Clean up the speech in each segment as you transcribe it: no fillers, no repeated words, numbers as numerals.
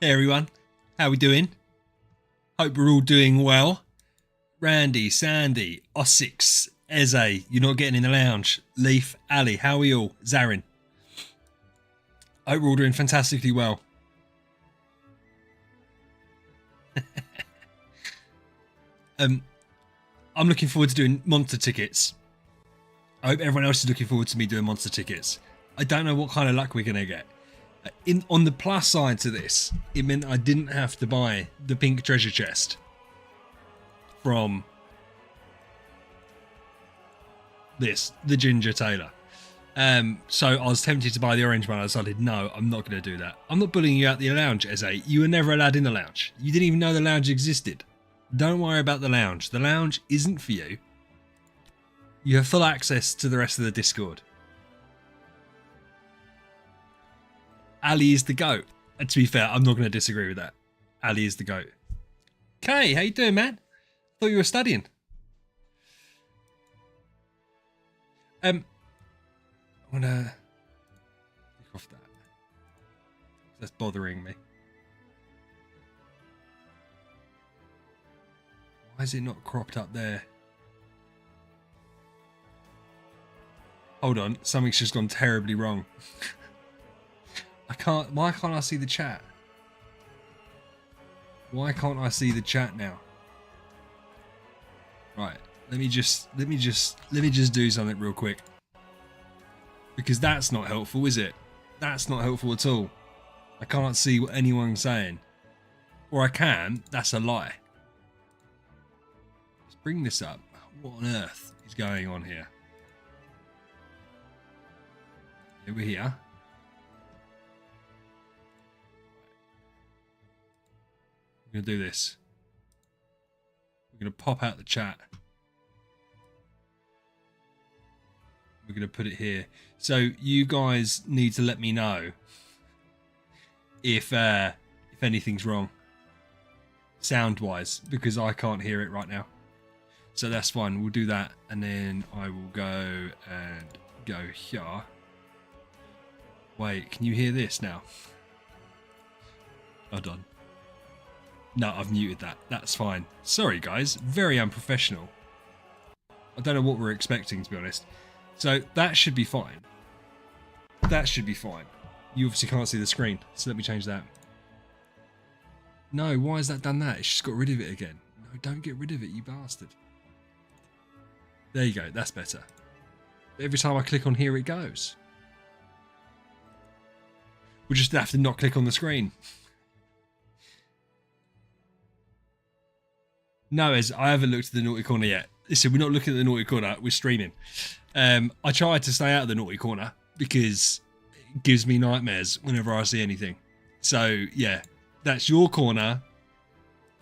Hey everyone, how we doing? Hope we're all doing well. Randy, Sandy, Ossix, Eze, you're not getting in the lounge. Leaf, Ali, how are we all? Zarin. Hope we're all doing fantastically well. I'm looking forward to doing monster tickets. I hope everyone else is looking forward to me doing monster tickets. I don't know what kind of luck we're gonna get. On the plus side to this, it meant I didn't have to buy the pink treasure chest from the Ginger Tailor. So I was tempted to buy the orange one. I decided, no, I'm not going to do that. I'm not bullying you out the lounge, Eze. You were never allowed in the lounge. You didn't even know the lounge existed. Don't worry about the lounge. The lounge isn't for you. You have full access to the rest of the Discord. Ali is the GOAT. And to be fair, I'm not going to disagree with that. Ali is the GOAT. Kay, how you doing, man? Thought you were studying. I want to click off that. That's bothering me. Why is it not cropped up there? Hold on, something's just gone terribly wrong. Why can't I see the chat? Why can't I see the chat now? Right, let me just do something real quick. Because that's not helpful, is it? That's not helpful at all. I can't see what anyone's saying. Or I can, that's a lie. Let's bring this up. What on earth is going on here? Over here. We're going to do this. We're going to pop out the chat. We're going to put it here. So you guys need to let me know if anything's wrong sound-wise, because I can't hear it right now. So that's fine. We'll do that, and then I will go and go here. Wait, can you hear this now? Hold on. No, I've muted that. That's fine. Sorry, guys. Very unprofessional. I don't know what we're expecting, to be honest. So that should be fine. That should be fine. You obviously can't see the screen, so let me change that. No, why has that done that? It's just got rid of it again. No, don't get rid of it, you bastard. There you go, that's better. Every time I click on here, it goes. We'll just have to not click on the screen. No, as I haven't looked at the naughty corner yet. Listen, we're not looking at the naughty corner, we're streaming. I tried to stay out of the naughty corner because it gives me nightmares whenever I see anything. So, yeah, that's your corner.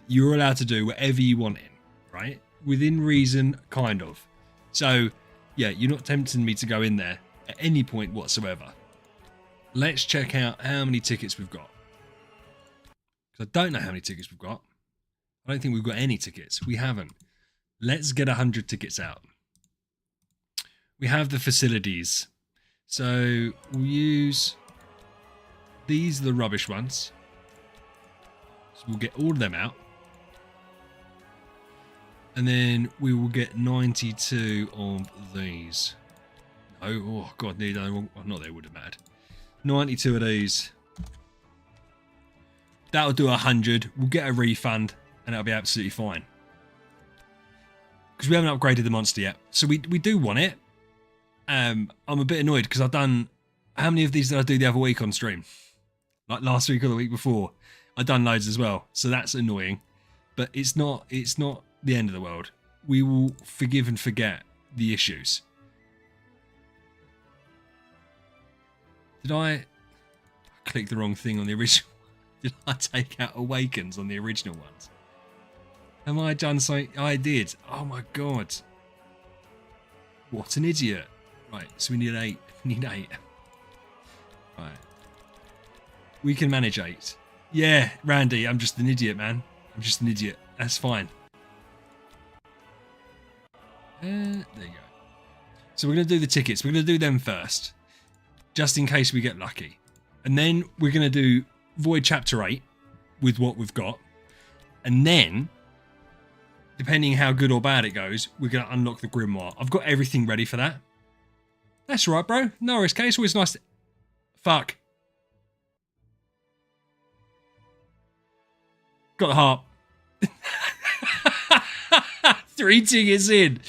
You're allowed to do whatever you want in, right? Within reason, kind of. So, yeah, you're not tempting me to go in there at any point whatsoever. Let's check out how many tickets we've got. Because I don't know how many tickets we've got. I don't think we've got any tickets. We haven't. Let's get 100 tickets out. We have the facilities. So we'll use... These are the rubbish ones. So we'll get all of them out. And then we will get 92 of these. Oh God, no, not they would have mattered. 92 of these. That'll do 100. We'll get a refund and that'll be absolutely fine. Because we haven't upgraded the monster yet. So we do want it. I'm a bit annoyed because I've done... How many of these did I do the other week on stream? Like last week or the week before. I've done loads as well. So that's annoying. But it's not the end of the world. We will forgive and forget the issues. Did I click the wrong thing on the original? Did I take out Awakens on the original ones? Am I done something? I did. Oh my God. What an idiot. Right, so we need 8. We need 8. Right. We can manage 8. Yeah, Randy, I'm just an idiot, man. I'm just an idiot. That's fine. There you go. So we're going to do the tickets. We're going to do them first. Just in case we get lucky. And then we're going to do Void Chapter 8. with what we've got. And then, depending how good or bad it goes, we're going to unlock the Grimoire. I've got everything ready for that. That's right, bro. No worries, okay? It's always nice to... Fuck. Got the harp. 3 tickets in.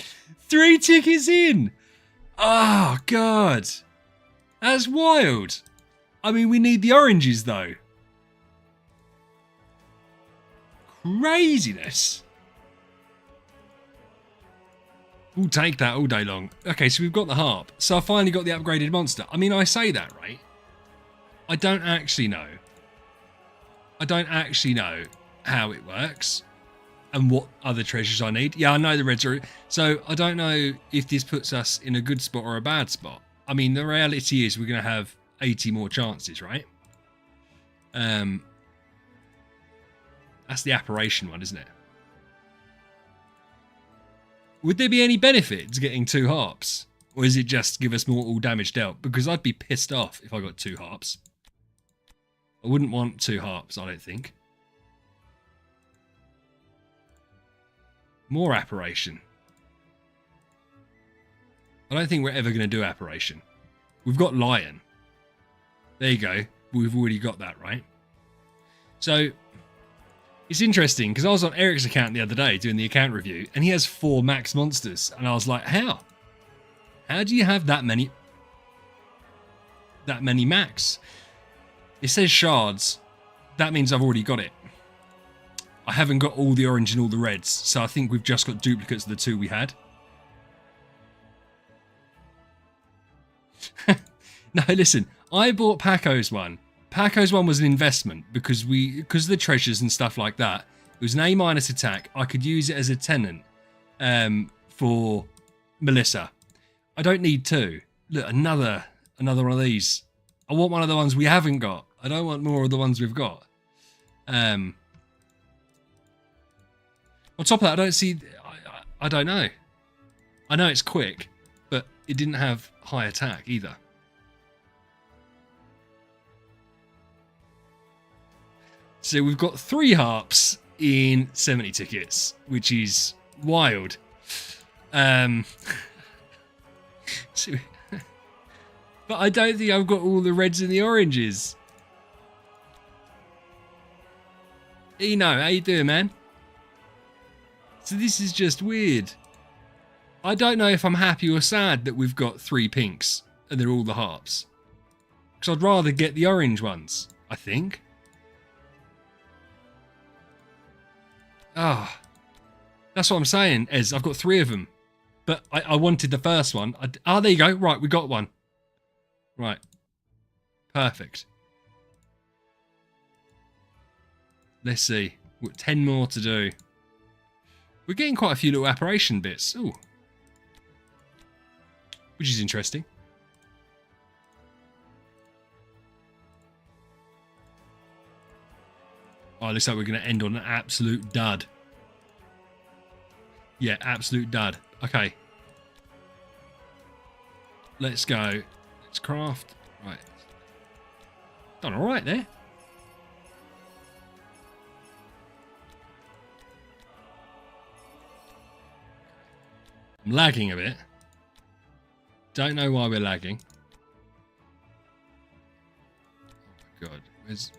3 tickets in. Oh, God. That's wild. I mean, we need the oranges, though. Craziness. We'll take that all day long. Okay, so we've got the harp. So I finally got the upgraded monster. I mean, I say that, right? I don't actually know. I don't actually know how it works and what other treasures I need. Yeah, I know the reds are... So I don't know if this puts us in a good spot or a bad spot. I mean, the reality is we're going to have 80 more chances, right? That's the apparition one, isn't it? Would there be any benefit to getting 2 harps? Or is it just give us mortal damage dealt? Because I'd be pissed off if I got 2 harps. I wouldn't want 2 harps, I don't think. More apparition. I don't think we're ever going to do apparition. We've got lion. There you go. We've already got that, right? So, it's interesting because I was on Eric's account the other day doing the account review and he has 4 max monsters. And I was like, how? How do you have that many max? It says shards. That means I've already got it. I haven't got all the orange and all the reds. So I think we've just got duplicates of the 2 we had. No, listen. I bought Paco's one. Paco's one was an investment because of the treasures and stuff like that. It was an A- attack. I could use it as a tenant for Melissa. I don't need 2. Look, another one of these. I want one of the ones we haven't got. I don't want more of the ones we've got. On top of that, I don't see... I don't know. I know it's quick, but it didn't have high attack either. So we've got 3 harps in 70 tickets, which is wild. But I don't think I've got all the reds and the oranges. Eno, how you doing, man? So this is just weird. I don't know if I'm happy or sad that we've got 3 pinks and they're all the harps. Because I'd rather get the orange ones, I think. Ah, that's what I'm saying, Ez. I've got 3 of them. But I wanted the first one. There you go. Right, we got one. Right. Perfect. Let's see. We've got 10 more to do. We're getting quite a few little apparition bits. Ooh. Which is interesting. Oh, it looks like we're going to end on an absolute dud. Yeah, absolute dud. Okay. Let's go. Let's craft. Right. Done all right there. I'm lagging a bit. Don't know why we're lagging. Oh my god. Where's...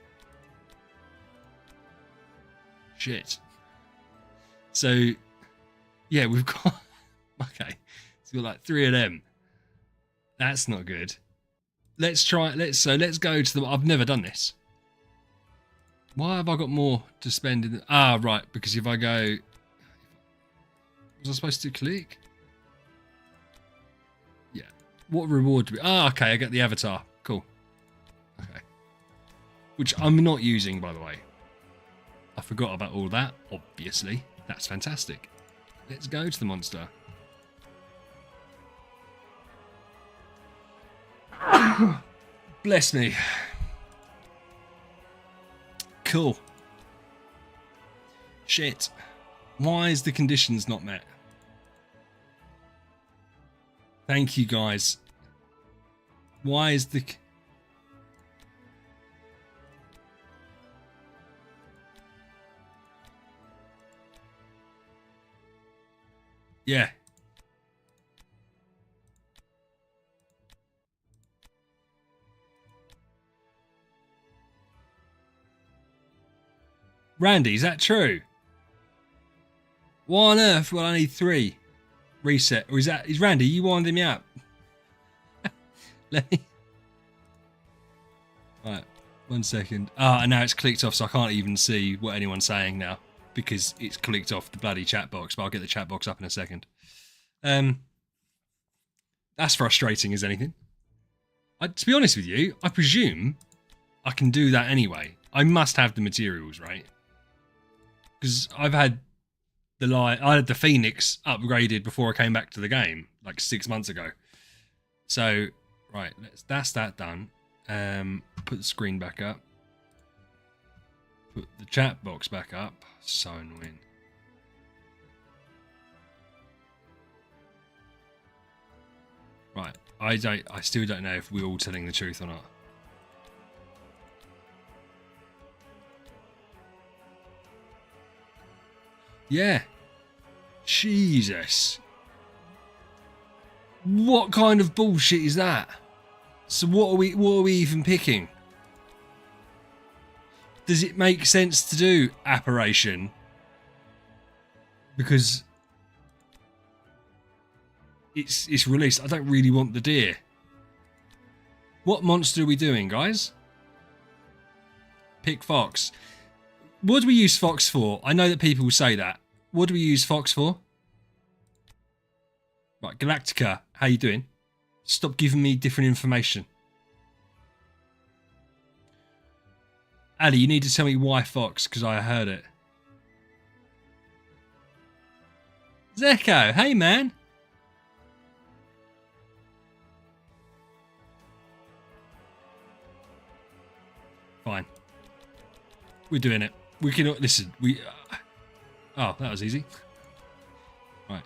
Shit. So, yeah, we've got... Okay. So we've got like 3 of them. That's not good. Let's try... Let's go to the... I've never done this. Why have I got more to spend in the... Ah, right. Because if I go... Was I supposed to click? Yeah. What reward do we... Ah, okay. I get the avatar. Cool. Okay. Which I'm not using, by the way. I forgot about all that, obviously. That's fantastic. Let's go to the monster. Bless me. Cool. Shit. Why is the conditions not met? Thank you, guys. Why is the... Yeah. Randy, is that true? Why on earth will I need 3? Reset. Or is Randy, you winding me up? Let me... Right, 1 second. Ah, and now it's clicked off, so I can't even see what anyone's saying now because it's clicked off the bloody chat box. But I'll get the chat box up in a second. That's frustrating as anything. To be honest with you, I presume I can do that anyway. I must have the materials, right? Because I had the Phoenix upgraded before I came back to the game, like 6 months ago. So, right, that's that done. Put the screen back up. Put the chat box back up. So annoying. Right, I still don't know if we're all telling the truth or not. Yeah. Jesus. What kind of bullshit is that? So what are we even picking? Does it make sense to do apparition? Because it's released. I don't really want the deer. What monster are we doing, guys? Pick fox. What do we use fox for? I know that people will say that. What do we use fox for? Right, Galactica, how you doing? Stop giving me different information. Ali, you need to tell me why fox, because I heard it. Zeko, hey man. Fine. We're doing it. We can listen. Oh, that was easy. Right.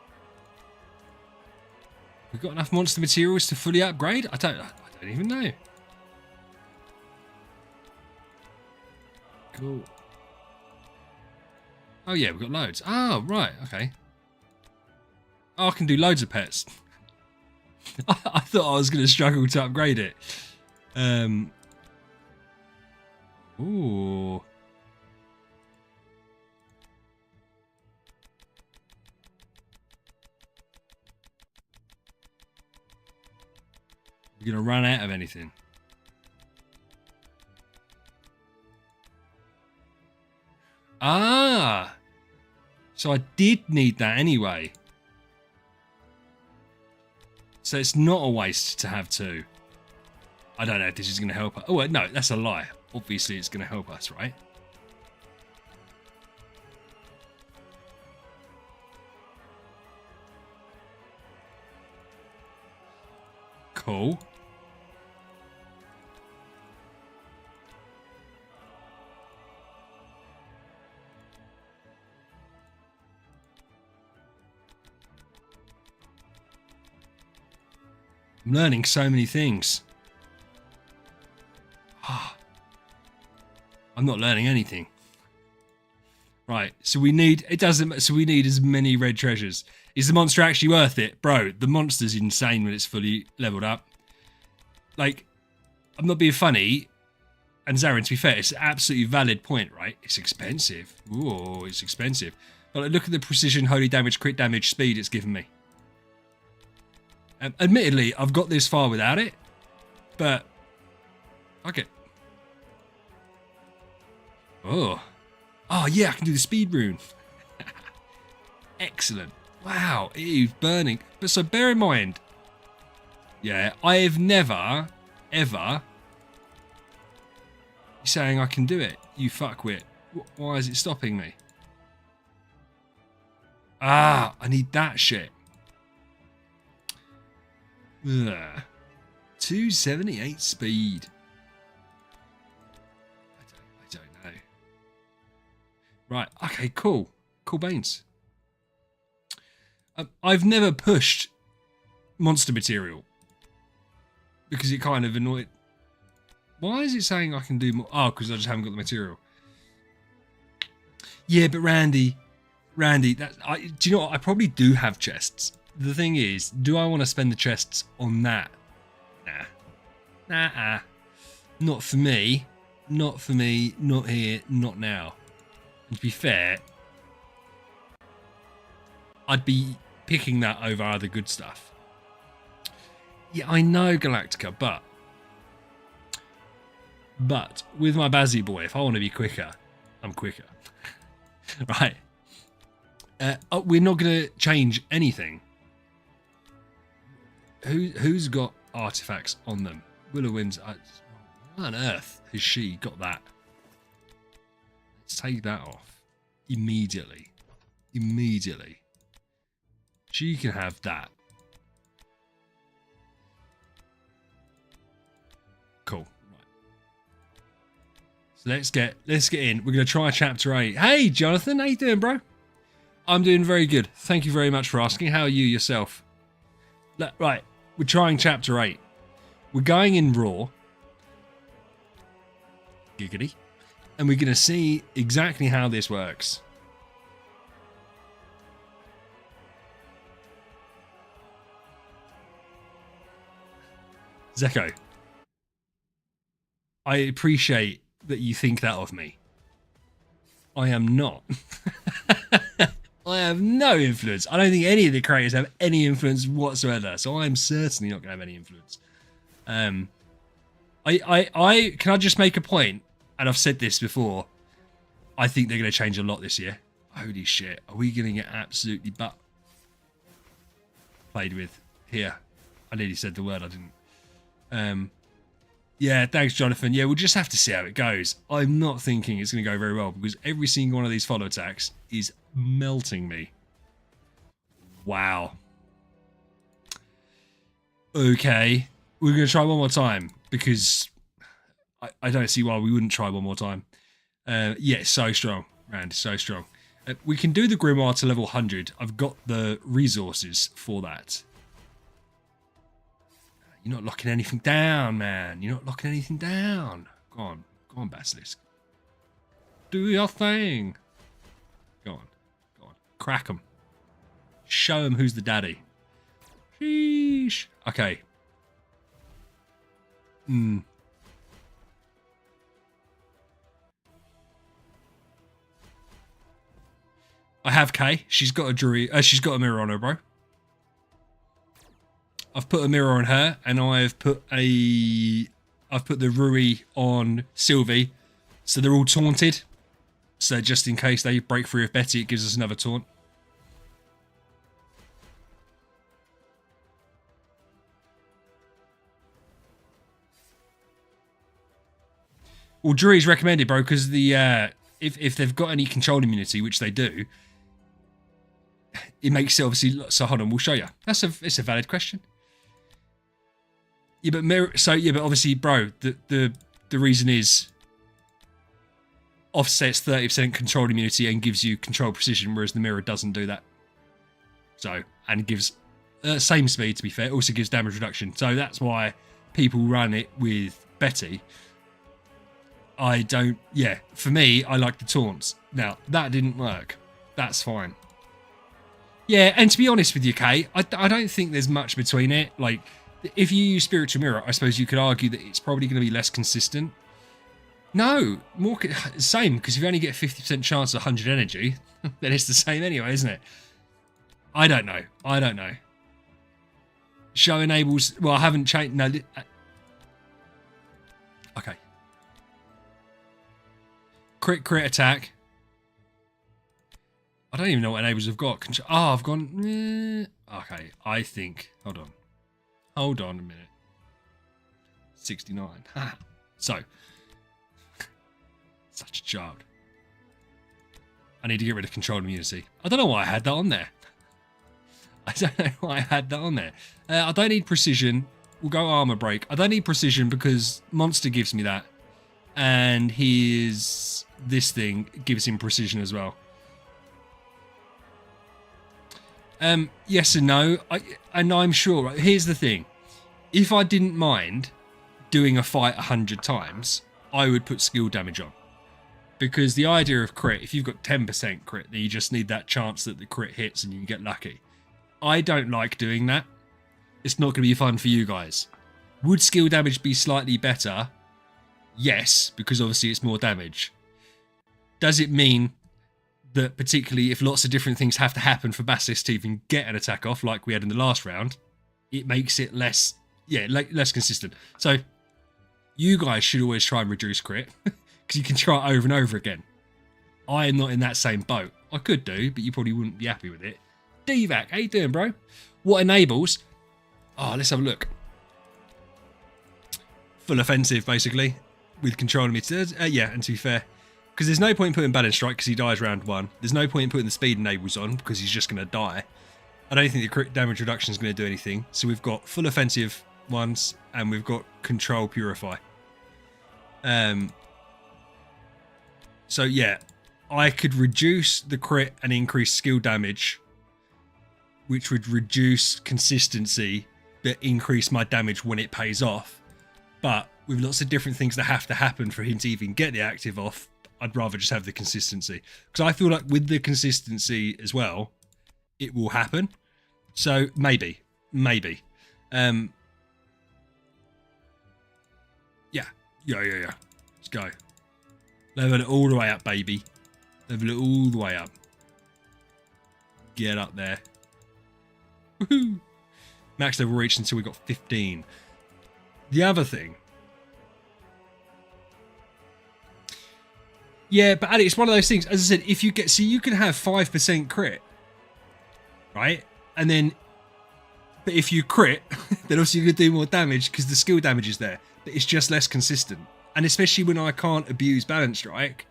We've got enough monster materials to fully upgrade. I don't even know. Cool. Oh yeah, we've got loads. Oh right, okay. Oh, I can do loads of pets. I thought I was going to struggle to upgrade it. Ooh. We're going to run out of anything. Ah. So I did need that anyway. So it's not a waste to have 2. I don't know if this is going to help us. Oh, no, that's a lie. Obviously, it's going to help us, right? Cool. I'm learning so many things. I'm not learning anything. Right, so we need so we need as many red treasures. Is the monster actually worth it? Bro, the monster's insane when it's fully leveled up. Like, I'm not being funny. And Zarin, to be fair, it's an absolutely valid point, right? It's expensive. Ooh, it's expensive. But like, look at the precision, holy damage, crit damage, speed it's given me. Admittedly, I've got this far without it, but okay. Oh yeah, I can do the speed rune. Excellent. Wow, it is burning. But so bear in mind, yeah, I have never, ever. You're saying I can do it, you fuckwit. Why is it stopping me? Ah, I need that shit. Ugh. 278 speed. I don't know. Right, okay, cool. Cool beans. I've never pushed monster material because it kind of annoyed. Why is it saying I can do more? Oh, because I just haven't got the material. Yeah, but Randy, Randy, do you know what? I probably do have chests. The thing is, do I want to spend the chests on that? Nah. Not for me. Not for me. Not here. Not now. And to be fair, I'd be picking that over other good stuff. Yeah, I know Galactica, but with my Bazzy boy, if I want to be quicker, I'm quicker. Right. We're not going to change anything. Who's got artifacts on them? Willow Winds. Why on earth has she got that? Let's take that off. Immediately. She can have that. Cool. Right. So let's get in. We're going to try chapter 8. Hey, Jonathan. How you doing, bro? I'm doing very good. Thank you very much for asking. How are you yourself? Right. We're trying chapter 8. We're going in raw. Giggity. And we're going to see exactly how this works. Zeko, I appreciate that you think that of me. I am not. I have no influence. I don't think any of the creators have any influence whatsoever. So I'm certainly not going to have any influence. Can I just make a point? And I've said this before. I think they're going to change a lot this year. Holy shit. Are we going to get absolutely played with here? I nearly said the word. I didn't. Yeah, thanks, Jonathan. Yeah, we'll just have to see how it goes. I'm not thinking it's going to go very well because every single one of these follow attacks is melting me. Wow. Okay. We're going to try one more time because I don't see why we wouldn't try one more time. Yeah, so strong, Rand, so strong. We can do the Grimoire to level 100. I've got the resources for that. You're not locking anything down, man. You're not locking anything down. Go on, Basilisk. Do your thing. Go on. Crack them. Show them who's the daddy. Sheesh. Okay. I have Kay. She's got a jury. She's got a mirror on her, bro. I've put a mirror on her, and I've put the Rui on Sylvie, so they're all taunted. So just in case they break free of Betty, it gives us another taunt. Well, Drury's recommended, bro, because the if they've got any control immunity, which they do, it makes it obviously. So hold on, we'll show you. It's a valid question. Yeah, but obviously, bro, the reason is offsets 30% control immunity and gives you control precision, whereas the mirror doesn't do that. So, and gives same speed, to be fair, also gives damage reduction. So that's why people run it with Betty. I don't, yeah, for me, I like the taunts. Now, that didn't work. That's fine. Yeah, and to be honest with you, Kay, I don't think there's much between it. Like, if you use Spiritual Mirror, I suppose you could argue that it's probably going to be less consistent. No, same, because if you only get 50% chance of 100 energy, then it's the same anyway, isn't it? I don't know. Show enables, well, I haven't changed, no. Okay. Crit attack. I don't even know what enables I've got. Oh, I've gone, okay, I think, hold on a minute. 69. So, such a child. I need to get rid of control immunity. I don't know why I had that on there. I don't need precision. We'll go armor break. I don't need precision because monster gives me that. And this thing gives him precision as well. Yes and no. I'm sure. Right? Here's the thing. If I didn't mind doing a fight 100 times, I would put skill damage on. Because the idea of crit, if you've got 10% crit, then you just need that chance that the crit hits and you can get lucky. I don't like doing that. It's not going to be fun for you guys. Would skill damage be slightly better? Yes, because obviously it's more damage. Does it mean that particularly if lots of different things have to happen for Basilisk to even get an attack off, like we had in the last round, it makes it less consistent. So you guys should always try and reduce crit because you can try it over and over again. I am not in that same boat. I could do, but you probably wouldn't be happy with it. DVAC, how you doing, bro? What enables? Oh, let's have a look. Full offensive, basically, with controlling meters. Yeah, and to be fair, because there's no point in putting Balance Strike because he dies round 1. There's no point in putting the speed enables on because he's just going to die. I don't think the crit damage reduction is going to do anything. So we've got full offensive ones and we've got control purify. So yeah, I could reduce the crit and increase skill damage, which would reduce consistency but increase my damage when it pays off. But with lots of different things that have to happen for him to even get the active off, I'd rather just have the consistency. Because I feel like with the consistency as well, it will happen. So maybe. Yeah. Let's go. Level it all the way up, baby. Level it all the way up. Get up there. Woohoo! Max level reached until we got 15. The other thing. Yeah, but Ali, it's one of those things. As I said, if you get, so you can have 5% crit, right? And then, but if you crit, then obviously you're gonna do more damage because the skill damage is there. But it's just less consistent. And especially when I can't abuse Balance Strike,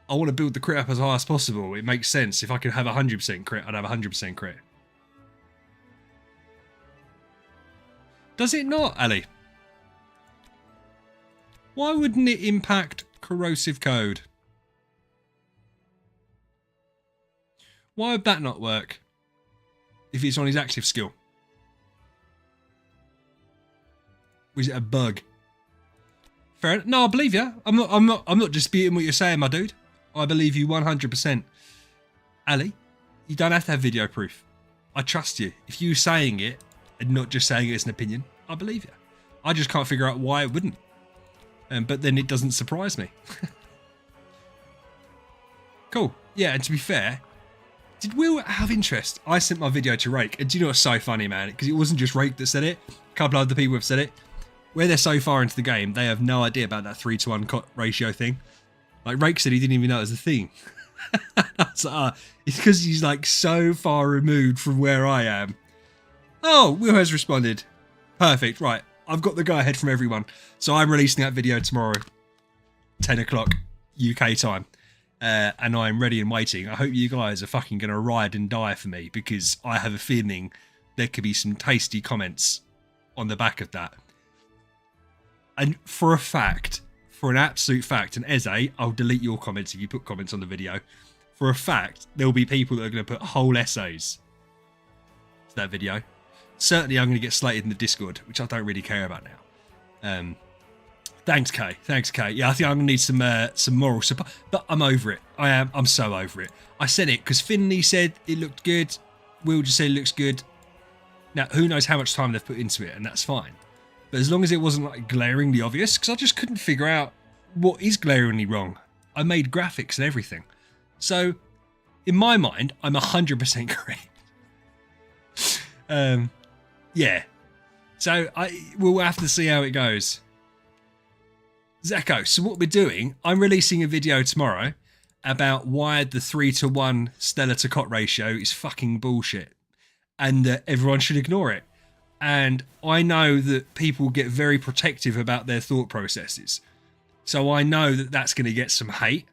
I want to build the crit up as high as possible. It makes sense. If I could have 100% crit, I'd have 100% crit. Does it not, Ali? Why wouldn't it impact corrosive code? Why would that not work if it's on his active skill? Was it a bug? Fair enough. No, I believe you. I'm not disputing what you're saying, my dude. I believe you 100%. Ali, you don't have to have video proof. I trust you. If you're saying it and not just saying it as an opinion, I believe you. I just can't figure out why it wouldn't. But then it doesn't surprise me. Cool. Yeah, and to be fair, did Will have interest? I sent my video to Rake, and do you know what's so funny, man? Because it wasn't just Rake that said it. A couple of other people have said it. Where they're so far into the game, they have no idea about that 3-to-1 ratio thing. Like Rake said, he didn't even know it was a thing. I was like, it's because he's like so far removed from where I am. Oh, Will has responded. Perfect. Right. I've got the go ahead from everyone. So I'm releasing that video tomorrow, 10 o'clock UK time. And I'm ready and waiting. I hope you guys are fucking going to ride and die for me because I have a feeling there could be some tasty comments on the back of that. And for a fact, for an absolute fact, and Eze, I'll delete your comments if you put comments on the video. For a fact, there'll be people that are going to put whole essays to that video. Certainly, I'm going to get slated in the Discord, which I don't really care about now. Thanks, Kay. Thanks, Kay. Yeah, I think I'm going to need some moral support, but I'm over it. I'm so over it. I said it because Finley said it looked good. Will just said it looks good. Now, who knows how much time they've put into it, and that's fine. But as long as it wasn't like glaringly obvious, because I just couldn't figure out what is glaringly wrong. I made graphics and everything. So, in my mind, I'm 100% correct. Yeah. So, we'll have to see how it goes. Zeko, so what we're doing, I'm releasing a video tomorrow about why the 3-to-1 Stellar to Cot ratio is fucking bullshit. And that everyone should ignore it. And I know that people get very protective about their thought processes. So I know that that's going to get some hate.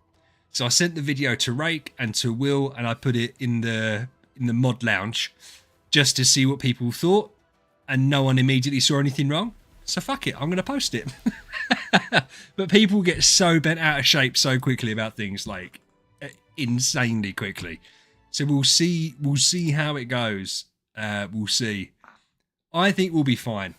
So I sent the video to Rake and to Will, and I put it in the mod lounge just to see what people thought. And no one immediately saw anything wrong. So fuck it, I'm going to post it. But people get so bent out of shape so quickly about things, like insanely quickly. So we'll see how it goes. We'll see. I think we'll be fine.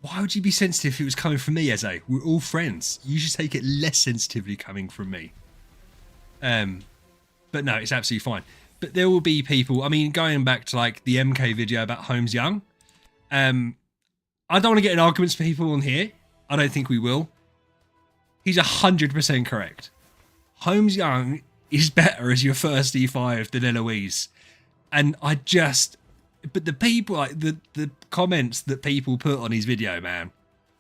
Why would you be sensitive if it was coming from me, Eze? We're all friends. You should take it less sensitively coming from me. But no, it's absolutely fine. But there will be people, I mean, going back to like the MK video about Holmes Young, I don't want to get in arguments with people on here. I don't think we will. He's 100% correct. Holmes Young is better as your first E5 than Eloise. And but the people, like the comments that people put on his video, man.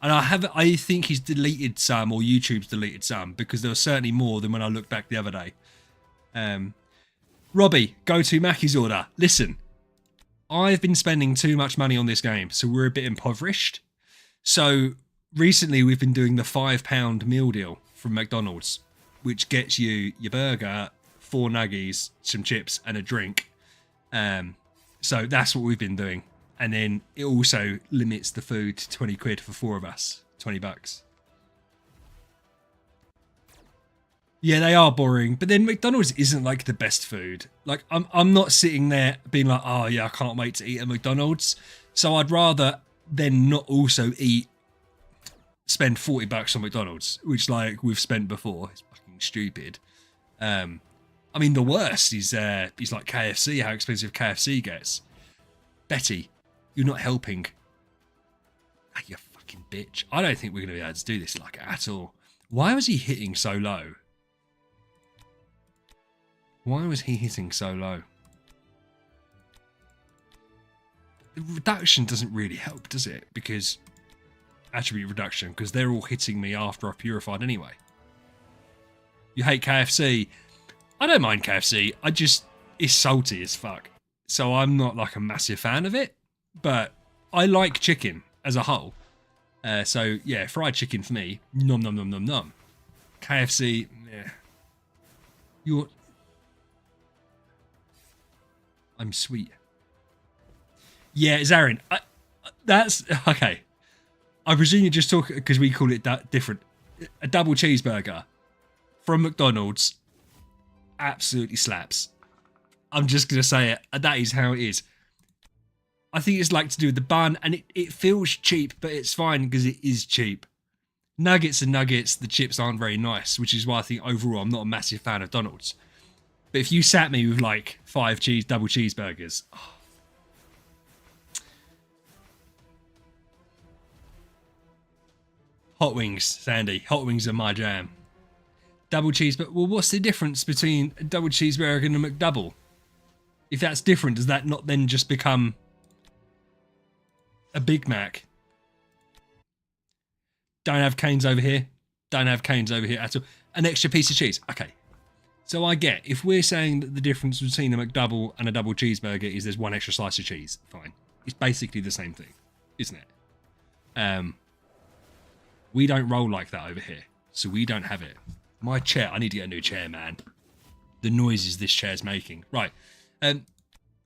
And I think he's deleted some, or YouTube's deleted some, because there was certainly more than when I looked back the other day. Robbie, go to Mackie's order. Listen, I've been spending too much money on this game, so we're a bit impoverished. So recently we've been doing the £5 meal deal from McDonald's, which gets you your burger, 4 nuggies, some chips, and a drink. So that's what we've been doing. And then it also limits the food to 20 quid for 4 of us. 20 bucks. Yeah, they are boring. But then McDonald's isn't like the best food. Like I'm not sitting there being like, oh yeah, I can't wait to eat at McDonald's. So I'd rather then not also spend 40 bucks on McDonald's, which like we've spent before. It's fucking stupid. I mean, the worst is like KFC, how expensive KFC gets. Betty, you're not helping. Ah, you fucking bitch. I don't think we're going to be able to do this like at all. Why was he hitting so low? Why was he hitting so low? The reduction doesn't really help, does it? Because attribute reduction, because they're all hitting me after I've purified anyway. You hate KFC. I don't mind KFC. It's salty as fuck. So I'm not like a massive fan of it, but I like chicken as a whole. So yeah, fried chicken for me, nom nom nom nom nom. KFC, yeah. I'm sweet. Yeah, Zarin, that's okay. I presume you're just talking because we call it that different. A double cheeseburger from McDonald's absolutely slaps. I'm just going to say it. That is how it is. I think it's like to do with the bun, and it feels cheap, but it's fine because it is cheap. Nuggets and nuggets, the chips aren't very nice, which is why I think overall I'm not a massive fan of Donald's. But if you sat me with like 5 double cheeseburgers, oh. Hot wings, Sandy. Hot wings are my jam. Double cheeseburger. Well, what's the difference between a double cheeseburger and a McDouble? If that's different, does that not then just become a Big Mac? Don't have canes over here. Don't have canes over here at all. An extra piece of cheese. Okay. So I get, if we're saying that the difference between a McDouble and a double cheeseburger is there's 1 extra slice of cheese, fine. It's basically the same thing, isn't it? We don't roll like that over here, so we don't have it. My chair, I need to get a new chair, man. The noises this chair's making. Right.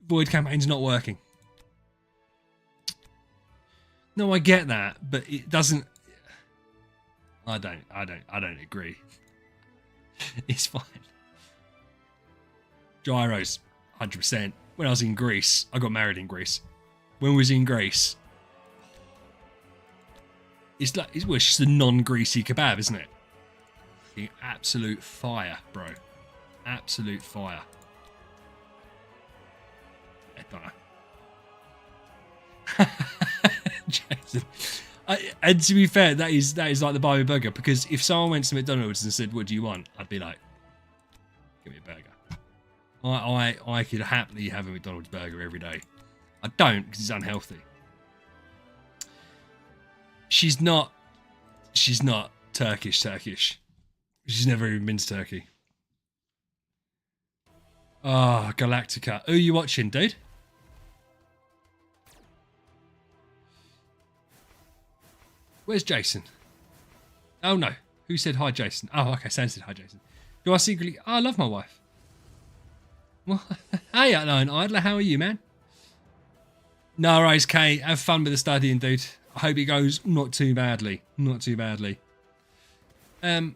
Void campaign's not working. No, I get that, but it doesn't. I don't agree. It's fine. Gyros, 100%. When I was in Greece, I got married in Greece. When we was in Greece, it's just a non-greasy kebab, isn't it? Absolute fire, bro. Absolute fire. Jason. And to be fair, that is like the Barbie burger, because if someone went to McDonald's and said, "What do you want?" I'd be like, "Give me a burger." I could happily have a McDonald's burger every day. I don't, because it's unhealthy. She's not Turkish. She's never even been to Turkey. Oh, Galactica. Who are you watching, dude? Where's Jason? Oh, no. Who said hi, Jason? Oh, okay. Sam said hi, Jason. Do I secretly... Oh, I love my wife. Well, hey, Unknown Idler. How are you, man? No worries, Kay. Have fun with the studying, dude. I hope it goes not too badly. Not too badly. Yeah,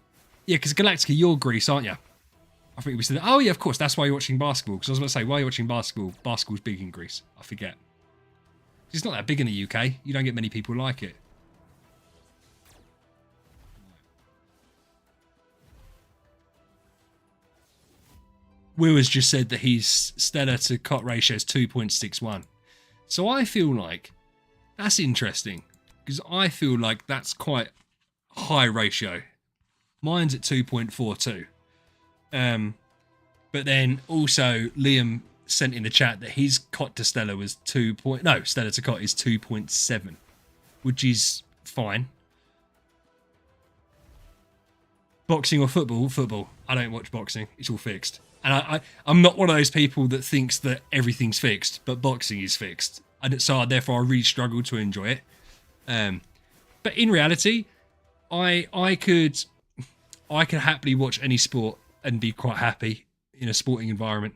because Galactica, you're Greece, aren't you? I think we said that. Oh, yeah, of course. That's why you're watching basketball. Because I was going to say, why are you watching basketball? Basketball's big in Greece. I forget. It's not that big in the UK. You don't get many people like it. Will has just said that his Stellar to Cot ratio is 2.61. So I feel like that's interesting because I feel like that's quite a high ratio. Mine's at 2.42. But then also Liam sent in the chat that his Cot to Stellar was Stellar to Cot is 2.7, which is fine. Boxing or football? Football. I don't watch boxing. It's all fixed. And I'm not one of those people that thinks that everything's fixed, but boxing is fixed. And so therefore I really struggle to enjoy it. But in reality, I could happily watch any sport and be quite happy in a sporting environment.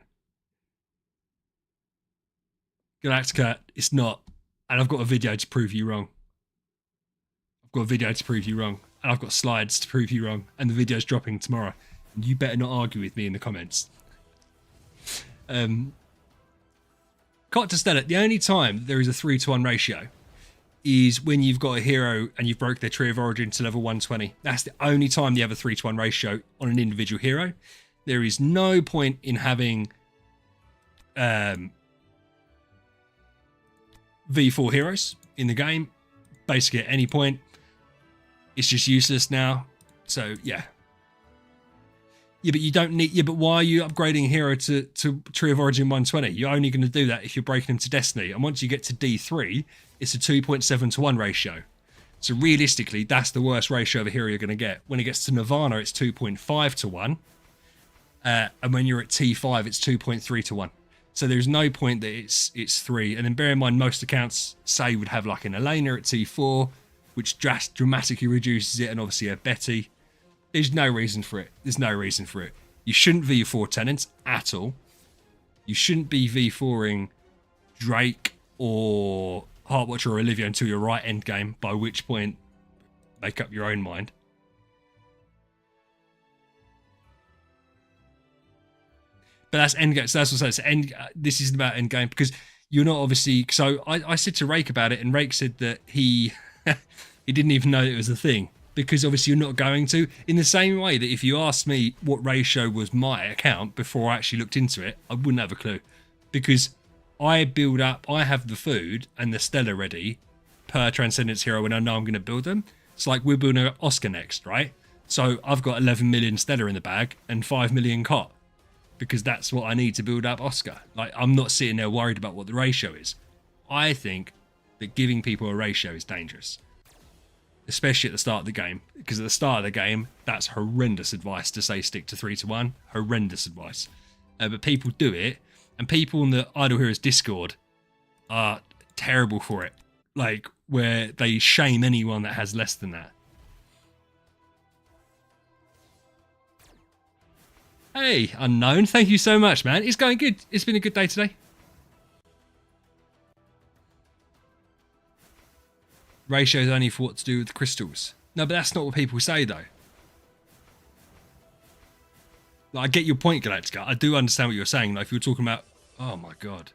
Galactica, it's not. And I've got a video to prove you wrong. And I've got slides to prove you wrong. And the video's dropping tomorrow. And you better not argue with me in the comments. Cot to Stellar, the only time there is a 3-to-1 ratio is when you've got a hero and you've broke their Tree of Origin to level 120. That's the only time you have a 3-to-1 ratio on an individual hero. There is no point in having V4 heroes in the game. Basically at any point. It's just useless now. So yeah. Yeah, but you don't need... Yeah, but why are you upgrading a hero to Tree of Origin 120? You're only going to do that if you're breaking them to Destiny. And once you get to D3, it's a 2.7 to 1 ratio. So realistically, that's the worst ratio of a hero you're going to get. When it gets to Nirvana, it's 2.5 to 1. And when you're at T5, it's 2.3 to 1. So there's no point that it's 3. And then bear in mind, most accounts say would have like an Elena at T4, which dramatically reduces it, and obviously a Betty. There's no reason for it. You shouldn't V4 Tenants at all. You shouldn't be V4ing Drake or Heartwatcher or Olivia until you're right end game, by which point make up your own mind. But that's end game. So that's what I said. This isn't about end game because you're not obviously. So I said to Rake about it, and Rake said that he didn't even know it was a thing. Because obviously you're not going to. In the same way that if you asked me what ratio was my account before I actually looked into it, I wouldn't have a clue. Because I have the food and the Stellar ready per Transcendence hero when I know I'm going to build them. It's like we're building an Oscar next, right? So I've got 11 million Stellar in the bag and 5 million Cot. Because that's what I need to build up Oscar. Like, I'm not sitting there worried about what the ratio is. I think that giving people a ratio is dangerous. Especially at the start of the game, because at the start of the game, that's horrendous advice to say stick to 3-to-1. Horrendous advice. But people do it, and people in the Idle Heroes Discord are terrible for it. Like, where they shame anyone that has less than that. Hey, Unknown, thank you so much, man. It's going good. It's been a good day today. Ratio is only for what to do with the crystals. No, but that's not what people say, though. Like, I get your point, Galactica. I do understand what you're saying. Like, if you're talking about... Oh, my God.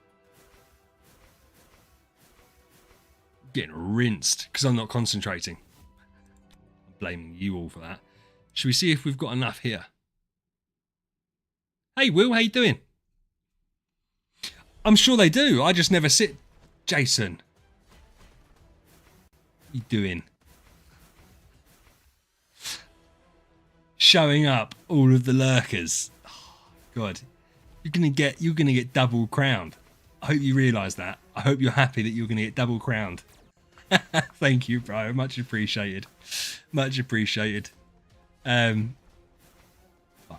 I'm getting rinsed because I'm not concentrating. I'm blaming you all for that. Should we see if we've got enough here? Hey, Will, how you doing? I'm sure they do. I just never sit... Jason... you doing? Showing up all of the lurkers. Oh, God, you're gonna get double crowned. I hope you realise that. I hope you're happy that you're gonna get double crowned. Thank you, bro. Much appreciated. Much appreciated. I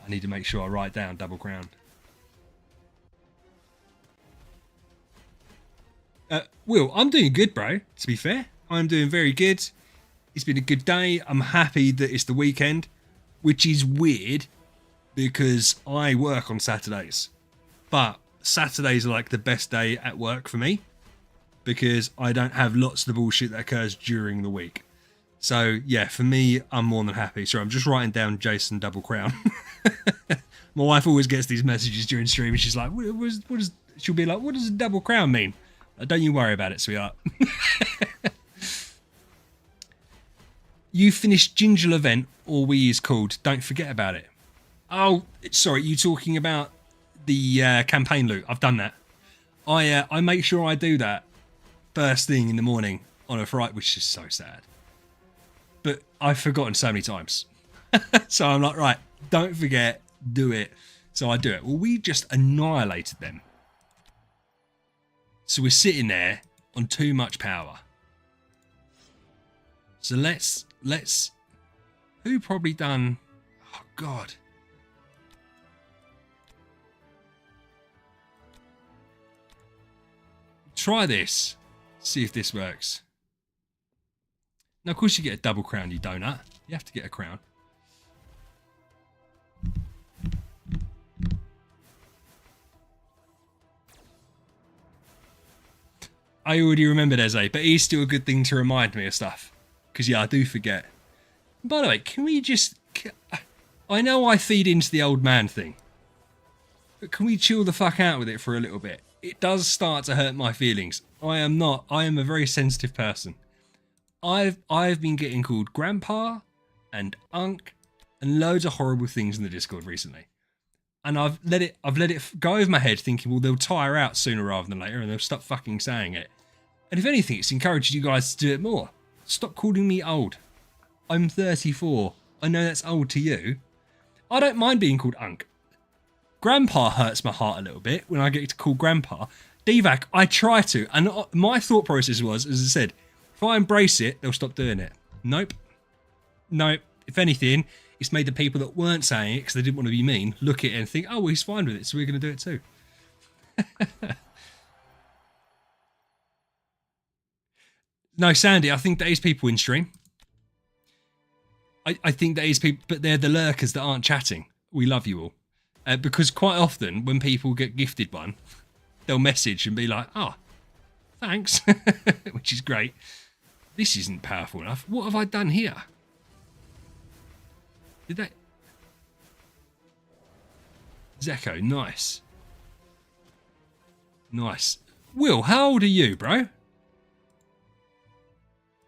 need to make sure I write down double crown. Will, I'm doing good, bro. To be fair. I'm doing very good. It's been a good day. I'm happy that it's the weekend, which is weird because I work on Saturdays. But Saturdays are like the best day at work for me because I don't have lots of the bullshit that occurs during the week. So yeah, for me, I'm more than happy. So I'm just writing down Jason double crown. My wife always gets these messages during stream and she's like, she'll be like, what does a double crown mean? Don't you worry about it, sweetheart. You finished Ginger event, or we is called. Don't forget about it. Oh, sorry, you talking about the campaign loot. I've done that. I make sure I do that first thing in the morning on a Friday, which is so sad. But I've forgotten so many times. So I'm like, right, don't forget, do it. So I do it. Well, we just annihilated them. So we're sitting there on too much power. So let's who probably done, oh God. Try this. See if this works. Now, of course, you get a double crown, you donut. You have to get a crown. I already remembered Eze, but he's still a good thing to remind me of stuff. Because, yeah, I do forget. By the way, can we just... I know I feed into the old man thing. But can we chill the fuck out with it for a little bit? It does start to hurt my feelings. I am a very sensitive person. I've been getting called grandpa and unk and loads of horrible things in the Discord recently. And I've let it go over my head thinking, well, they'll tire out sooner rather than later and they'll stop fucking saying it. And if anything, it's encouraged you guys to do it more. Stop calling me old. I'm 34. I know that's old to you. I don't mind being called unk. Grandpa hurts my heart a little bit when I get to call grandpa. Divac, I try to. And my thought process was, as I said, if I embrace it, they'll stop doing it. Nope. If anything, it's made the people that weren't saying it because they didn't want to be mean look at it and think, oh, well, he's fine with it, so we're going to do it too. No, Sandy, I think that is people in stream. I think that is people, but they're the lurkers that aren't chatting. We love you all. Because quite often when people get gifted one, they'll message and be like, oh, thanks, which is great. This isn't powerful enough. What have I done here? Did that... Zeko, nice. Nice. Will, how old are you, bro?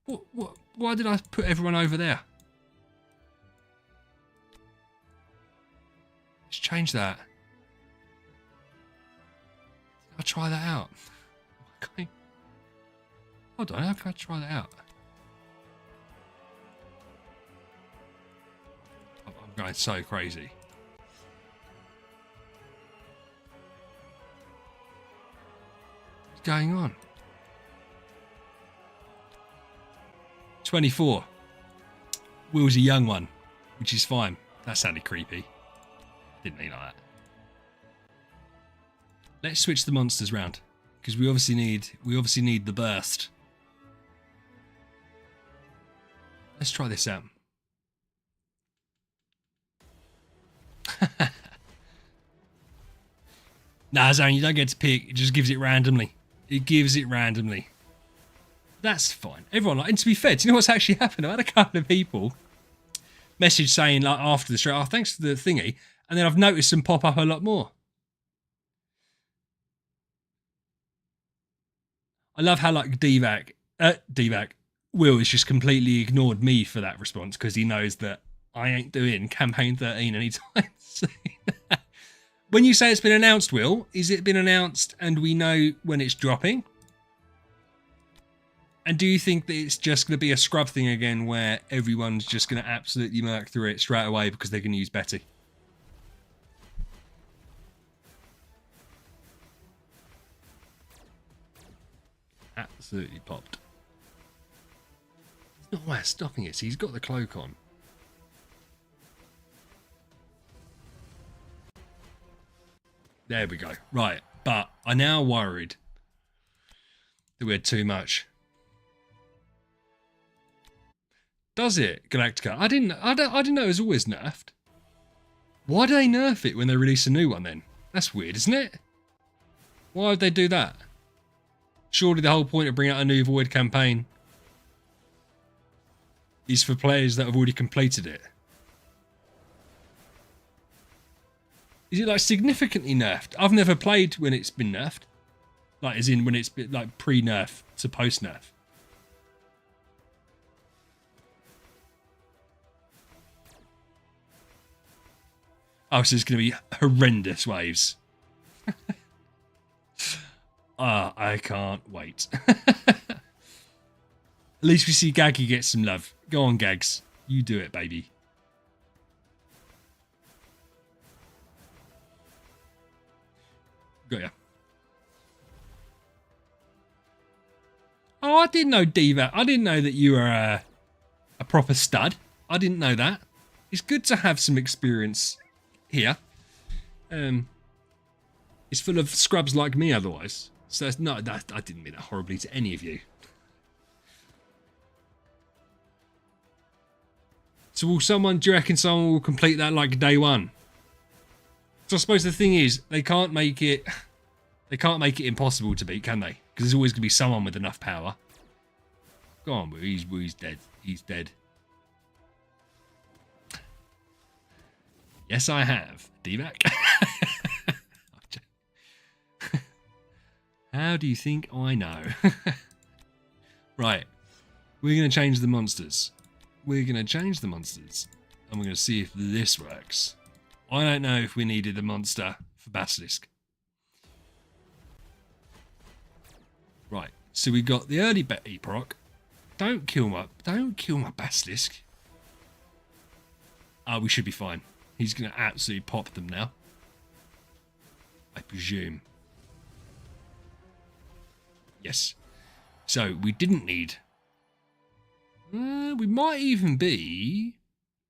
What? Why did I put everyone over there? Let's change that. I'll try that out. Okay. Hold on, how can I try that out? I'm going so crazy. What's going on? 24. Will's a young one, which is fine. That sounded creepy. Didn't mean like that. Let's switch the monsters round because we obviously need the burst. Let's try this out. Nah, Zane, you don't get to pick. It just gives it randomly. It gives it randomly. That's fine. Everyone, like, and to be fair, do you know what's actually happened? I had a couple of people message saying, like, after the show, oh, thanks for the thingy. And then I've noticed them pop up a lot more. I love how, like, Divac, Will has just completely ignored me for that response because he knows that I ain't doing campaign 13 anytime soon. When you say it's been announced, Will, is it been announced and we know when it's dropping? And do you think that it's just going to be a scrub thing again where everyone's just going to absolutely murk through it straight away because they're going to use Betty? Absolutely popped. It's not why it's stopping it. So he's got the cloak on. There we go. Right. But I'm now worried that we had too much. Does it, Galactica? I didn't know it was always nerfed. Why do they nerf it when they release a new one then? That's weird, isn't it? Why would they do that? Surely the whole point of bringing out a new Void campaign is for players that have already completed it. Is it like significantly nerfed? I've never played when it's been nerfed. Like as in when it's been like pre-nerf to post-nerf. Oh, so it's going to be horrendous waves. I can't wait. At least we see Gaggy get some love. Go on, Gags. You do it, baby. Got ya. Oh, I didn't know, Diva. I didn't know that you were a proper stud. I didn't know that. It's good to have some experience here. It's full of scrubs like me otherwise. So, no, I didn't mean that horribly to any of you. So do you reckon someone will complete that like day one? So I suppose the thing is, they can't make it impossible to beat, can they? Because there's always going to be someone with enough power. Go on, Woo, he's dead. He's dead. Yes, I have. D-Mac. How do you think I know? Right. We're going to change the monsters. And we're going to see if this works. I don't know if we needed a monster for Basilisk. Right. So we got the early Betty proc. Don't kill my Basilisk. We should be fine. He's going to absolutely pop them now, I presume. Yes. So we didn't need... we might even be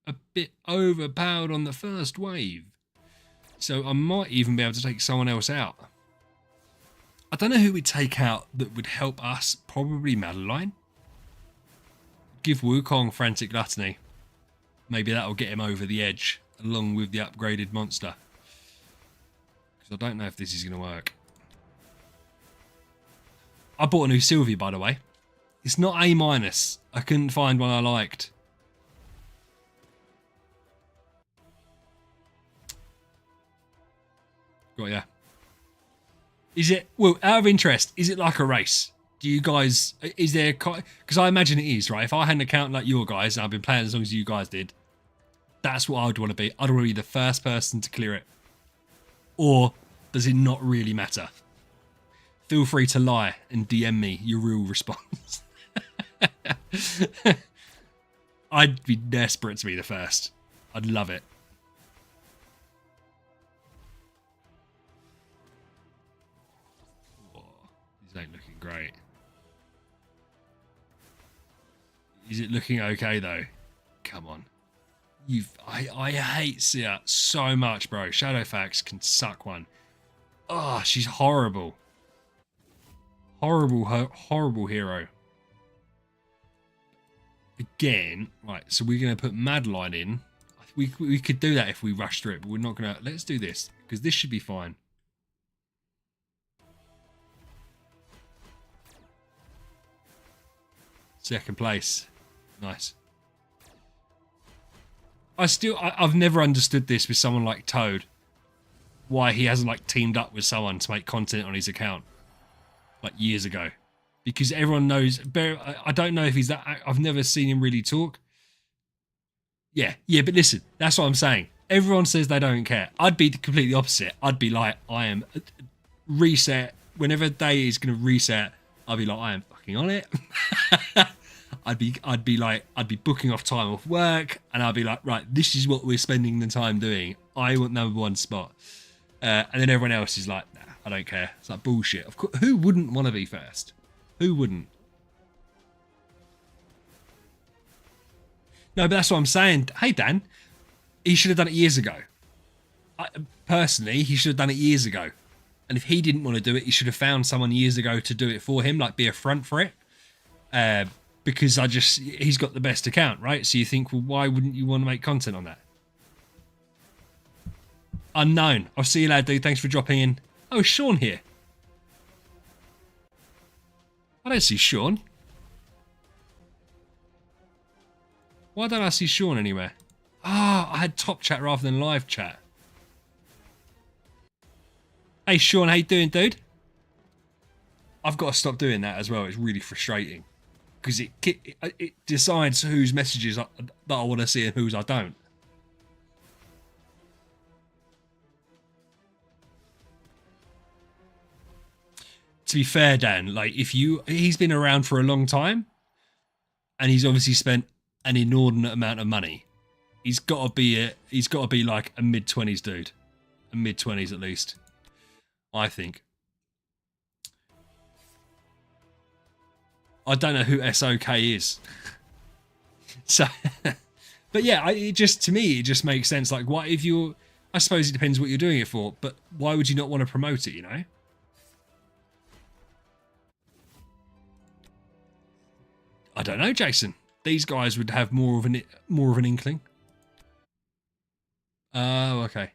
a bit overpowered on the first wave. So I might even be able to take someone else out. I don't know who we'd take out that would help us. Probably Madeline. Give Wukong Frantic Gluttony. Maybe that'll get him over the edge, along with the upgraded monster. Because I don't know if this is going to work. I bought a new Sylvie, by the way. It's not A-. I couldn't find one I liked. Got ya. Is it, well, out of interest, is it like a race? Do you guys, is there, because I imagine it is, right? If I had an account like your guys, and I've been playing as long as you guys did, that's what I would want to be. I'd want to be the first person to clear it. Or does it not really matter? Feel free to lie and DM me your real response. I'd be desperate to be the first. I'd love it. Whoa, these ain't looking great. Is it looking okay though? Come on. I hate Sia so much, bro. Shadowfax can suck one. Oh, she's horrible. Horrible hero. Again, right, so we're going to put Madeline in. We could do that if we rush through it, but we're not going to. Let's do this, because this should be fine. Second place. Nice. I've never understood this with someone like Toad. Why he hasn't like teamed up with someone to make content on his account. Like years ago. Because everyone knows, I don't know if he's that, I've never seen him really talk. Yeah, but listen, that's what I'm saying. Everyone says they don't care. I'd be completely opposite. I'd be like, I am reset. Whenever day is going to reset, I'd be like, I am fucking on it. I'd be booking off time off work, and I'd be like, right, this is what we're spending the time doing. I want #1 spot. And then everyone else is like, nah, I don't care. It's like bullshit. Of course, who wouldn't want to be first? Who wouldn't? No, but that's what I'm saying. Hey, Dan, he should have done it years ago. Personally, he should have done it years ago. And if he didn't want to do it, he should have found someone years ago to do it for him, like be a front for it. Because he's got the best account, right? So you think, well, why wouldn't you want to make content on that? Unknown. I'll see you later, dude. Thanks for dropping in. Oh, is Sean here? I don't see Sean. Why don't I see Sean anywhere? Ah, I had top chat rather than live chat. Hey, Sean, how you doing, dude? I've got to stop doing that as well. It's really frustrating. Because it decides whose messages that I want to see and whose I don't. to be fair, Dan, like he's been around for a long time, and he's obviously spent an inordinate amount of money. He's got to be like a mid-20s dude, a mid-20s at least, I think. I don't know who SOK is, so, but yeah, it just to me it just makes sense. Like, why if you're, I suppose it depends what you're doing it for, but why would you not want to promote it? You know. I don't know, Jason. These guys would have more of an inkling. Oh, okay.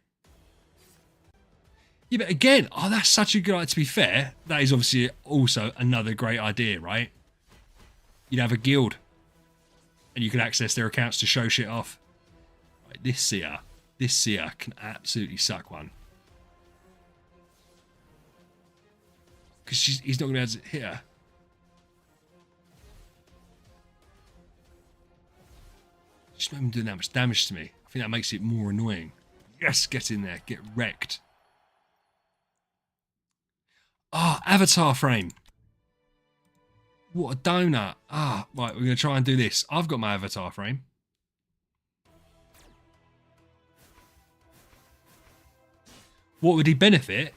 Yeah, but again, that's such a good idea. To be fair, that is obviously also another great idea, right? You'd have a guild, and you could access their accounts to show shit off. Right, this seer can absolutely suck one. Because he's not going to be able to hit her. She's not even doing that much damage to me. I think that makes it more annoying. Yes, get in there. Get wrecked. Ah, avatar frame. What a donut. Ah, right, we're going to try and do this. I've got my avatar frame. What would he benefit?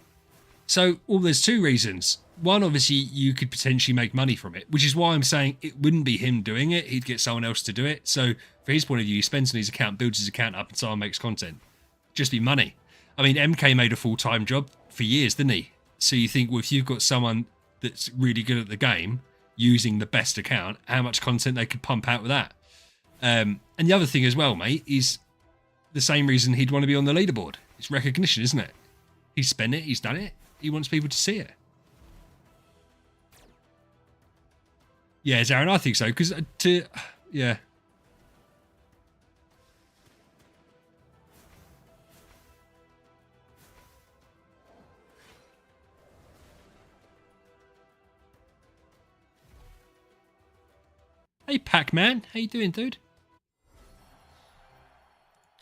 So, well, there's two reasons. One, obviously, you could potentially make money from it, which is why I'm saying it wouldn't be him doing it. He'd get someone else to do it. So, for his point of view, he spends on his account, builds his account up, and someone makes content. Just be money. I mean, MK made a full-time job for years, didn't he? So you think, well, if you've got someone that's really good at the game, using the best account, how much content they could pump out with that? And the other thing as well, mate, is the same reason he'd want to be on the leaderboard. It's recognition, isn't it? He's spent it, he's done it. He wants people to see it. Yeah, Zarin, I think so. Because yeah. Hey, Pac-Man. How you doing, dude?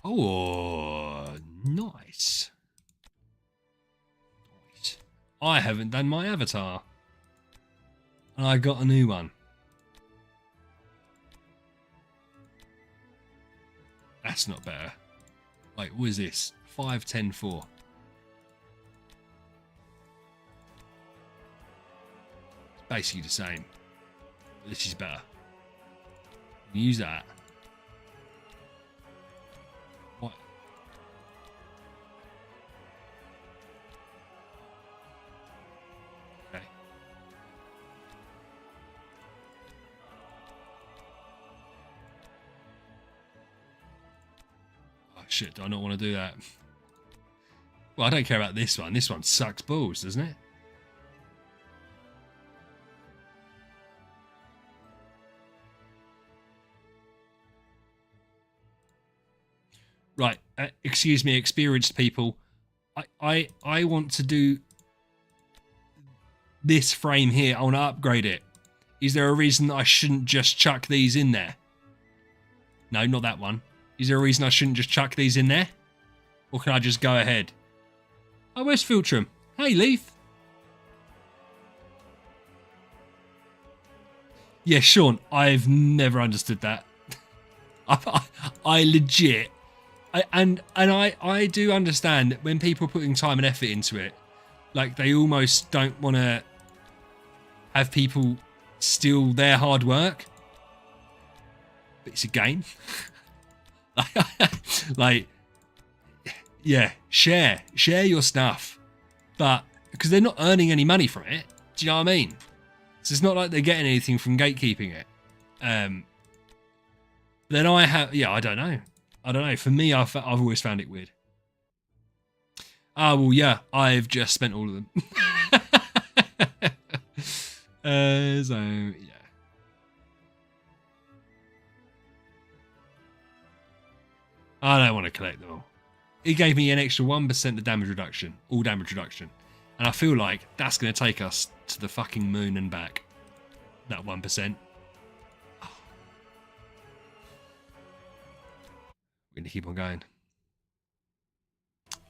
Oh, nice. I haven't done my avatar. And I got a new one. That's not better. Like, what is this? 5, 10, 4. It's basically the same. This is better. Use that. What? Okay. Oh shit, do I not want to do that? Well, I don't care about this one. This one sucks balls, doesn't it? Right, excuse me, experienced people. I want to do this frame here. I want to upgrade it. Is there a reason that I shouldn't just chuck these in there? No, not that one. Is there a reason I shouldn't just chuck these in there? Or can I just go ahead? Oh, where's Filtrum? Hey, Leaf. Yeah, Sean, I've never understood that. I legit... I do understand that when people are putting time and effort into it, like they almost don't want to have people steal their hard work. But it's a game. Like, yeah, share your stuff, but because they're not earning any money from it. Do you know what I mean? So it's not like they're getting anything from gatekeeping it. Then I don't know. For me, I've always found it weird. Ah, well, yeah, I've just spent all of them. So, yeah. I don't want to collect them all. It gave me an extra 1% of damage reduction, all damage reduction. And I feel like that's going to take us to the fucking moon and back. That 1%. We're going to keep on going.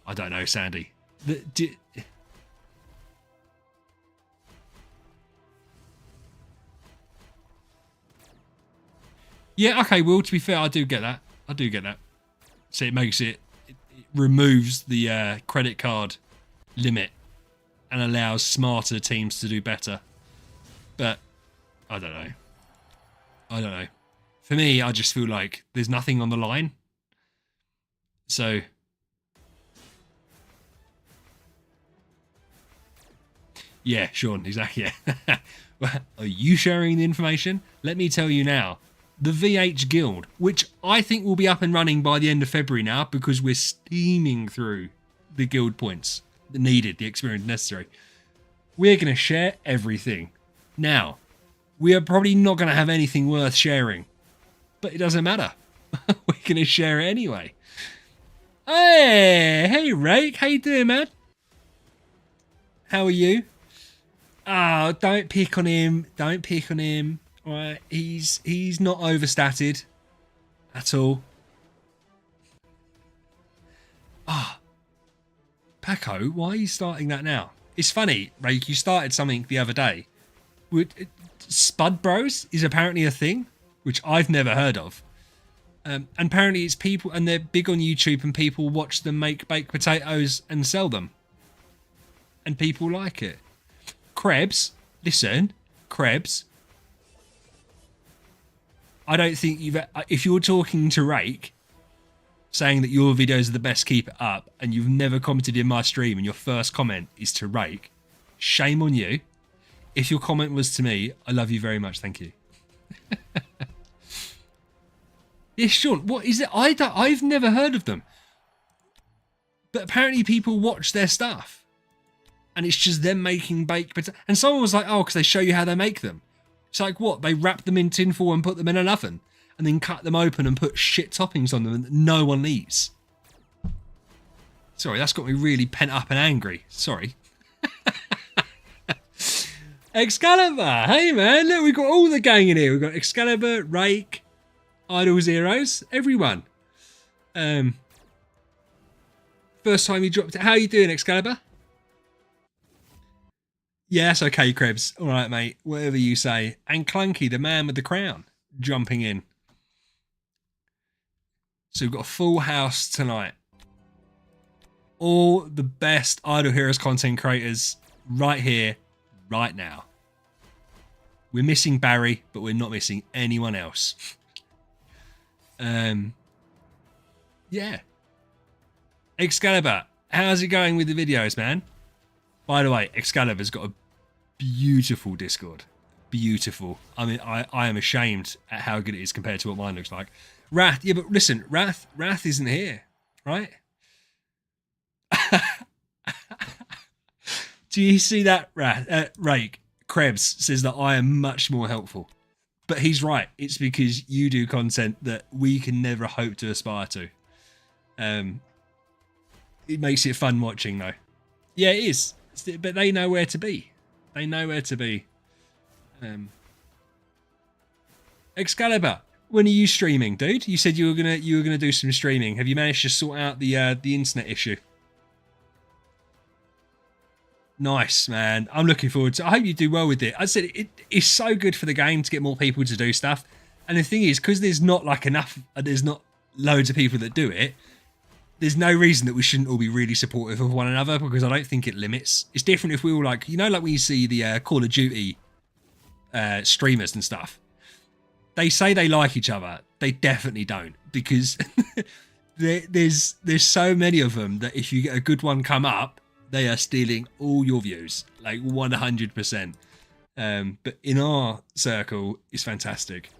I don't know, Sandy. Yeah, okay, well, to be fair, I do get that. I do get that. So it makes it removes the credit card limit and allows smarter teams to do better. But I don't know. I don't know. For me, I just feel like there's nothing on the line. So yeah, Sean, exactly. Yeah. Are you sharing the information? Let me tell you now. The VH Guild, which I think will be up and running by the end of February now because we're steaming through the guild points needed, the experience necessary. We're going to share everything. Now, we are probably not going to have anything worth sharing, but it doesn't matter. We're going to share it anyway. Hey, Rake, how you doing, man? How are you? Oh, don't pick on him. Don't pick on him. All right, he's not overstated at all. Ah, Paco, why are you starting that now? It's funny, Rake, you started something the other day. Spud Bros is apparently a thing, which I've never heard of. And apparently it's people, and they're big on YouTube, and people watch them make baked potatoes and sell them. And people like it. Krebs, listen, Krebs. I don't think if you're talking to Rake, saying that your videos are the best, keep it up, and you've never commented in my stream and your first comment is to Rake, shame on you. If your comment was to me, I love you very much, thank you. Yeah, Sean, what is it? I've never heard of them. But apparently people watch their stuff. And it's just them making baked potatoes. And someone was like, oh, because they show you how they make them. It's like, what? They wrap them in tinfoil and put them in an oven. And then cut them open and put shit toppings on them that no one eats. Sorry, that's got me really pent up and angry. Sorry. Excalibur! Hey, man, look, we've got all the gang in here. We've got Excalibur, Rake, Idol Zeros, everyone. First time you dropped it. How are you doing, Excalibur? Yes, okay, Krebs. All right, mate. Whatever you say. And Clunky, the man with the crown, jumping in. So we've got a full house tonight. All the best Idle Heroes content creators right here, right now. We're missing Barry, but we're not missing anyone else. Yeah. Excalibur, how's it going with the videos, man? By the way, Excalibur's got a beautiful Discord. Beautiful. I mean, I am ashamed at how good it is compared to what mine looks like. Wrath, yeah, but listen, Wrath isn't here, right? Do you see that, Wrath? Rake, Krebs says that I am much more helpful. But he's right. It's because you do content that we can never hope to aspire to. It makes it fun watching, though. Yeah, it is. But they know where to be. They know where to be. Excalibur, when are you streaming, dude? You said you were gonna do some streaming. Have you managed to sort out the internet issue? Nice, man. I'm looking forward to it. I hope you do well with it. I said it's so good for the game to get more people to do stuff. And the thing is, because there's not there's not loads of people that do it, there's no reason that we shouldn't all be really supportive of one another, because I don't think it limits. It's different if we all like, like when you see the Call of Duty streamers and stuff. They say they like each other. They definitely don't, because there's so many of them that if you get a good one come up, they are stealing all your views, like 100%. But in our circle, it's fantastic.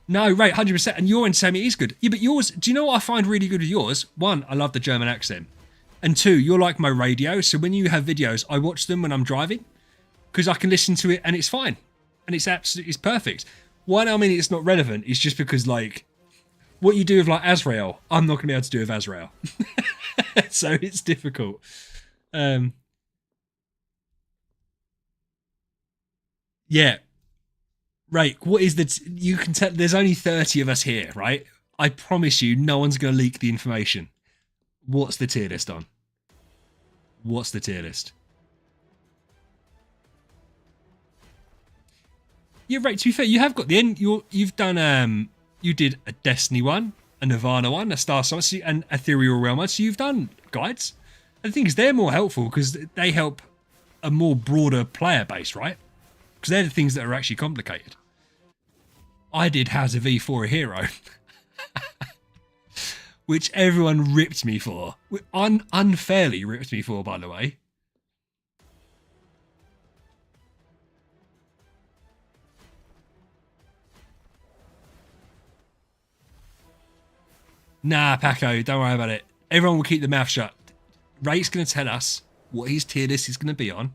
No, right, 100%. And your entertainment is good. Yeah, but yours, do you know what I find really good with yours? One, I love the German accent. And two, you're like my radio. So when you have videos, I watch them when I'm driving because I can listen to it and it's fine. And it's perfect. Why I mean it's not relevant is just because, like, what you do with, like, Azrael, I'm not going to be able to do with Azrael. So it's difficult. Yeah. Right, what is you can tell there's only 30 of us here, right? I promise you no one's going to leak the information. What's the tier list on? What's the tier list? Yeah, right. To be fair, you have got the end. You've done you did a Destiny one, a Nirvana one, a Star Science, and Ethereal Realm one. So you've done guides. And the thing is, they're more helpful because they help a more broader player base, right? Because they're the things that are actually complicated. I did How to V4 a Hero, which everyone ripped me for, unfairly ripped me for, by the way. Nah, Paco, don't worry about it. Everyone will keep their mouth shut. Ray's going to tell us what his tier list is going to be on,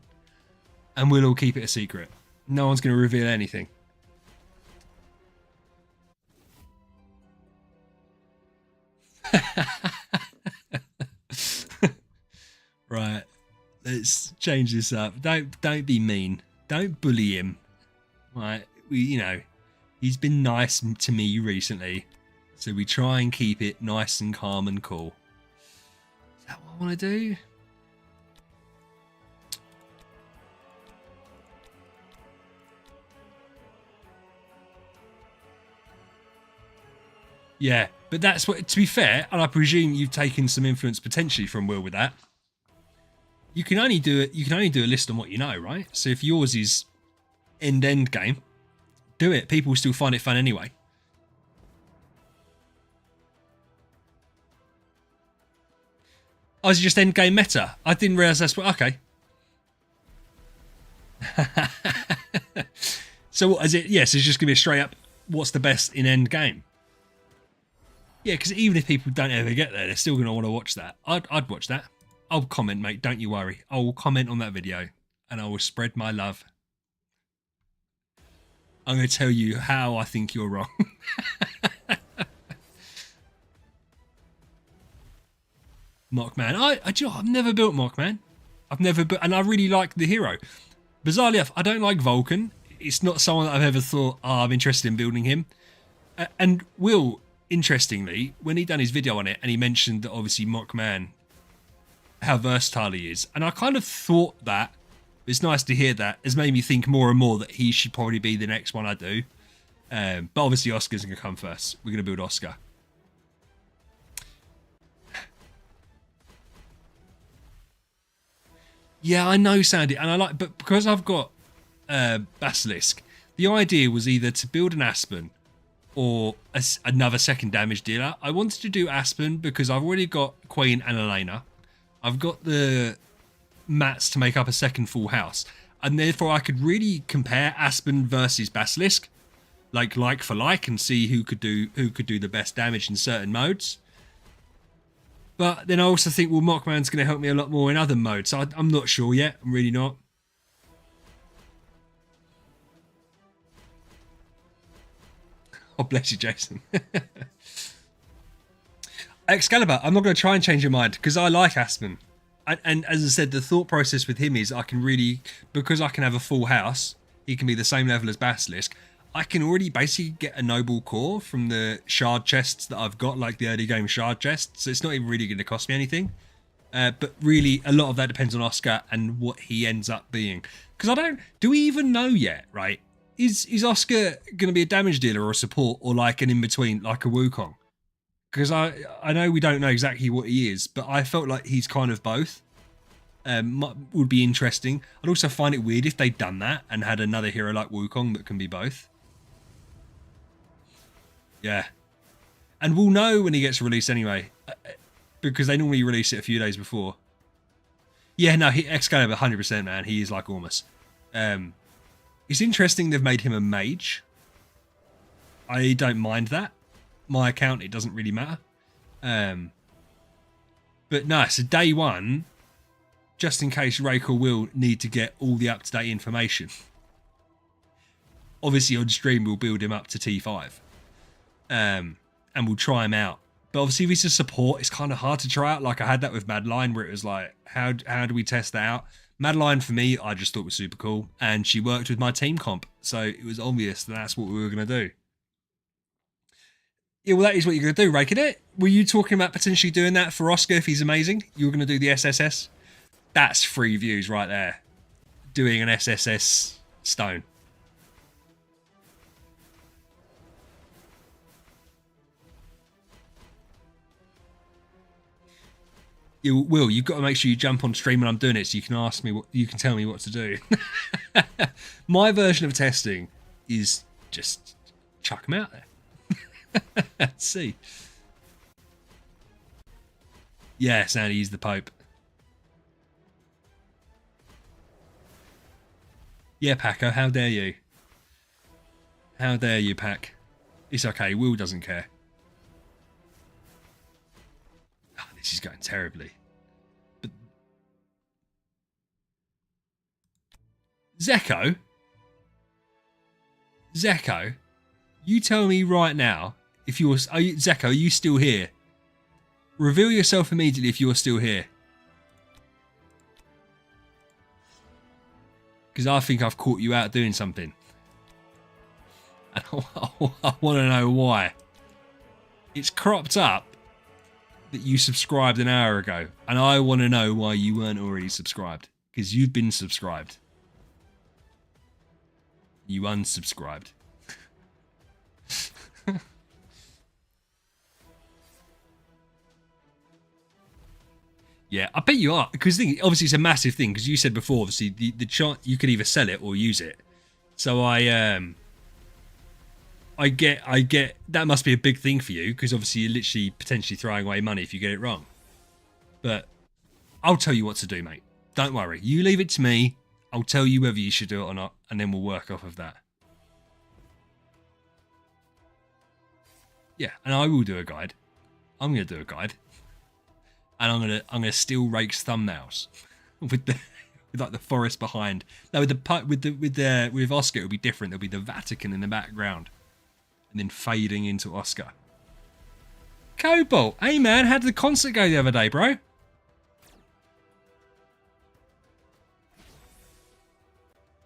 and we'll all keep it a secret. No one's going to reveal anything. Right, let's change this up. Don't be mean. Don't bully him. Right, he's been nice to me recently, so we try and keep it nice and calm and cool. Is that what I want to do? Yeah, but that's what. To be fair, and I presume you've taken some influence potentially from Will with that. You can only do it. You can only do a list on what you know, right? So if yours is end game, do it. People will still find it fun anyway. Oh, is it just end game meta? I didn't realise that's what. Okay. So what is it? Yes, it's just gonna be a straight up. What's the best in end game? Yeah, because even if people don't ever get there, they're still gonna want to watch that. I'd watch that. I'll comment, mate. Don't you worry. I will comment on that video, and I will spread my love. I'm going to tell you how I think you're wrong. Mockman. I've never built Mockman. I've never built, and I really like the hero. Bizarrely enough, I don't like Vulcan. It's not someone that I've ever thought, I'm interested in building him. And Will, interestingly, when he done his video on it, and he mentioned that obviously Mockman, how versatile he is, and I kind of thought that. It's nice to hear that. It's made me think more and more that he should probably be the next one I do. But obviously Oscar's going to come first. We're going to build Oscar. Yeah, I know, Sandy, and I like, but because I've got Basilisk, the idea was either to build an Aspen or another second damage dealer. I wanted to do Aspen because I've already got Queen and Elena. I've got the mats to make up a second full house, and therefore I could really compare Aspen versus Basilisk, like for like, and see who could do the best damage in certain modes. But then I also think, well, Mockman's going to help me a lot more in other modes. So I'm not sure yet. I'm really not. Oh, bless you, Jason. Excalibur, I'm not going to try and change your mind because I like Aspen. And as I said, the thought process with him is I can really, because I can have a full house, he can be the same level as Basilisk. I can already basically get a noble core from the shard chests that I've got, like the early game shard chests. So it's not even really going to cost me anything. But really, a lot of that depends on Oscar and what he ends up being. Because do we even know yet, right? Is Oscar going to be a damage dealer or a support or like an in-between, like a Wukong? Because I know we don't know exactly what he is, but I felt like he's kind of both. Would be interesting. I'd also find it weird if they'd done that and had another hero like Wukong that can be both. Yeah. And we'll know when he gets released anyway, because they normally release it a few days before. Yeah, no, Excalibur, 100%, man. He is like Ormus. It's interesting they've made him a mage. I don't mind that. My account, it doesn't really matter. But no, so day one, just in case Rake or Will need to get all the up-to-date information. Obviously on stream we'll build him up to T5. And we'll try him out. But obviously if he's a support, it's kind of hard to try out. Like I had that with Madeline where it was like, how do we test that out? Madeline, for me, I just thought was super cool. And she worked with my team comp. So it was obvious that that's what we were going to do. Yeah, well, that is what you're going to do, Rake, isn't it? Were you talking about potentially doing that for Oscar if he's amazing? You were going to do the SSS? That's 3 views right there. Doing an SSS stone. Will, you've got to make sure you jump on stream when I'm doing it, so you can ask me what you can tell me what to do. My version of testing is just chuck them out there. Let's see. Yeah, Sandy, he's the Pope. Yeah, Paco, how dare you? How dare you, Pac? It's okay, Will doesn't care. Oh, this is going terribly. But Zeko, you tell me right now if you're Zeko, are you still here? Reveal yourself immediately if you're still here. Because I think I've caught you out doing something. And I want to know why. It's cropped up that you subscribed an hour ago. And I want to know why you weren't already subscribed. Because you've been subscribed. You unsubscribed. Yeah, I bet you are, because obviously it's a massive thing. Because you said before, obviously the chart you could either sell it or use it. So I get that must be a big thing for you, because obviously you're literally potentially throwing away money if you get it wrong. But I'll tell you what to do, mate. Don't worry, you leave it to me. I'll tell you whether you should do it or not, and then we'll work off of that. Yeah, and I will do a guide. I'm gonna do a guide. And I'm gonna steal Rake's thumbnails with like the forest behind. No, with Oscar it'll be different. There'll be the Vatican in the background, and then fading into Oscar. Cobalt, hey man, how did the concert go the other day, bro?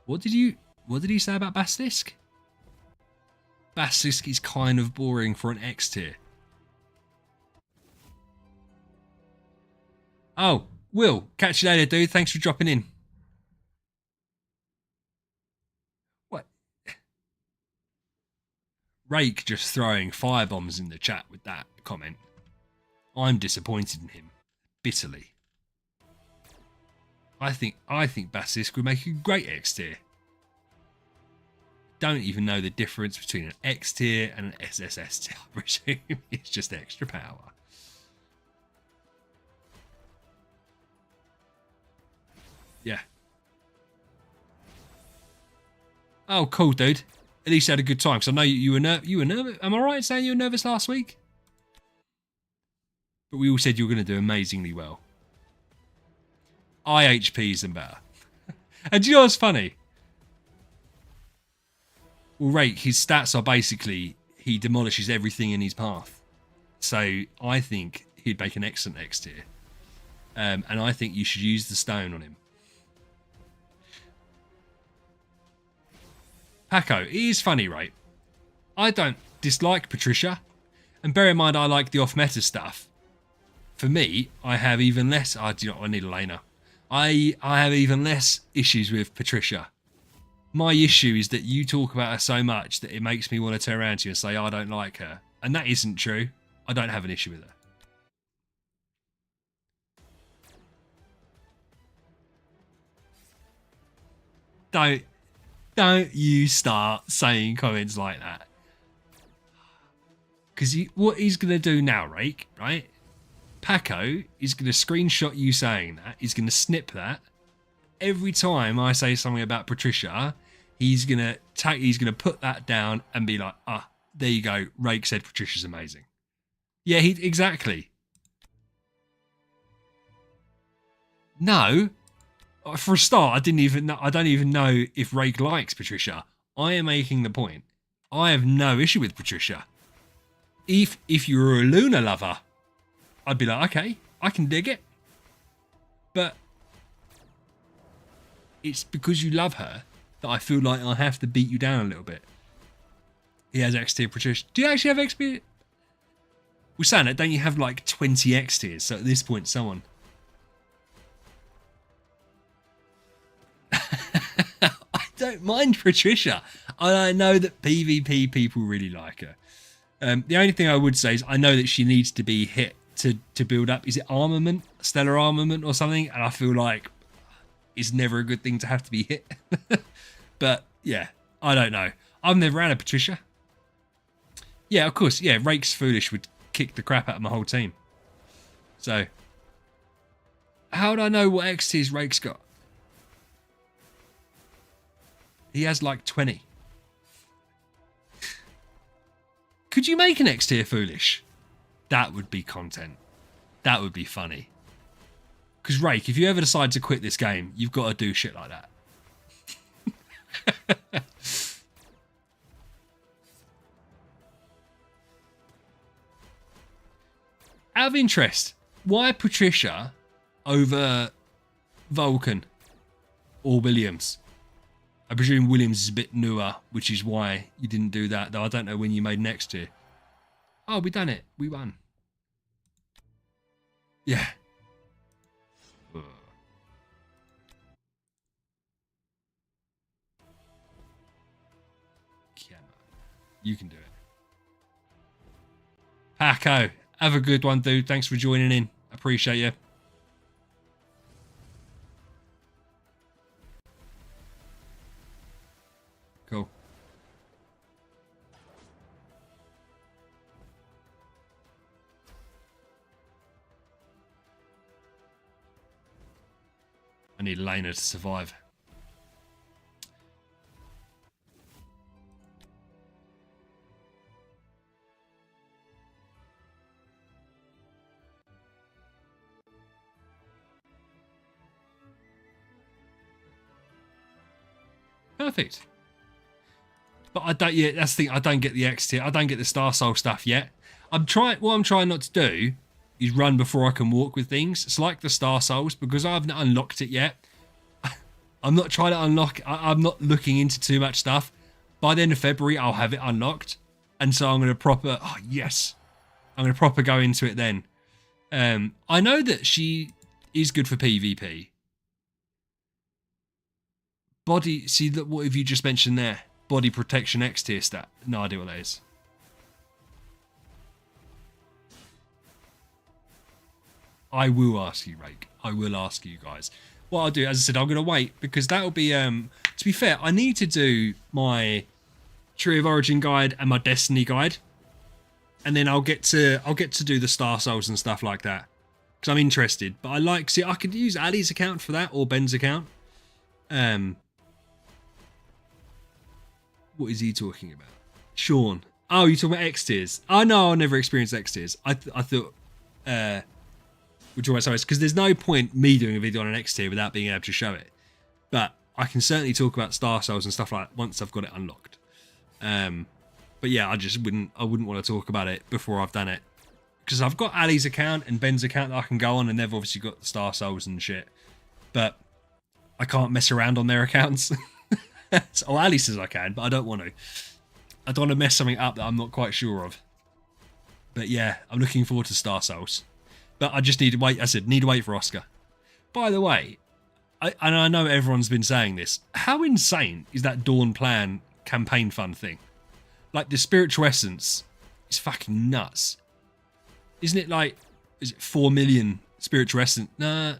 What did he say about Basilisk? Basilisk is kind of boring for an X tier. Oh, Will, catch you later, dude. Thanks for dropping in. What? Rake just throwing firebombs in the chat with that comment. I'm disappointed in him, bitterly. I think Basilisk would make a great X tier. Don't even know the difference between an X tier and an SSS tier. I presume it's just extra power. Yeah. Oh, cool, dude. At least you had a good time. Because I know you were nervous. Am I right in saying you were nervous last week? But we all said you were going to do amazingly well. IHP's and better. And do you know what's funny? Well, Rake, his stats are basically he demolishes everything in his path. So I think he'd make an excellent X tier. And I think you should use the stone on him. Paco, it is funny, right? I don't dislike Patricia. And bear in mind, I like the off-meta stuff. For me, I have even less... I need Elena. I have even less issues with Patricia. My issue is that you talk about her so much that it makes me want to turn around to you and say, I don't like her. And that isn't true. I don't have an issue with her. Don't you start saying comments like that. Because what he's going to do now, Rake, right? Paco is going to screenshot you saying that. He's going to snip that. Every time I say something about Patricia, he's going to put that down and be like, there you go. Rake said Patricia's amazing. Yeah, exactly. No. For a start, I don't even know if Rake likes Patricia. I am making the point. I have no issue with Patricia. If you were a Luna lover, I'd be like, okay, I can dig it. But it's because you love her that I feel like I have to beat you down a little bit. He has X tier Patricia. Do you actually have X tier? Well, saying that, don't you have like 20 X tiers? So at this point, someone. I don't mind Patricia. I know that PvP people really like her. The only thing I would say is I know that she needs to be hit to build up. Is it armament, stellar armament or something? And I feel like it's never a good thing to have to be hit. But yeah, I don't know. I've never had a Patricia. Yeah, of course. Yeah, Rake's Foolish would kick the crap out of my whole team. So how do I know what X tiers Rake's got? He has like 20. Could you make an X tier Foolish? That would be content. That would be funny. Because Rake, if you ever decide to quit this game, you've got to do shit like that. Out of interest, why Patricia over Vulcan or Williams? I presume Williams is a bit newer, which is why you didn't do that, though I don't know when you made next tier. Oh, we done it. We won. Yeah. You can do it. Paco, have a good one, dude. Thanks for joining in. Appreciate you. Cool. I need Lena to survive. Perfect. But I don't. Yeah, that's the thing. I don't get the X tier. I don't get the Star Soul stuff yet. What I'm trying not to do is run before I can walk with things. It's like the Star Souls because I haven't unlocked it yet. I'm not trying to unlock. I'm not looking into too much stuff. By the end of February, I'll have it unlocked, and so I'm going to proper. Oh yes, I'm going to proper go into it then. I know that she is good for PvP. Body, see that what have you just mentioned there? Body protection X tier stat. No idea what that is. I will ask you, Rake. I will ask you guys. What I'll do, as I said, I'm going to wait because that'll be. To be fair, I need to do my Tree of Origin guide and my Destiny guide, and then I'll get to do the Star Souls and stuff like that because I'm interested. But I could use Ali's account for that or Ben's account. What is he talking about? Sean. Oh, you're talking about X tiers. Oh, no, I never experienced X tiers. I thought... we're talking about sorry, because there's no point me doing a video on an X tier without being able to show it. But I can certainly talk about Star Souls and stuff like that once I've got it unlocked. But yeah, I wouldn't want to talk about it before I've done it. Because I've got Ali's account and Ben's account that I can go on, and they've obviously got the Star Souls and shit. But I can't mess around on their accounts. So Ali says I can, but I don't want to. I don't want to mess something up that I'm not quite sure of. But yeah, I'm looking forward to Star Souls. But I just need to wait. I said, need to wait for Oscar. By the way, I know everyone's been saying this. How insane is that Dawn Plan campaign fund thing? Like, the spiritual essence is fucking nuts. Isn't it like, is it 4 million spiritual essence? No.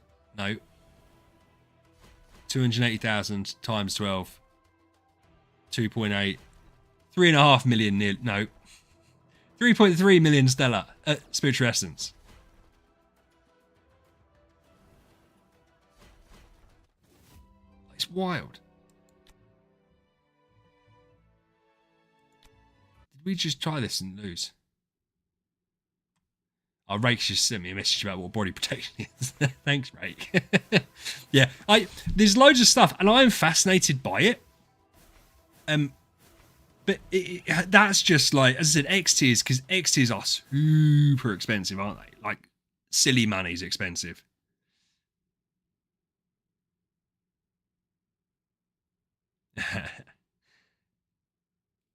280,000 times 12. 2.8, 3.5 million. No, 3.3 million stellar spiritual essence. It's wild. Did we just try this and lose? Oh, Rake just sent me a message about what body protection is. Thanks, Rake. Yeah, there's loads of stuff, and I'm fascinated by it. But that's just like, as I said, X tiers, because X tiers are super expensive, aren't they? Like, silly money's expensive.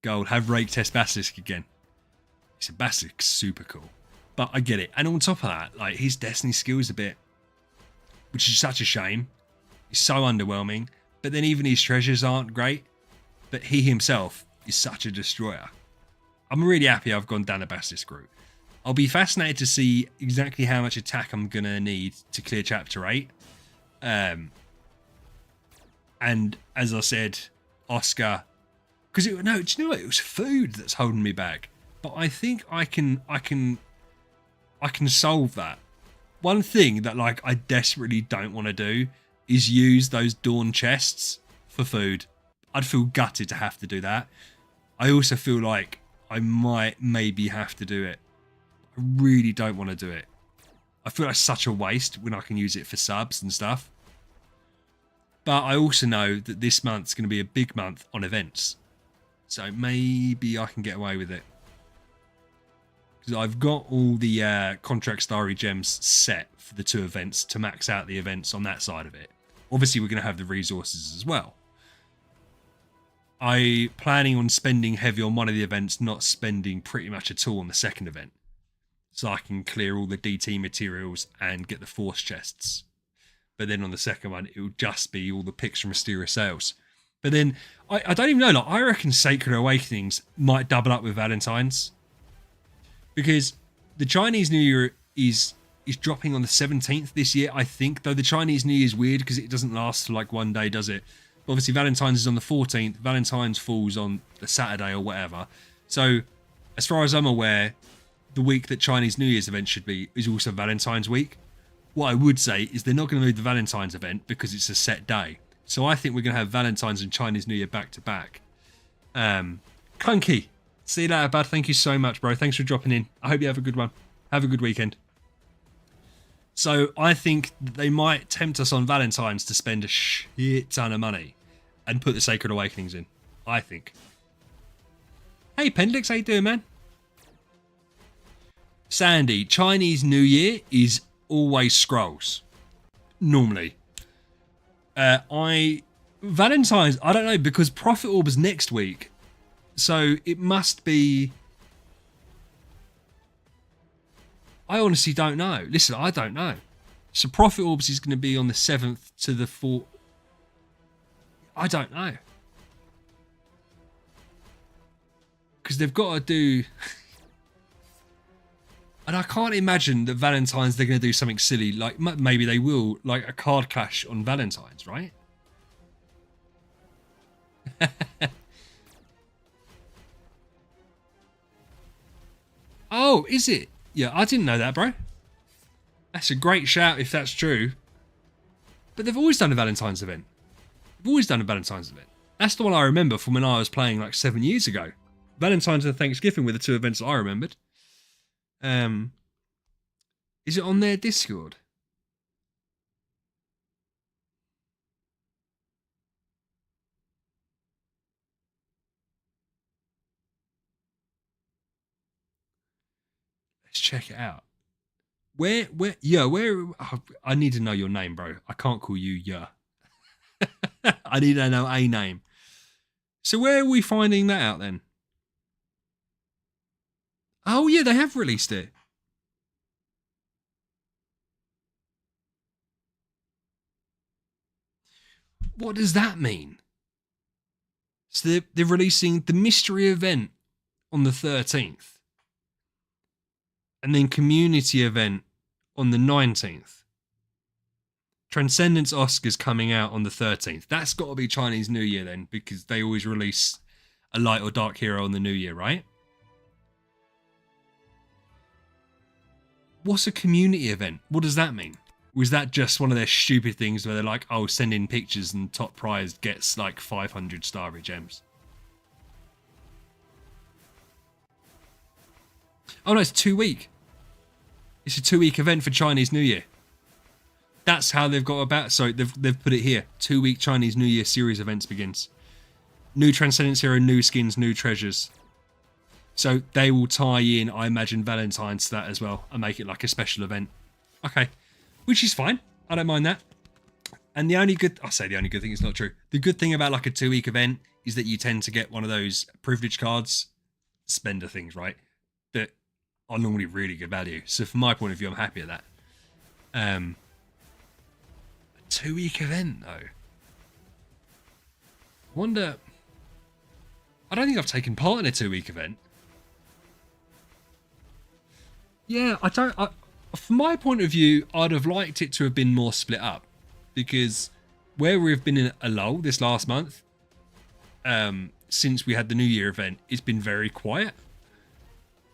Gold, have Rake test Basilisk again. He said Basilisk's super cool. But I get it. And on top of that, like, his Destiny skills a bit, which is such a shame. He's so underwhelming. But then even his treasures aren't great. But he himself is such a destroyer. I'm really happy I've gone down the Basilisk route. I'll be fascinated to see exactly how much attack I'm going to need to clear Chapter 8. And as I said, Oscar... Because, no, do you know what? It was food that's holding me back. But I think I can solve that. One thing that, like, I desperately don't want to do is use those dawn chests for food. I'd feel gutted to have to do that. I also feel like I might maybe have to do it. I really don't want to do it. I feel like such a waste when I can use it for subs and stuff. But I also know that this month's going to be a big month on events. So maybe I can get away with it. Because I've got all the contract starry gems set for the 2 events to max out the events on that side of it. Obviously, we're going to have the resources as well. I'm planning on spending heavy on one of the events, not spending pretty much at all on the second event. So I can clear all the DT materials and get the force chests. But then on the second one, it will just be all the picks from Mysterious Sales. But then, I don't even know, like, I reckon Sacred Awakenings might double up with Valentine's. Because the Chinese New Year is dropping on the 17th this year, I think. Though the Chinese New Year is weird because it doesn't last for like one day, does it? But obviously, Valentine's is on the 14th. Valentine's falls on the Saturday or whatever. So, as far as I'm aware, the week that Chinese New Year's event should be is also Valentine's week. What I would say is they're not going to move the Valentine's event because it's a set day. So I think we're going to have Valentine's and Chinese New Year back to back. Clunky. See you later, bud. Thank you so much, bro. Thanks for dropping in. I hope you have a good one. Have a good weekend. So I think they might tempt us on Valentine's to spend a shit ton of money and put the Sacred Awakenings in. I think. Hey, Pendix, how you doing, man? Sandy, Chinese New Year is always scrolls. Normally. Valentine's, I don't know, because Prophet Orb is next week. So it must be... I honestly don't know. Listen, I don't know. So Prophet Orbs is going to be on the 7th to the 4th. I don't know. Because they've got to do... And I can't imagine that Valentine's they're going to do something silly. Like, maybe they will. Like a card clash on Valentine's, right? Oh, is it? Yeah, I didn't know that, bro. That's a great shout if that's true. But they've always done a Valentine's event. They've always done a Valentine's event. That's the one I remember from when I was playing like 7 years ago. Valentine's and Thanksgiving were the 2 events that I remembered. Is it on their Discord? Let's check it out. Where, oh, I need to know your name, bro. I can't call you yeah. I need to know a name. So where are we finding that out then? Oh yeah, they have released it. What does that mean? So they're releasing the mystery event on the 13th. And then community event on the 19th. Transcendence Oscars coming out on the 13th. That's got to be Chinese New Year then, because they always release a light or dark hero on the New Year, right? What's a community event? What does that mean? Was that just one of their stupid things where they're like, oh, send in pictures and top prize gets like 500 starry gems? Oh no, it's 2 week. It's a 2 week event for Chinese New Year. That's how they've got about. Sorry, they've put it here. 2 week Chinese New Year series events begins. New Transcendence Hero, new skins, new treasures. So they will tie in, I imagine, Valentine's to that as well and make it like a special event. Okay, which is fine. I don't mind that. And the only good, I say the only good thing, it's not true. The good thing about like a 2 week event is that you tend to get one of those privilege cards, spender things, right? That are normally really good value. So from my point of view, I'm happy at that. A 2 week event though. I wonder, I don't think I've taken part in a 2 week event. Yeah, I don't. From my point of view, I'd have liked it to have been more split up, because where we've been in a lull this last month, since we had the New Year event, it's been very quiet,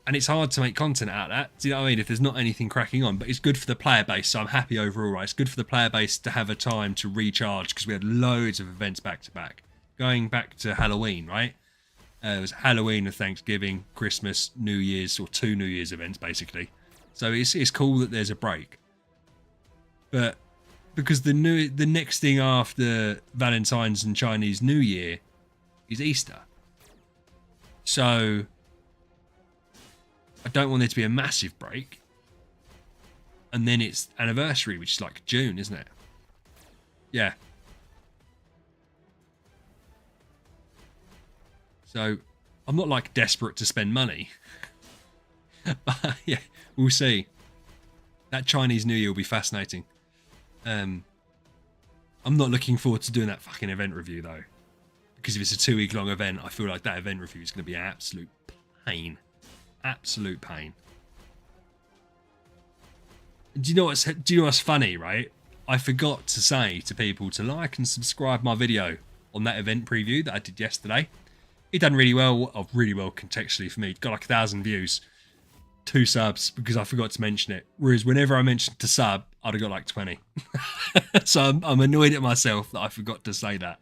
and it's hard to make content out of that. Do you know what I mean? If there's not anything cracking on, but it's good for the player base, so I'm happy overall. Right, it's good for the player base to have a time to recharge, because we had loads of events back to back, going back to Halloween, right? It was Halloween and Thanksgiving, Christmas, New Year's, or 2 New Year's events basically. So it's cool that there's a break. But because the next thing after Valentine's and Chinese New Year is Easter. So I don't want there to be a massive break. And then it's anniversary, which is like June, isn't it? Yeah. So I'm not like desperate to spend money. But yeah, we'll see. That Chinese New Year will be fascinating. I'm not looking forward to doing that fucking event review though. Because if it's a 2-week long event, I feel like that event review is going to be an absolute pain. Absolute pain. Do you know what's funny, right? I forgot to say to people to like and subscribe my video on that event preview that I did yesterday. It done really well contextually for me. It got like 1,000 views, 2 subs, because I forgot to mention it. Whereas whenever I mentioned to sub, I'd have got like 20. So I'm annoyed at myself that I forgot to say that.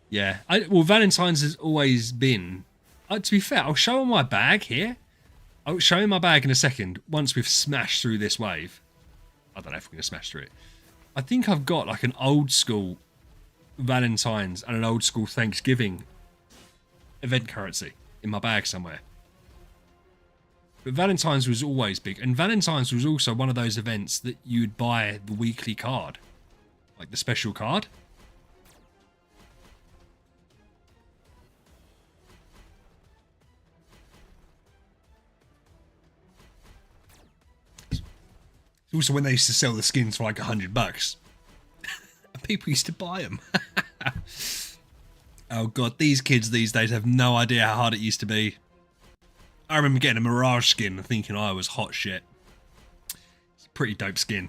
Yeah, well, Valentine's has always been. To be fair, I'll show him my bag here. I'll show him my bag in a second once we've smashed through this wave. I don't know if we're going to smash through it. I think I've got like an old school Valentine's and an old school Thanksgiving event currency in my bag somewhere. But Valentine's was always big. And Valentine's was also one of those events that you'd buy the weekly card. Like the special card. Also when they used to sell the skins for like $100. And people used to buy them. Oh god, these kids these days have no idea how hard it used to be. I remember getting a Mirage skin and thinking I was hot shit. It's a pretty dope skin.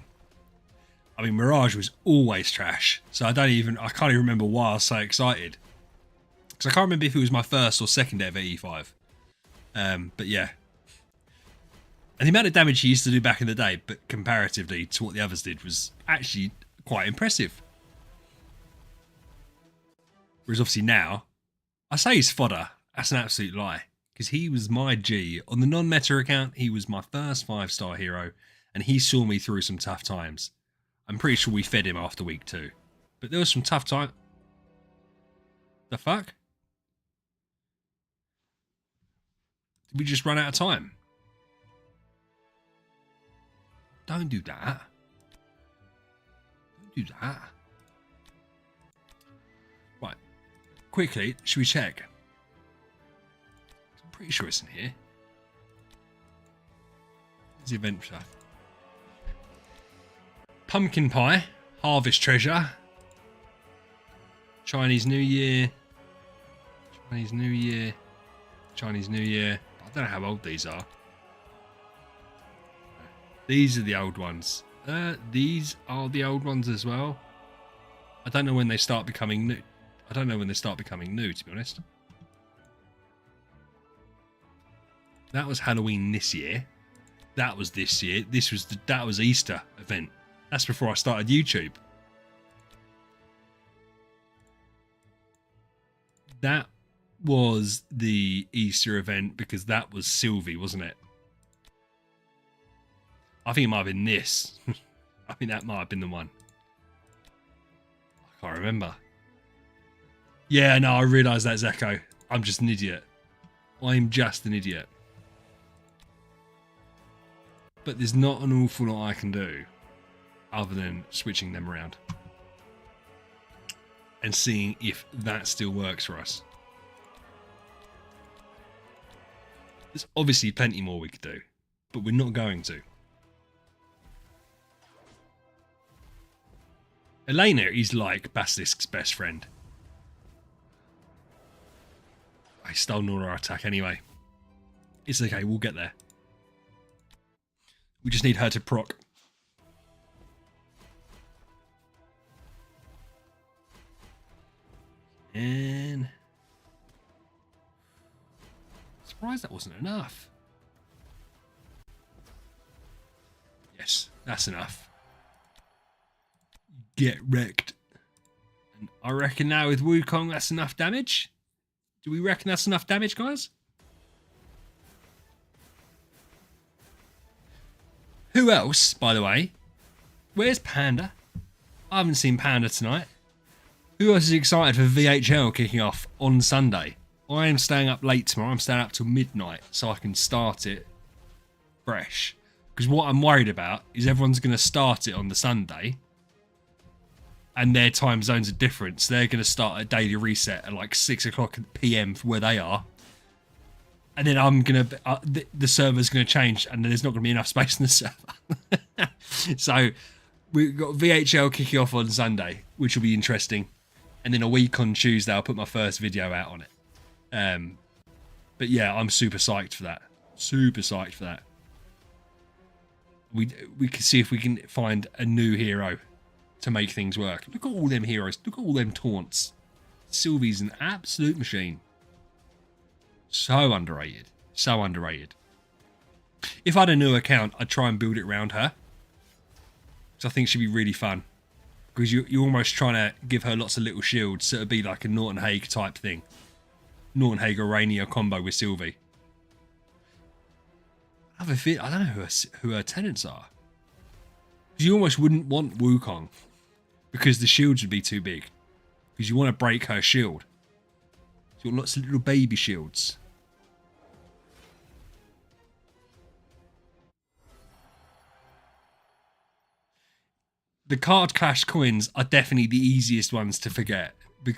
I mean, Mirage was always trash. So I can't even remember why I was so excited. Because I can't remember if it was my first or second ever E5. But yeah. And the amount of damage he used to do back in the day, but comparatively to what the others did, was actually quite impressive. Whereas obviously now, I say he's fodder. That's an absolute lie. Because he was my G. On the non-meta account, he was my first 5-star hero. And he saw me through some tough times. I'm pretty sure we fed him after week 2. But there was some tough time. The fuck? Did we just run out of time? Don't do that. Don't do that. Right. Quickly, should we check? I'm pretty sure it's in here. There's the event stuff. Pumpkin pie. Harvest treasure. Chinese New Year. Chinese New Year. Chinese New Year. I don't know how old these are. These are the old ones. These are the old ones as well. I don't know when they start becoming new. I don't know when they start becoming new, to be honest. That was Halloween this year. That was this year. That was Easter event. That's before I started YouTube. That was the Easter event because that was Sylvie, wasn't it? I think it might have been this. I think that might have been the one. I can't remember. Yeah, no, I realise that's Echo. I'm just an idiot. I'm just an idiot. But there's not an awful lot I can do other than switching them around. And seeing if that still works for us. There's obviously plenty more we could do. But we're not going to. Elena is like Basilisk's best friend. I stole all our attack anyway. It's okay, we'll get there. We just need her to proc. And surprised that wasn't enough. Yes, that's enough. Get wrecked. And I reckon now with Wukong that's enough damage. Do we reckon that's enough damage, guys? Who else, by the way? Where's Panda? I haven't seen Panda tonight. Who else is excited for VHL kicking off on Sunday? I am staying up late tomorrow. I'm staying up till midnight so I can start it fresh. Because what I'm worried about is everyone's going to start it on the Sunday and their time zones are different. So they're going to start a daily reset at like 6 o'clock PM for where they are. And then I'm going to, the server's going to change and there's not going to be enough space in the server. So we've got VHL kicking off on Sunday, which will be interesting. And then a week on Tuesday, I'll put my first video out on it. But yeah, I'm super psyched for that. Super psyched for that. We can see if we can find a new hero to make things work. Look at all them heroes. Look at all them taunts. Sylvie's an absolute machine. So underrated. So underrated. If I had a new account, I'd try and build it around her. Because I think she'd be really fun. Because you're almost trying to give her lots of little shields. So it'd be like a Norton Hague type thing. Norton Hague Rainier combo with Sylvie. I have a feel, I don't know who her tenants are. Because you almost wouldn't want Wukong. Because the shields would be too big. Because you want to break her shield. So you've got lots of little baby shields. The card clash coins are definitely the easiest ones to forget. But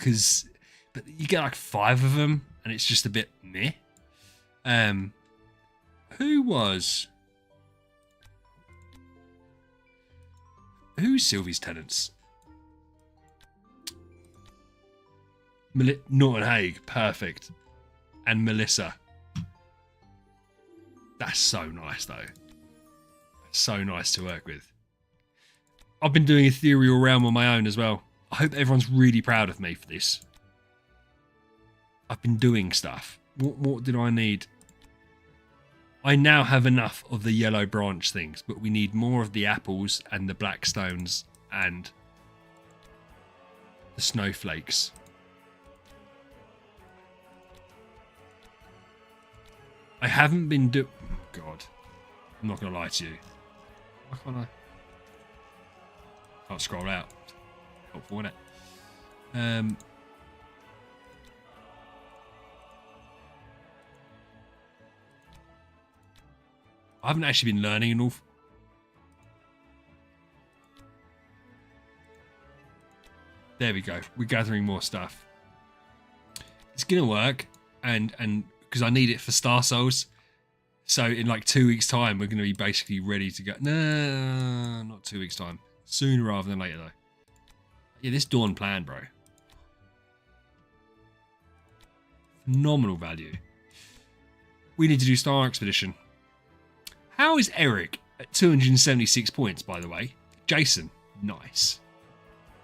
you get like 5 of them. And it's just a bit meh. Who's Sylvie's tenants? Norton Hague, perfect. And Melissa. That's so nice though. So nice to work with. I've been doing Ethereal Realm on my own as well. I hope everyone's really proud of me for this. I've been doing stuff. What did I need? I now have enough of the yellow branch things, but we need more of the apples and the black stones and the snowflakes. I haven't been oh God, I'm not going to lie to you. Why can't I? Can't scroll out. Helpful, isn't it? I haven't actually been learning an awful... There we go. We're gathering more stuff. It's going to work. And because I need it for Star Souls. So in like 2 weeks' time, we're going to be basically ready to go. No, not 2 weeks' time. Sooner rather than later, though. Yeah, this Dawn plan, bro. Phenomenal value. We need to do Star Expedition. How is Eric at 276 points, by the way? Jason, nice.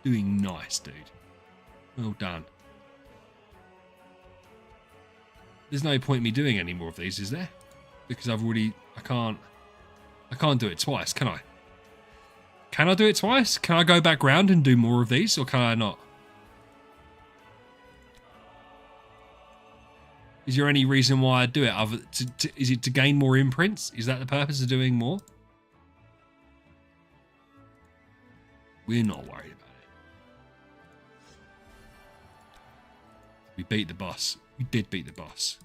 Doing nice, dude. Well done. There's no point in me doing any more of these, is there? Because I've already... I can't do it twice, can I? Can I do it twice? Can I go back round and do more of these, or can I not? Is there any reason why I do it? Is it to gain more imprints? Is that the purpose of doing more? We're not worried about it. We beat the boss. We did beat the boss.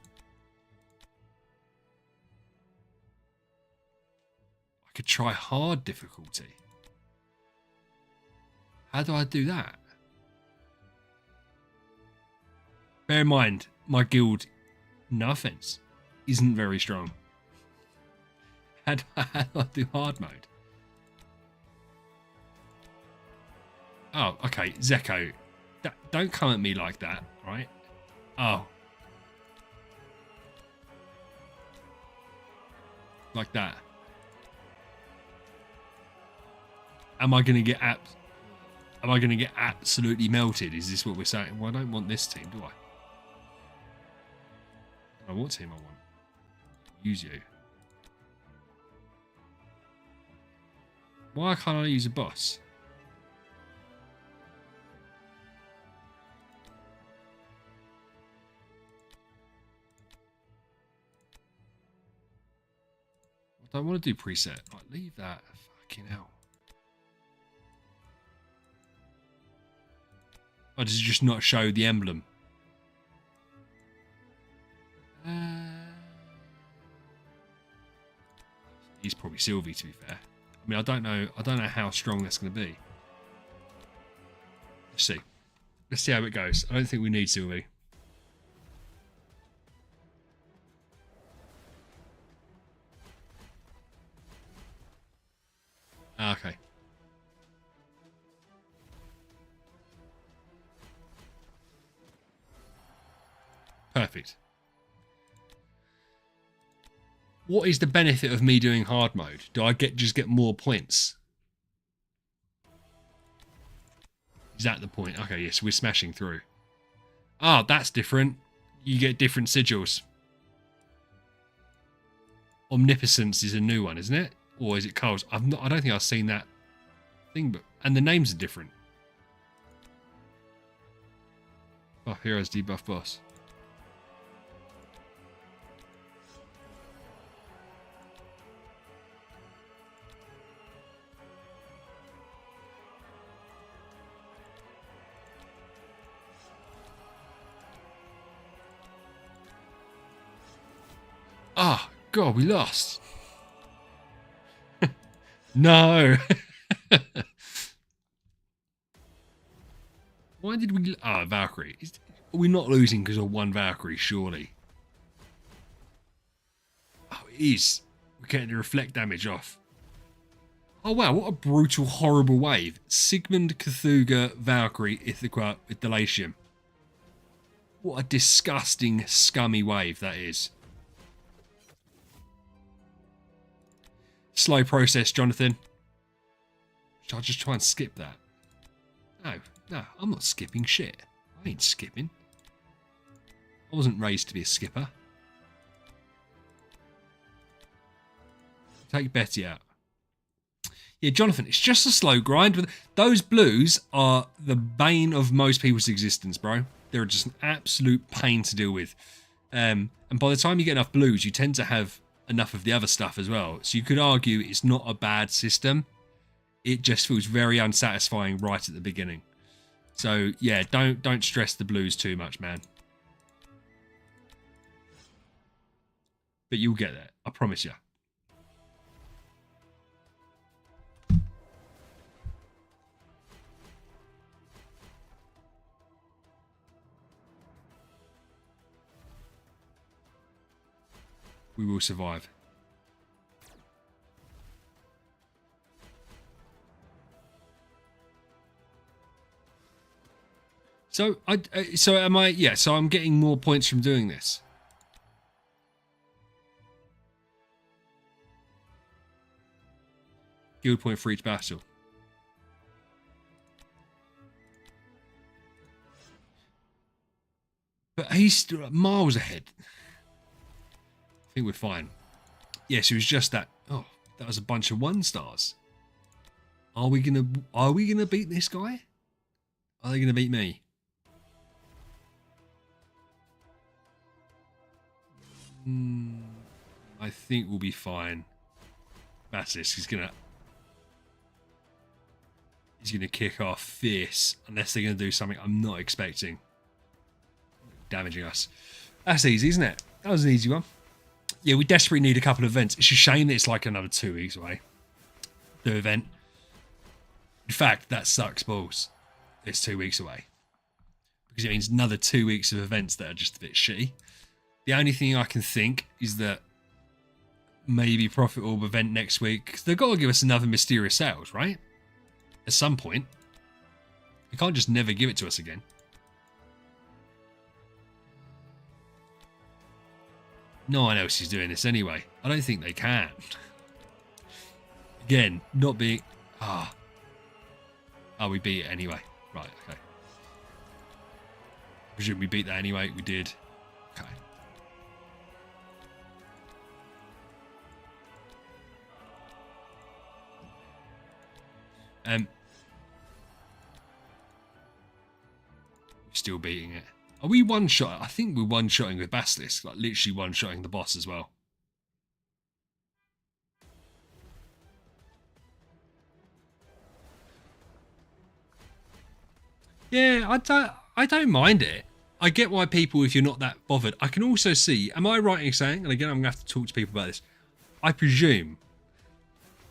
I could try hard difficulty. How do I do that? Bear in mind, my guild... No offense, isn't very strong. How do I do hard mode? Oh, okay, Zeko. Don't come at me like that, right? Oh. like that. Am I going to get absolutely melted? Is this what we're saying? Well, I don't want this team, do I? Oh, what team I want? Use you. Why can't I use a boss? I don't want to do preset. Right, leave that. Fucking hell. Or does it just not show the emblem? He's probably Sylvie, to be fair. I mean, I don't know how strong that's going to be. Let's see. Let's see how it goes. I don't think we need Sylvie. Okay. Perfect. What is the benefit of me doing hard mode? Do I just get more points? Is that the point? Okay, yes, we're smashing through. Ah, that's different. You get different sigils. Omnipotence is a new one, isn't it? Or is it Carl's? I don't think I've seen that thing, but and the names are different. Buff heroes, debuff boss. Ah, God, we lost. No. Why did we... Ah, Valkyrie. Are we not losing because of one Valkyrie, surely? Oh, it is. We're getting the reflect damage off. Oh, wow. What a brutal, horrible wave. Sigmund, Cthulhu, Valkyrie, Ithaca with Delatium. What a disgusting, scummy wave that is. Slow process, Jonathan. Should I just try and skip that? No, I'm not skipping shit. I ain't skipping. I wasn't raised to be a skipper. Take Betty out. Yeah, Jonathan, it's just a slow grind. Those blues are the bane of most people's existence, bro. They're just an absolute pain to deal with. And by the time you get enough blues, you tend to have enough of the other stuff as well. So you could argue it's not a bad system. It just feels very unsatisfying right at the beginning. So yeah, don't stress the blues too much, man. But you'll get there, I promise you. We will survive. So so I'm getting more points from doing this. Guild point for each battle. But he's still miles ahead. I think we're fine. Yes, it was just that. Oh, that was a bunch of 1 stars. Are we gonna beat this guy? Are they gonna beat me? I think we'll be fine. Basilisk is gonna kick off fierce unless they're gonna do something I'm not expecting. Damaging us. That's easy, isn't it? That was an easy one. Yeah, we desperately need a couple of events. It's a shame that it's like another 2 weeks away. The event. In fact, that sucks balls. It's 2 weeks away. Because it means another 2 weeks of events that are just a bit shitty. The only thing I can think is that maybe Prophet Orb event next week. Because they've got to give us another Mysterious Sales, right? At some point. You can't just never give it to us again. No one else is doing this anyway. I don't think they can. Again, not being... Ah. Oh, we beat it anyway. Right, okay. Presume we beat that anyway. We did. Okay. Still beating it. Are we one-shot? I think we're one-shotting with Basilisk. Like, literally one-shotting the boss as well. Yeah, I don't mind it. I get why people, if you're not that bothered. I can also see, am I right in saying, and again, I'm going to have to talk to people about this. I presume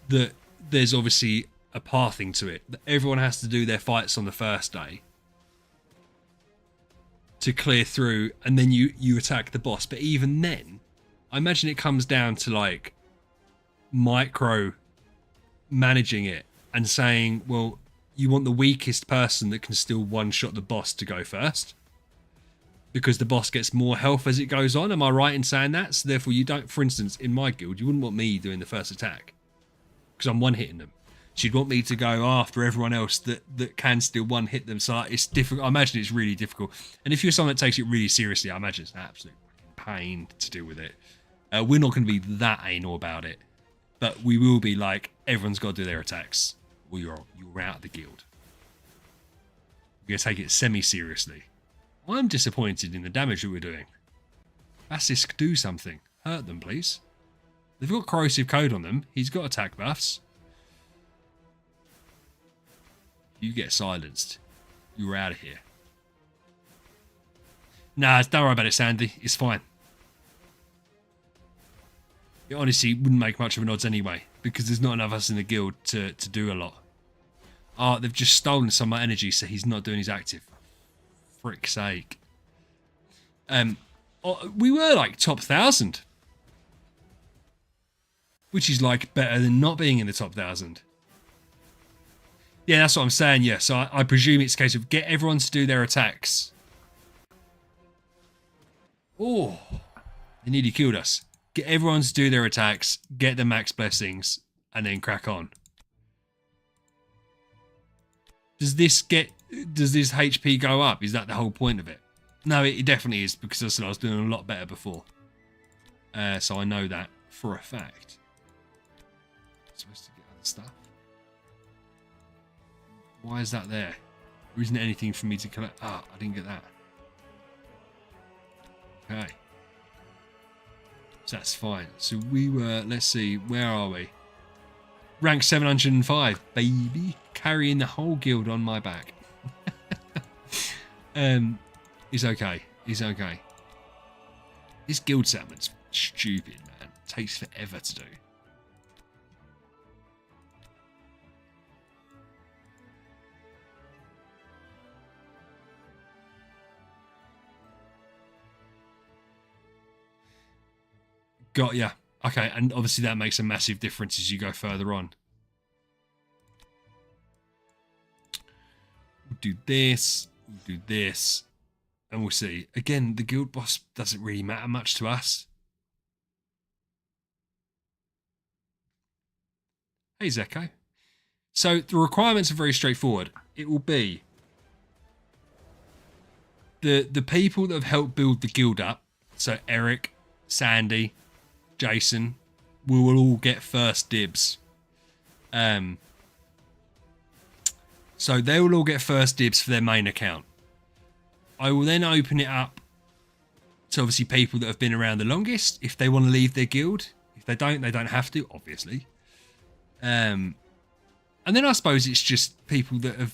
that there's obviously a pathing to it. That everyone has to do their fights on the first day to clear through, and then you attack the boss. But even then, I imagine it comes down to like micro managing it and saying, well, you want the weakest person that can still one-shot the boss to go first, because the boss gets more health as it goes on. Am I right in saying that? So therefore you don't, for instance, in my guild, you wouldn't want me doing the first attack because I'm one-hitting them. So you'd want me to go after everyone else that can still one-hit them. So it's difficult. I imagine it's really difficult. And if you're someone that takes it really seriously, I imagine it's an absolute pain to deal with it. We're not going to be that anal about it, but we will be like, everyone's got to do their attacks, or you're out of the guild. We're going to take it semi-seriously. I'm disappointed in the damage that we're doing. Basilisk, do something. Hurt them, please. They've got corrosive code on them. He's got attack buffs. You get silenced. You're out of here. Nah, don't worry about it, Sandy. It's fine. It honestly wouldn't make much of an odds anyway, because there's not enough of us in the guild to do a lot. Oh, they've just stolen some of my energy, so he's not doing his active. Frick's sake. We were like top 1,000. Which is like better than not being in the top 1,000. Yeah, that's what I'm saying, yeah. So I presume it's a case of get everyone to do their attacks. Oh, they nearly killed us. Get everyone to do their attacks, get the max blessings, and then crack on. Does this HP go up? Is that the whole point of it? No, it definitely is, because I said I was doing a lot better before. So I know that for a fact. Supposed to get other stuff. Why is that there? There isn't anything for me to collect. Ah, I didn't get that. Okay. So that's fine. So we were, let's see, where are we? Rank 705, baby. Carrying the whole guild on my back. It's okay. It's okay. This guild settlement's stupid, man. It takes forever to do. Got ya. Okay, and obviously that makes a massive difference as you go further on. We'll do this, and we'll see. Again, the guild boss doesn't really matter much to us. Hey, Zeko. So the requirements are very straightforward. It will be the people that have helped build the guild up. So Eric, Sandy, Jason, we will all get first dibs. So they will all get first dibs for their main account. I will then open it up to obviously people that have been around the longest, if they want to leave their guild. If they don't have to, obviously. And then I suppose it's just people that have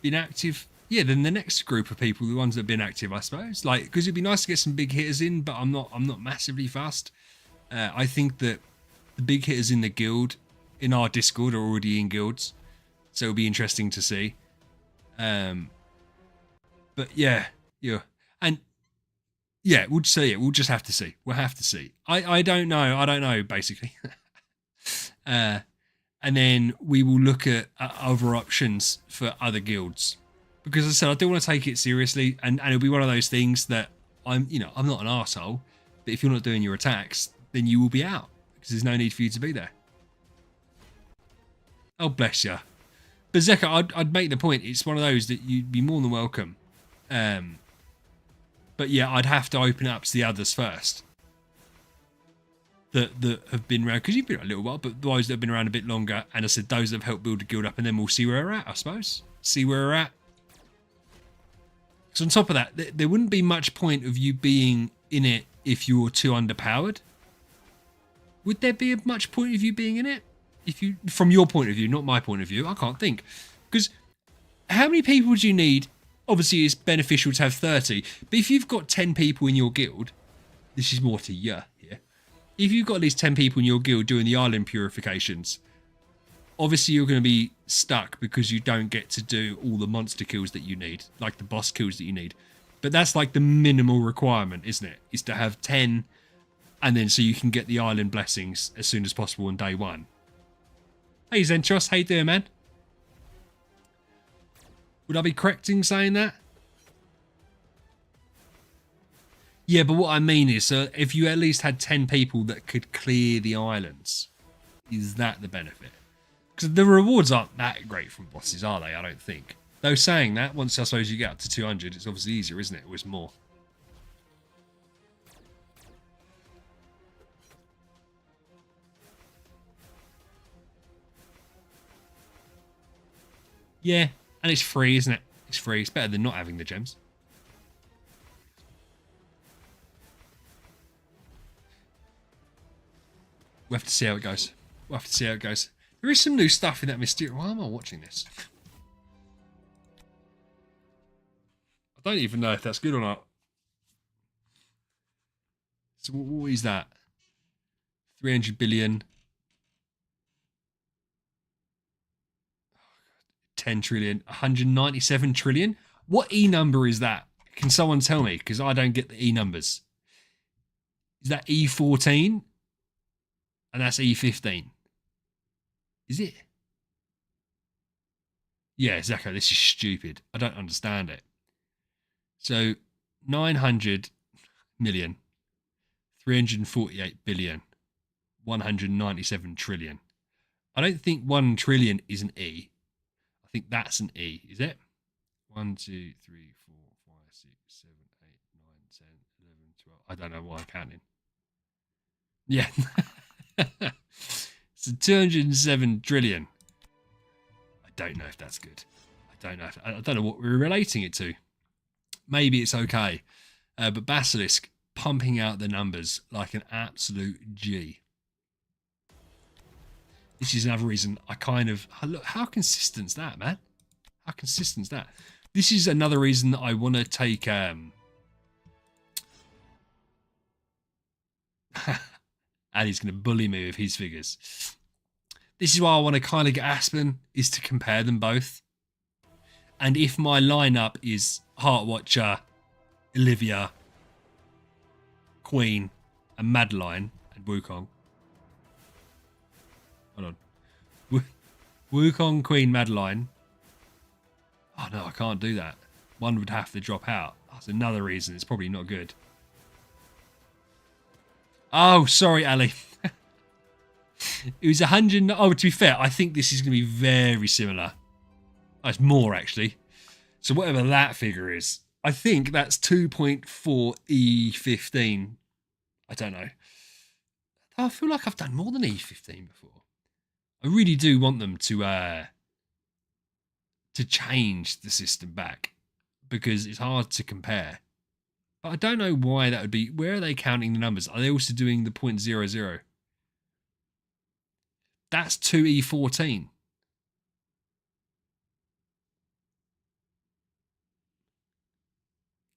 been active. Yeah, then the next group of people, the ones that have been active, I suppose. Like, because it'd be nice to get some big hitters in, but I'm not massively fast. I think that the big hitters in the guild, in our Discord, are already in guilds, so it'll be interesting to see. But yeah, and yeah, we'll see it. We'll just have to see. We'll have to see. I don't know, basically. And then we will look at other options for other guilds, because as I said, I do want to take it seriously, and it'll be one of those things that I'm not an arsehole. But if you're not doing your attacks, then you will be out because there's no need for you to be there. Oh, bless you. But Zeka, I'd make the point. It's one of those that you'd be more than welcome. But yeah, I'd have to open it up to the others first. That have been around, because you've been around a little while, but those that have been around a bit longer, and I said those that have helped build a guild up, and then we'll see where we're at, I suppose. See where we're at. So on top of that, there wouldn't be much point of you being in it if you were too underpowered. Would there be much point of you being in it? If you, from your point of view, not my point of view, I can't think. Because how many people do you need? Obviously, it's beneficial to have 30, but if you've got 10 people in your guild, this is more to you here. If you've got at least 10 people in your guild doing the island purifications, obviously you're going to be stuck because you don't get to do all the monster kills that you need, like the boss kills that you need. But that's like the minimal requirement, isn't it? Is to have 10, and then so you can get the island blessings as soon as possible on day one. Hey Zentros, how you doing, man? Would I be correct in saying that? Yeah, but what I mean is, if you at least had 10 people that could clear the islands, is that the benefit? Because the rewards aren't that great from bosses, are they? I don't think. Though saying that, once I suppose you get up to 200, it's obviously easier, isn't it? It was more. Yeah, and it's free, isn't it? It's free. It's better than not having the gems. We'll have to see how it goes. We'll have to see how it goes. There is some new stuff in that mysterious... Why am I watching this? I don't even know if that's good or not. So what is that? 300 billion. 10 trillion. 197 trillion? What E number is that? Can someone tell me? Because I don't get the E numbers. Is that E14? And that's E15. Is it? Yeah, Zako, this is stupid. I don't understand it. So 900 million, 348 billion, 197 trillion. I don't think 1 trillion is an E. I think that's an E, is it? 1, 2, 3, 4, 5, 6, 7, 8, 9, 10, 11, 12. I don't know why I'm counting. Yeah. So 207 trillion. I don't know if that's good. I don't know what we're relating it to. Maybe it's okay. But Basilisk pumping out the numbers like an absolute G. This is another reason I kind of... Look, how consistent's that, man? How consistent's that? This is another reason that I want to take... Ali's going to bully me with his figures. This is why I want to kind of get Aspen, is to compare them both. And if my lineup is Heartwatcher, Olivia, Queen, and Madeline, and Wukong. Hold on. Wukong, Queen, Madeline. Oh no, I can't do that. One would have to drop out. That's another reason it's probably not good. Oh, sorry, Ali. It was 100. Oh, to be fair, I think this is going to be very similar. Oh, it's more, actually. So whatever that figure is, I think that's 2.4 E15. I don't know. I feel like I've done more than E15 before. I really do want them to change the system back, because it's hard to compare. But I don't know why that would be. Where are they counting the numbers? Are they also doing the 0.00? That's 2E14.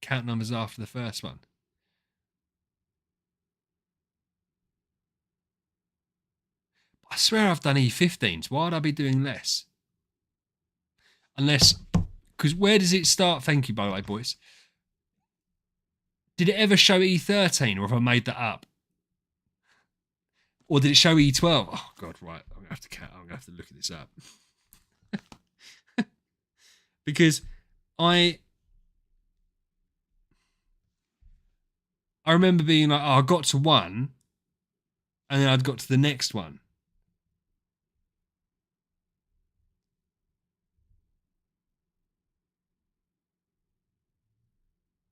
Count numbers after the first one. I swear I've done E15s. Why would I be doing less? Unless, because where does it start? Thank you, by the way, boys. Did it ever show E13, or have I made that up? Or did it show E12? Oh God, right. I'm gonna have to look at this up. Because I I remember being like, oh, I got to one, and then I'd got to the next one.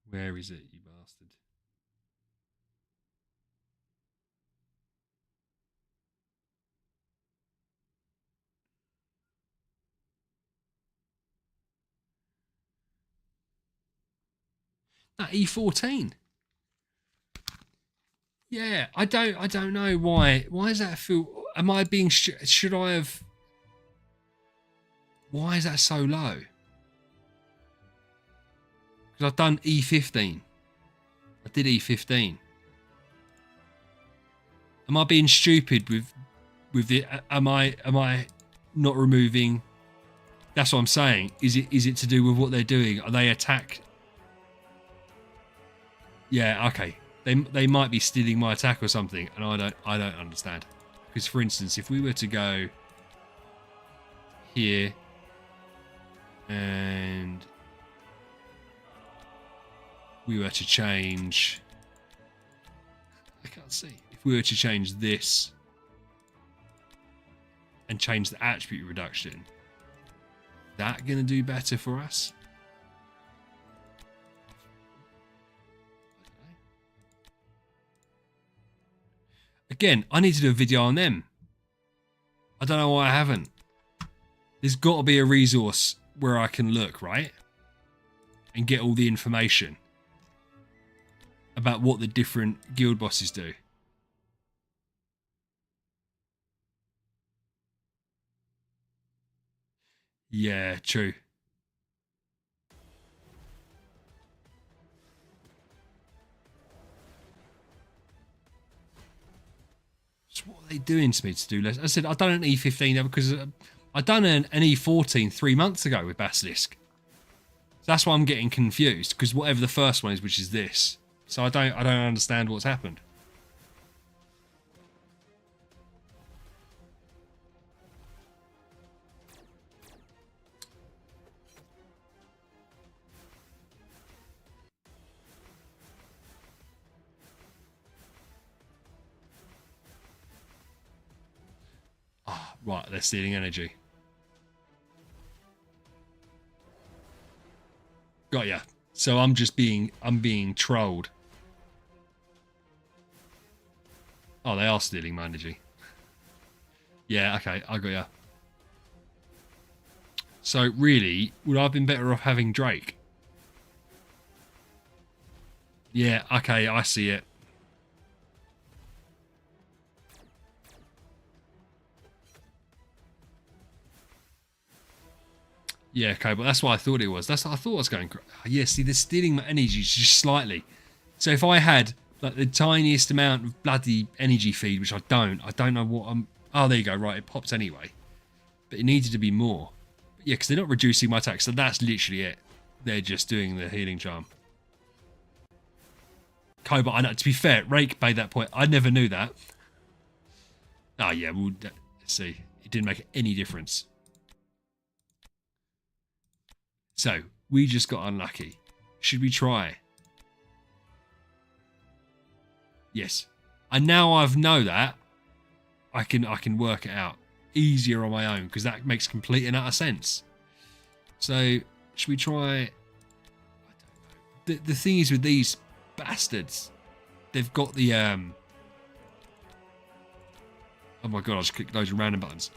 Where is it, you bastard? That E14. Yeah, I don't know why. Why does that feel? Am I being? Should I have? Why is that so low? Because I've done E15. I did E15. Am I being stupid with it? Am I not removing? That's what I'm saying. Is it to do with what they're doing? Are they attack? Yeah, okay. They might be stealing my attack or something, and I don't understand. Because for instance, if we were to go here and we were to change, I can't see. If we were to change this and change the attribute reduction, that going to do better for us? Again, I need to do a video on them. I don't know why I haven't. There's got to be a resource where I can look, right? And get all the information about what the different guild bosses do. Yeah, true. So what are they doing to me to do less? I said I've done an E15 there because I've done an E14 3 months ago with Basilisk. So that's why I'm getting confused, because whatever the first one is, which is this. So I don't understand what's happened. Ah, oh, right, they're stealing energy. Got ya. So I'm being trolled. Oh, they are stealing my energy. Yeah, okay, I got ya. So really, would I have been better off having Drake? Yeah, okay, I see it. Yeah, okay, but that's what I thought it was. That's what I thought I was going. Yeah, see, they're stealing my energy just slightly. So if I had like the tiniest amount of bloody energy feed, which I don't know what I'm. Oh, there you go. Right, it popped anyway, but it needed to be more. But yeah, because they're not reducing my attack, so that's literally it. They're just doing the healing charm. Cobalt, I know. To be fair, Rake made that point. I never knew that. Oh yeah, well, let's see. It didn't make any difference. So we just got unlucky. Should we try? Yes. And now I've know that, I can work it out easier on my own, because that makes complete and utter sense. So should we try? I don't know. The thing is with these bastards, they've got the oh my god, I just clicked loads of random buttons.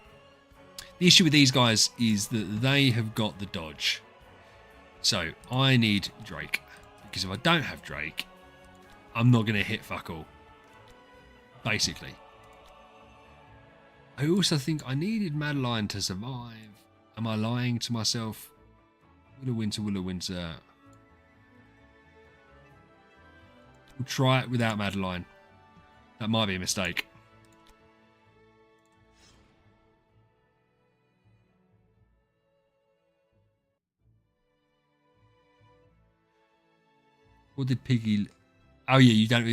The issue with these guys is that they have got the dodge. So I need Drake, because if I don't have Drake, I'm not going to hit fuck all. Basically. I also think I needed Madeline to survive. Am I lying to myself? Willow Winter, Willow Winter. We'll try it without Madeline. That might be a mistake. What did Piggy... Oh yeah, you don't...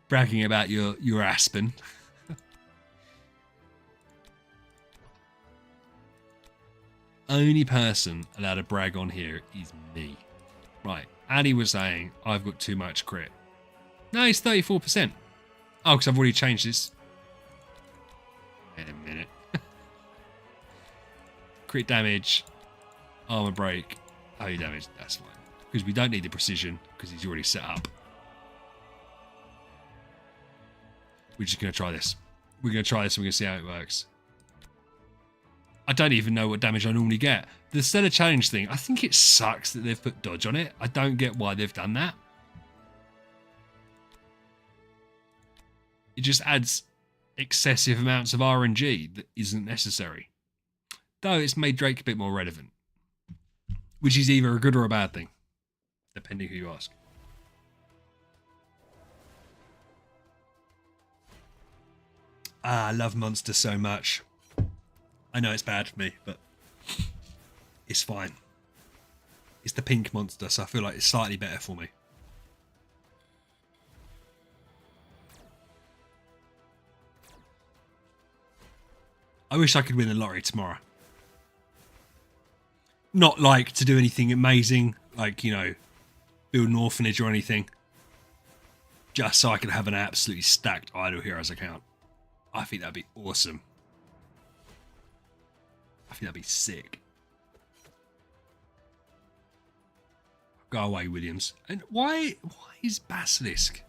Bragging about your Aspen. Only person allowed to brag on here is me. Right. Ali was saying I've got too much crit. No, it's 34%. Oh, because I've already changed this. Wait a minute. Crit damage, armor break, AoE damage. That's fine. Because we don't need the precision because he's already set up. We're just going to try this. We're going to try this and we're going to see how it works. I don't even know what damage I normally get. The Stellar Challenge thing, I think it sucks that they've put dodge on it. I don't get why they've done that. It just adds excessive amounts of RNG that isn't necessary. Though it's made Drake a bit more relevant. Which is either a good or a bad thing. Depending who you ask. I love Monster so much. I know it's bad for me, but it's fine. It's the pink monster, so I feel like it's slightly better for me. I wish I could win the lottery tomorrow. Not like to do anything amazing, like, you know, build an orphanage or anything. Just so I could have an absolutely stacked Idle Heroes account. I think that'd be awesome. I think that'd be sick. Go away, Williams. And why is Basilisk?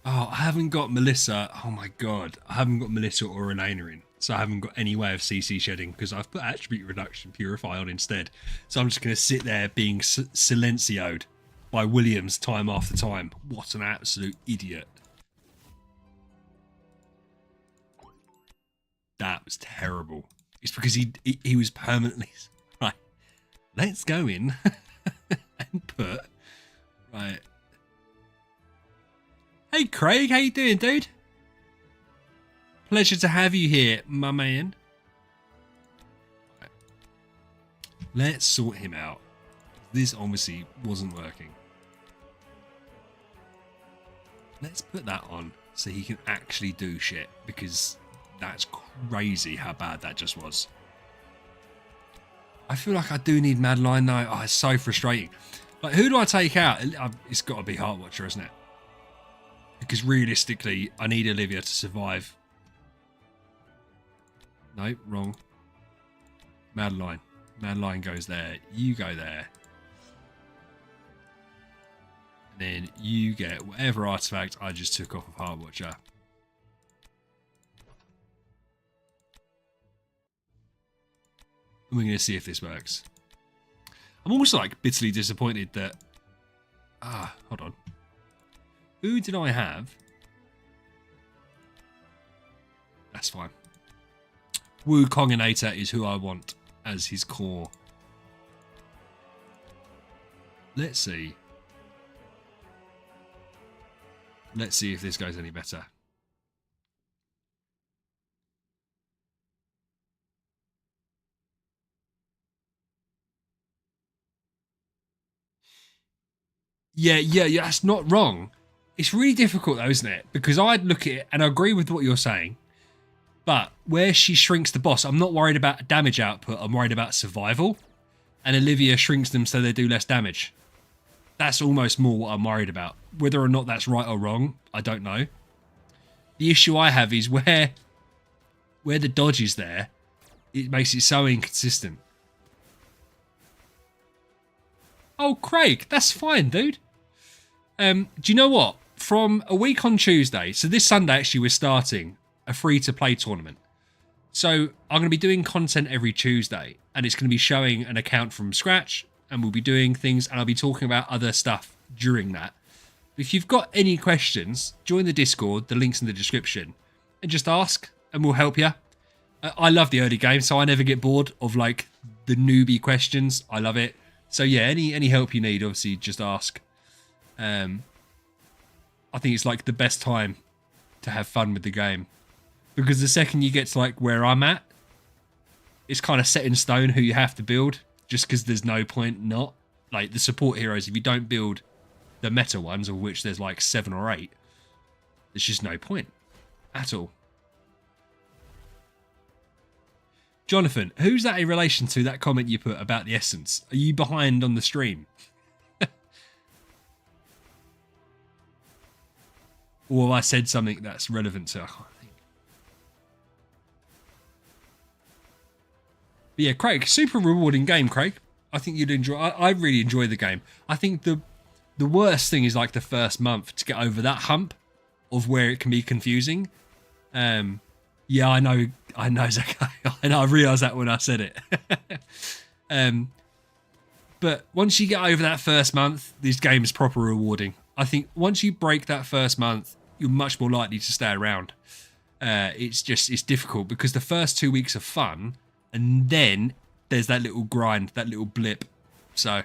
Oh, I haven't got Melissa. Oh my god. I haven't got Melissa or Renana in. So I haven't got any way of CC shedding because I've put Attribute Reduction Purify on instead. So I'm just going to sit there being silencioed by Williams time after time. What an absolute idiot. That was terrible. It's because he was permanently... Right. Let's go in and put... Right. Hey Craig, how you doing, dude? Pleasure to have you here, my man. Right. Let's sort him out. This obviously wasn't working. Let's put that on so he can actually do shit, because that's crazy how bad that just was. I feel like I do need Madeline though. Oh, it's so frustrating. Like, who do I take out? It's got to be Heartwatcher, isn't it? Because realistically, I need Olivia to survive. No, wrong. Madeline. Madeline goes there. You go there. And then you get whatever artifact I just took off of Heartwatcher. And we're going to see if this works. I'm also like bitterly disappointed that... hold on. Who did I have? That's fine. Wukonginator is who I want as his core. Let's see. Let's see if this goes any better. Yeah, that's not wrong. It's really difficult though, isn't it? Because I'd look at it and I agree with what you're saying. But where she shrinks the boss, I'm not worried about damage output. I'm worried about survival. And Olivia shrinks them so they do less damage. That's almost more what I'm worried about. Whether or not that's right or wrong, I don't know. The issue I have is where the dodge is there, it makes it so inconsistent. Oh, Craig, that's fine, dude. Do you know what? From a week on Tuesday, so this Sunday actually we're starting a free-to-play tournament. So I'm going to be doing content every Tuesday, and it's going to be showing an account from scratch, and we'll be doing things, and I'll be talking about other stuff during that. If you've got any questions, join the Discord, the link's in the description, and just ask, and we'll help you. I love the early game, so I never get bored of like the newbie questions. I love it. So yeah, any help you need, obviously, just ask. I think it's like the best time to have fun with the game, because the second you get to like where I'm at, it's kind of set in stone who you have to build, just because there's no point not. Like the support heroes, if you don't build the meta ones, of which there's like 7 or 8, there's just no point at all. Jonathan, who's that in relation to that comment you put about the essence? Are you behind on the stream? Or I said something that's relevant to, I can't think. But yeah, Craig, super rewarding game, Craig. I think you'd enjoy. I really enjoy the game. I think the worst thing is like the first month to get over that hump of where it can be confusing. Yeah, I know, Zach. I know. I realised that when I said it. But once you get over that first month, this game is proper rewarding. I think once you break that first month, you're much more likely to stay around. It's difficult because the first 2 weeks are fun, and then there's that little grind, that little blip. So,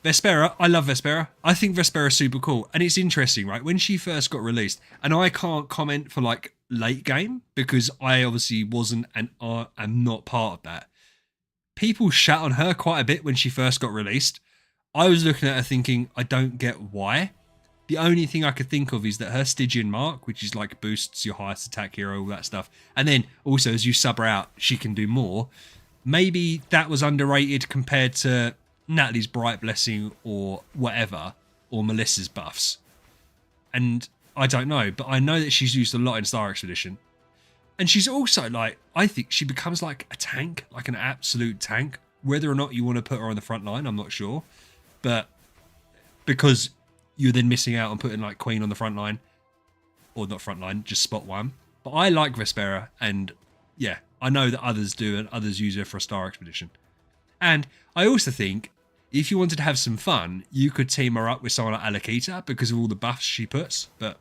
Vespera, I love Vespera. I think Vespera is super cool, and it's interesting, right? When she first got released, and I can't comment for like late game because I obviously wasn't and am not part of that. People shat on her quite a bit when she first got released. I was looking at her thinking, I don't get why. The only thing I could think of is that her Stygian mark, which is like boosts your highest attack hero, all that stuff. And then also as you sub her out, she can do more. Maybe that was underrated compared to Natalie's Bright Blessing or whatever, or Melissa's buffs. And I don't know, but I know that she's used a lot in Star Expedition. And she's also like, I think she becomes like a tank, like an absolute tank. Whether or not you want to put her on the front line, I'm not sure. But because you're then missing out on putting like Queen on the front line, or not front line, just spot one. But I like Vespera, and yeah, I know that others do, and others use her for a Star Expedition. And I also think if you wanted to have some fun, you could team her up with someone like Alakita because of all the buffs she puts. But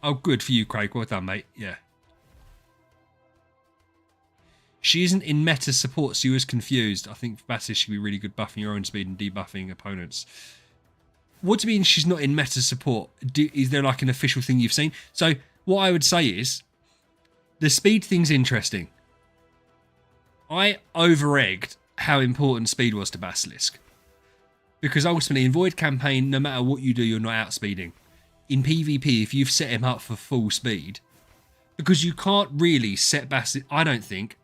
oh, good for you, Craig. Well done, mate. Yeah. She isn't in meta support, so you was confused. I think Basilisk should be really good buffing your own speed and debuffing opponents. What do you mean she's not in meta support? Is there like an official thing you've seen? So what I would say is, the speed thing's interesting. I over-egged how important speed was to Basilisk. Because ultimately, in Void Campaign, no matter what you do, you're not outspeeding. In PvP, if you've set him up for full speed, because you can't really set Basilisk, I don't think.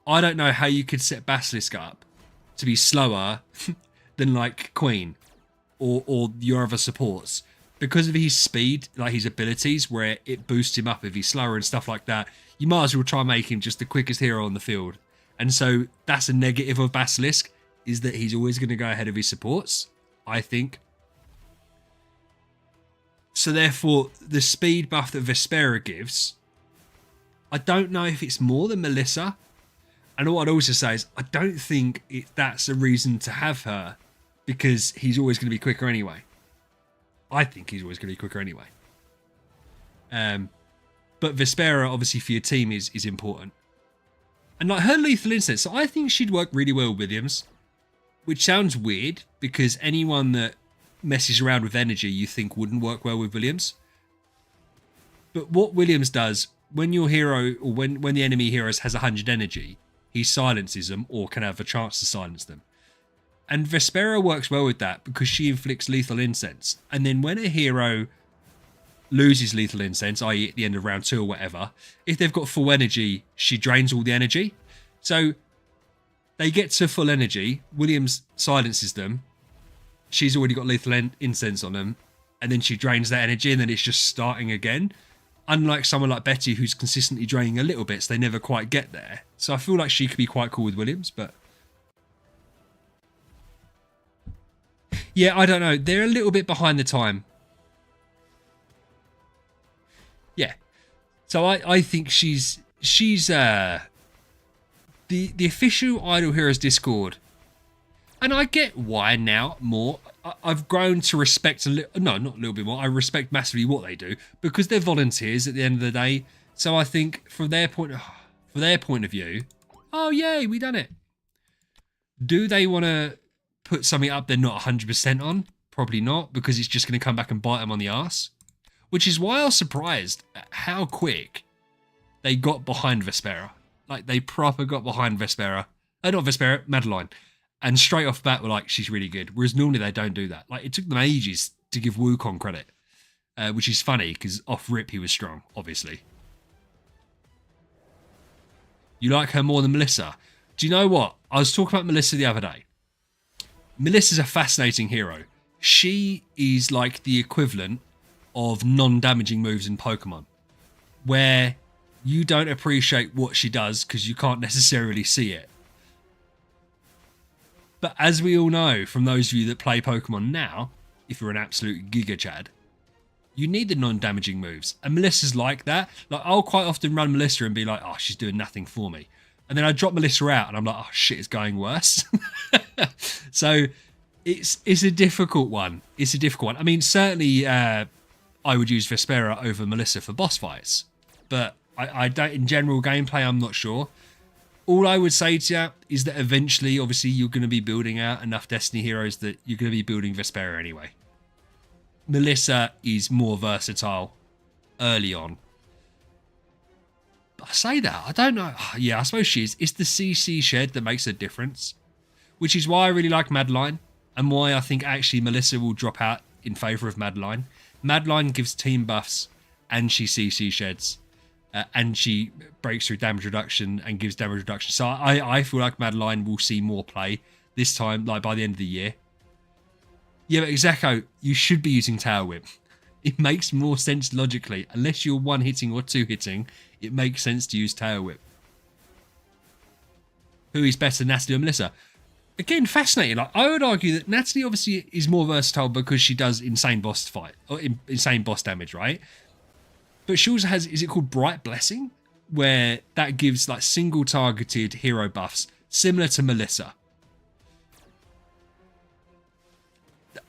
I don't know how you could set Basilisk up to be slower than like Queen or your other supports. Because of his speed, like his abilities, where it boosts him up if he's slower and stuff like that, you might as well try and make him just the quickest hero on the field. And so that's a negative of Basilisk, is that he's always going to go ahead of his supports, I think. So therefore, the speed buff that Vespera gives, I don't know if it's more than Melissa. And what I'd also say is, I don't think that's a reason to have her, because he's always going to be quicker anyway. I think he's always going to be quicker anyway. But Vespera, obviously, for your team is important. And like her lethal incense, so I think she'd work really well with Williams, which sounds weird, because anyone that messes around with energy you think wouldn't work well with Williams. But what Williams does, when your hero, or when the enemy hero has 100 energy, he silences them or can have a chance to silence them. And Vespera works well with that because she inflicts lethal incense. And then when a hero loses lethal incense, i.e. at the end of round 2 or whatever, if they've got full energy, she drains all the energy. So they get to full energy, Williams silences them, she's already got lethal incense on them, and then she drains that energy, and then it's just starting again. Unlike someone like Betty, who's consistently draining a little bit, so they never quite get there. So I feel like she could be quite cool with Williams, but yeah, I don't know. They're a little bit behind the time. Yeah. So I think she's the official Idle Heroes Discord. And I get why now more. I've grown to respect not a little bit more. I respect massively what they do because they're volunteers at the end of the day. So I think from their point of view, oh yay, we done it. Do they want to put something up they're not 100% on? Probably not, because it's just going to come back and bite them on the arse. Which is why I was surprised at how quick they got behind Vespera. Like they proper got behind Vespera. Not Vespera, Madeline. And straight off the bat, we're like, she's really good. Whereas normally they don't do that. Like, it took them ages to give Wukong credit, which is funny because off rip he was strong, obviously. You like her more than Melissa? Do you know what? I was talking about Melissa the other day. Melissa's a fascinating hero. She is like the equivalent of non-damaging moves in Pokemon, where you don't appreciate what she does because you can't necessarily see it. But as we all know from those of you that play Pokemon now, if you're an absolute Giga Chad, you need the non-damaging moves. And Melissa's like that. Like, I'll quite often run Melissa and be like, oh, she's doing nothing for me. And then I drop Melissa out and I'm like, oh shit, it's going worse. So it's a difficult one. It's a difficult one. I mean, certainly I would use Vespera over Melissa for boss fights. But I don't, in general gameplay, I'm not sure. All I would say to you is that eventually, obviously, you're going to be building out enough Destiny heroes that you're going to be building Vespera anyway. Melissa is more versatile early on. But I say that, I don't know. Yeah, I suppose she is. It's the CC shed that makes a difference, which is why I really like Madeline and why I think actually Melissa will drop out in favour of Madeline. Madeline gives team buffs and she CC sheds. And she breaks through damage reduction and gives damage reduction. So I feel like Madeline will see more play this time, like by the end of the year. Yeah, but Zeko, you should be using Tail Whip. It makes more sense logically. Unless you're one hitting or two hitting, it makes sense to use Tail Whip. Who is better, Natalie or Melissa? Again, fascinating. Like, I would argue that Natalie obviously is more versatile because she does insane boss fight or insane boss damage, right? But she also has, is it called Bright Blessing? Where that gives like single targeted hero buffs, similar to Melissa.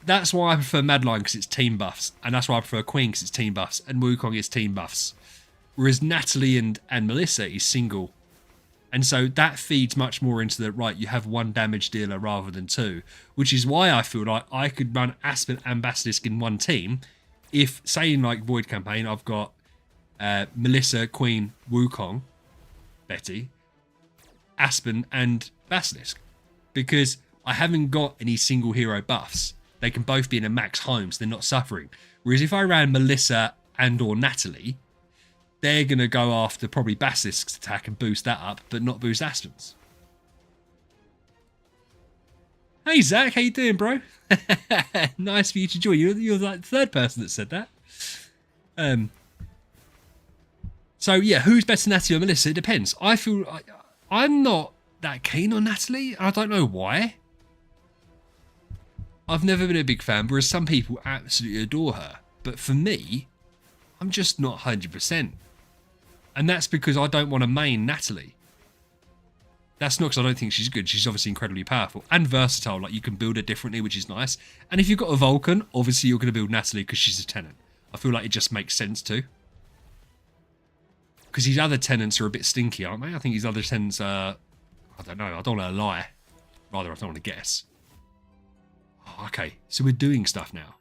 That's why I prefer Madeline because it's team buffs. And that's why I prefer Queen because it's team buffs. And Wukong is team buffs. Whereas Natalie and Melissa is single. And so that feeds much more into the, right, you have one damage dealer rather than two. Which is why I feel like I could run Aspen and Basilisk in one team. If, say in like Void Campaign, I've got Melissa, Queen, Wukong, Betty, Aspen and Basilisk, because I haven't got any single hero buffs. They can both be in a max home, so they're not suffering. Whereas if I ran Melissa and or Natalie, they're going to go after probably Basilisk's attack and boost that up, but not boost Aspen's. Hey Zach, how you doing, bro? Nice for you to join. You're like the third person that said that. So yeah, who's better, Natalie or Melissa? It depends. I feel I'm not that keen on Natalie. I don't know why. I've never been a big fan, whereas some people absolutely adore her. But for me, I'm just not 100%. And that's because I don't want to main Natalie. That's not because I don't think she's good. She's obviously incredibly powerful and versatile. Like, you can build her differently, which is nice. And if you've got a Vulcan, obviously you're going to build Natalie because she's a tenant. I feel like it just makes sense too. Because these other tenants are a bit stinky, aren't they? I think these other tenants are... I don't know. I don't want to lie. Rather, I don't want to guess. Oh, okay, so we're doing stuff now.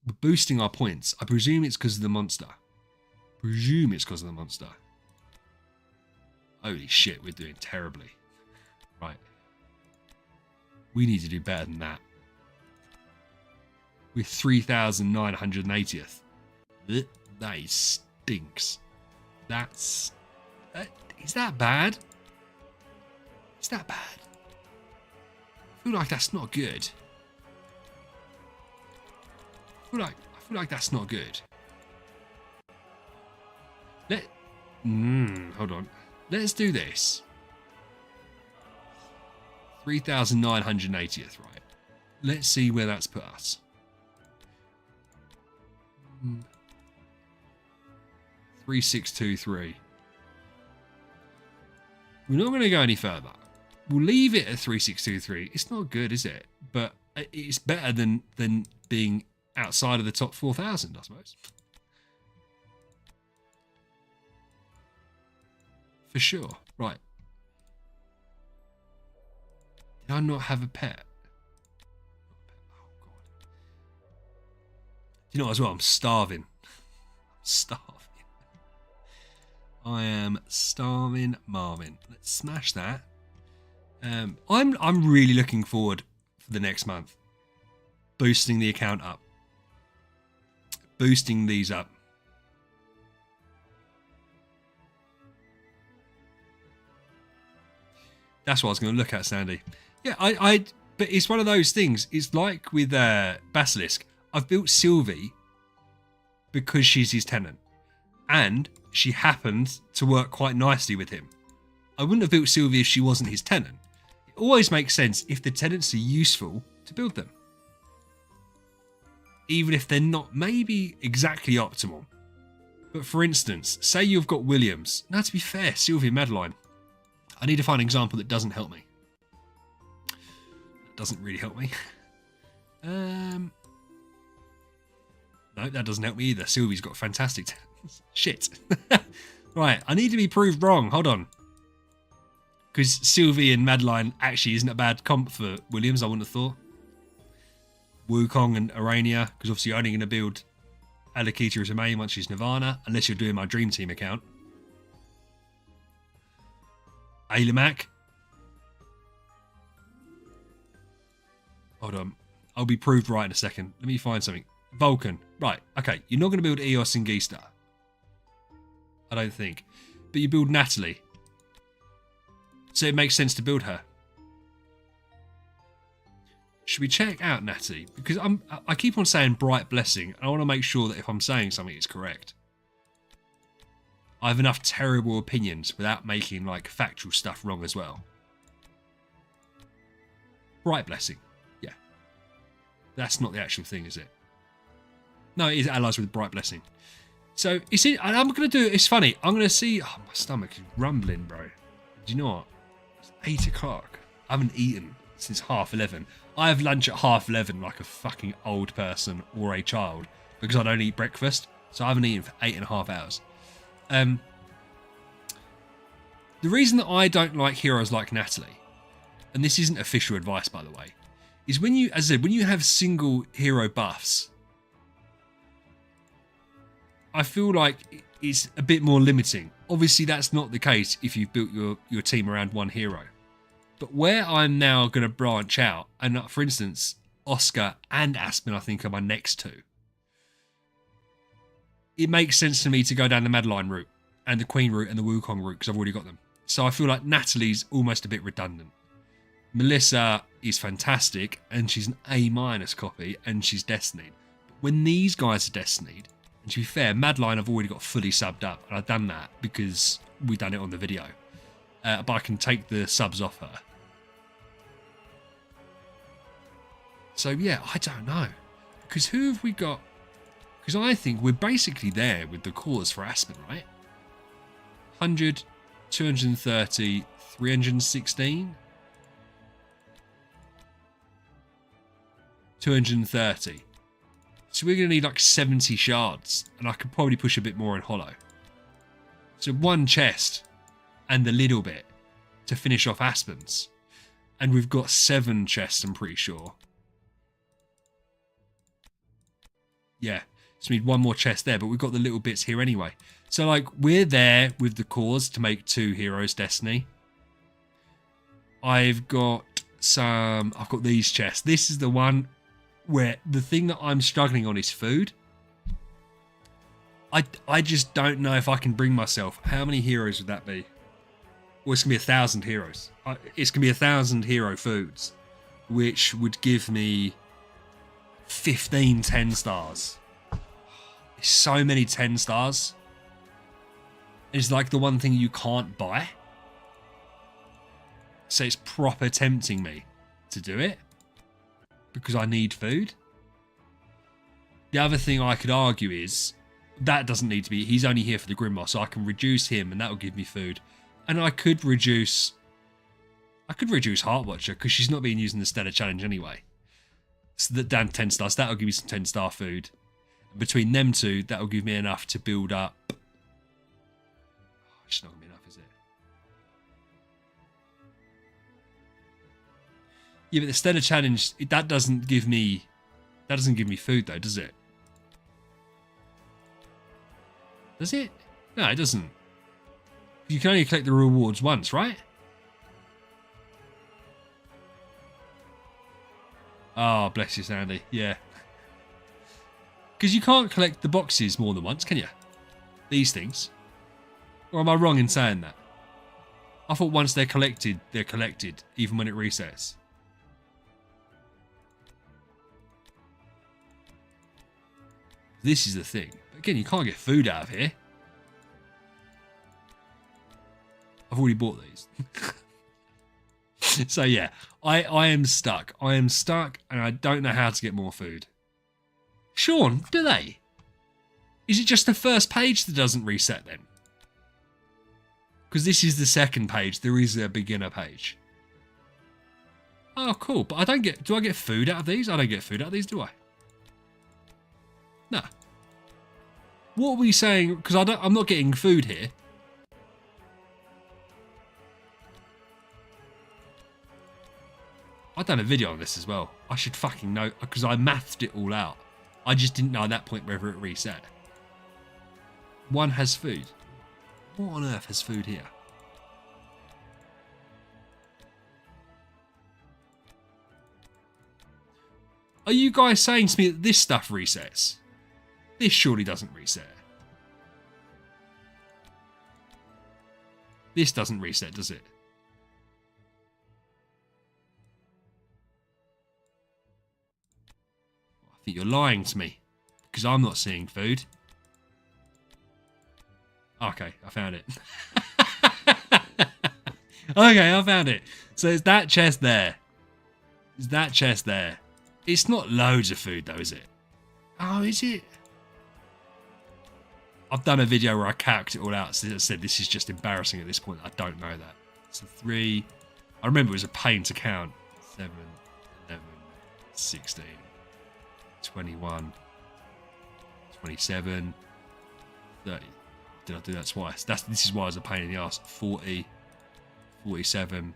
We're boosting our points. I presume it's because of the monster. Holy shit, we're doing terribly. Right. We need to do better than that. We're 3,980th. That stinks. That's... is that bad? Is that bad? I feel like that's not good. I feel like that's not good. Hold on. Let's do this. 3,980th, right? Let's see where that's put us. 3623. We're not going to go any further. We'll leave it at 3623. It's not good, is it? But it's better than being outside of the top 4,000, I suppose. For sure. Right. Did I not have a pet? Oh, God. You know what, as well? I'm starving. I'm starving. I am starving Marvin. Let's smash that. I'm really looking forward for the next month. Boosting the account up. Boosting these up. That's what I was going to look at, Sandy. Yeah, but it's one of those things. It's like with Basilisk. I've built Sylvie because she's his tenant. And she happened to work quite nicely with him. I wouldn't have built Sylvie if she wasn't his tenant. It always makes sense if the tenants are useful to build them. Even if they're not maybe exactly optimal. But for instance, say you've got Williams. Now to be fair, Sylvie and Madeline. I need to find an example that doesn't help me. That doesn't really help me. No, that doesn't help me either. Sylvie's got fantastic tenants. Shit. Right, I need to be proved wrong. Hold on. Because Sylvie and Madeline actually isn't a bad comp for Williams, I wouldn't have thought. Wukong and Arania, because obviously you're only going to build Alakita as a main once she's Nirvana, unless you're doing my Dream Team account. Ailamak. Hold on. I'll be proved right in a second. Let me find something. Vulcan. Right, okay. You're not going to build Eos and Geestar. I don't think. But you build Natalie. So it makes sense to build her. Should we check out Natalie? Because I keep on saying Bright Blessing, and I want to make sure that if I'm saying something, it's correct. I have enough terrible opinions without making like factual stuff wrong as well. Bright Blessing. Yeah. That's not the actual thing, is it? No, it is allies with Bright Blessing. So, you see, I'm going to do it. It's funny. I'm going to see... Oh, my stomach is rumbling, bro. Do you know what? It's 8 o'clock. I haven't eaten since 11:30. I have lunch at 11:30 like a fucking old person or a child because I don't eat breakfast. So I haven't eaten for 8.5 hours. The reason that I don't like heroes like Natalie, and this isn't official advice by the way, is when you, as I said, when you have single hero buffs, I feel like it's a bit more limiting. Obviously that's not the case if you've built your team around one hero. But where I'm now going to branch out, and for instance, Oscar and Aspen I think are my next two, it makes sense to me to go down the Madeline route and the Queen route and the Wukong route because I've already got them. So I feel like Natalie's almost a bit redundant. Melissa is fantastic and she's an A- copy and she's Destinied. But when these guys are Destinied, and to be fair, Madeline I've already got fully subbed up and I've done that because we've done it on the video. But I can take the subs off her. So yeah, I don't know. Because who have we got? Because I think we're basically there with the cores for Aspen, right? 100, 230, 316? 230. So we're going to need like 70 shards. And I could probably push a bit more in hollow. So one chest and a little bit to finish off Aspen's. And we've got 7 chests, I'm pretty sure. Yeah, so we need one more chest there, but we've got the little bits here anyway. So, like, we're there with the cores to make 2 heroes Destiny. I've got these chests. This is the one where the thing that I'm struggling on is food. I just don't know if I can bring myself. How many heroes would that be? Well, it's going to be 1,000 heroes. It's going to be 1,000 hero foods, which would give me 15 10 stars. It's so many 10 stars. It's like the one thing you can't buy. So it's proper tempting me to do it because I need food. The other thing I could argue is that doesn't need to be. He's only here for the Grimoire, so I can reduce him and that will give me food. And I could reduce Heartwatcher because she's not being used in the Stellar Challenge anyway. So that down 10 stars, that'll give me some 10-star food. Between them two, that'll give me enough to build up. Oh, it's not gonna be enough, is it? Yeah, but the Stellar Challenge, that doesn't give me food though, does it? Does it? No, it doesn't. You can only collect the rewards once, right? Oh, bless you, Sandy. Yeah. Because you can't collect the boxes more than once, can you? These things. Or am I wrong in saying that? I thought once they're collected, even when it resets. This is the thing. Again, you can't get food out of here. I've already bought these. So yeah, I am stuck. I am stuck and I don't know how to get more food. Sean, do they? Is it just the first page that doesn't reset then? Because this is the second page. There is a beginner page. Oh, cool. But I don't get... Do I get food out of these? I don't get food out of these, do I? No. What are we saying? Because I'm not getting food here. I've done a video on this as well. I should fucking know, because I mathed it all out. I just didn't know at that point whether it reset. One has food. What on earth has food here? Are you guys saying to me that this stuff resets? This surely doesn't reset. This doesn't reset, does it? I think you're lying to me, because I'm not seeing food. Okay, I found it. Okay, I found it. So it's that chest there. It's that chest there. It's not loads of food though, is it? Oh, is it? I've done a video where I calced it all out. So I said this is just embarrassing at this point. I don't know that. So 3. I remember it was a pain to count. 7, 11, 16, 21, 27, 30. Did I do that twice? This is why it's a pain in the ass. 40, 47,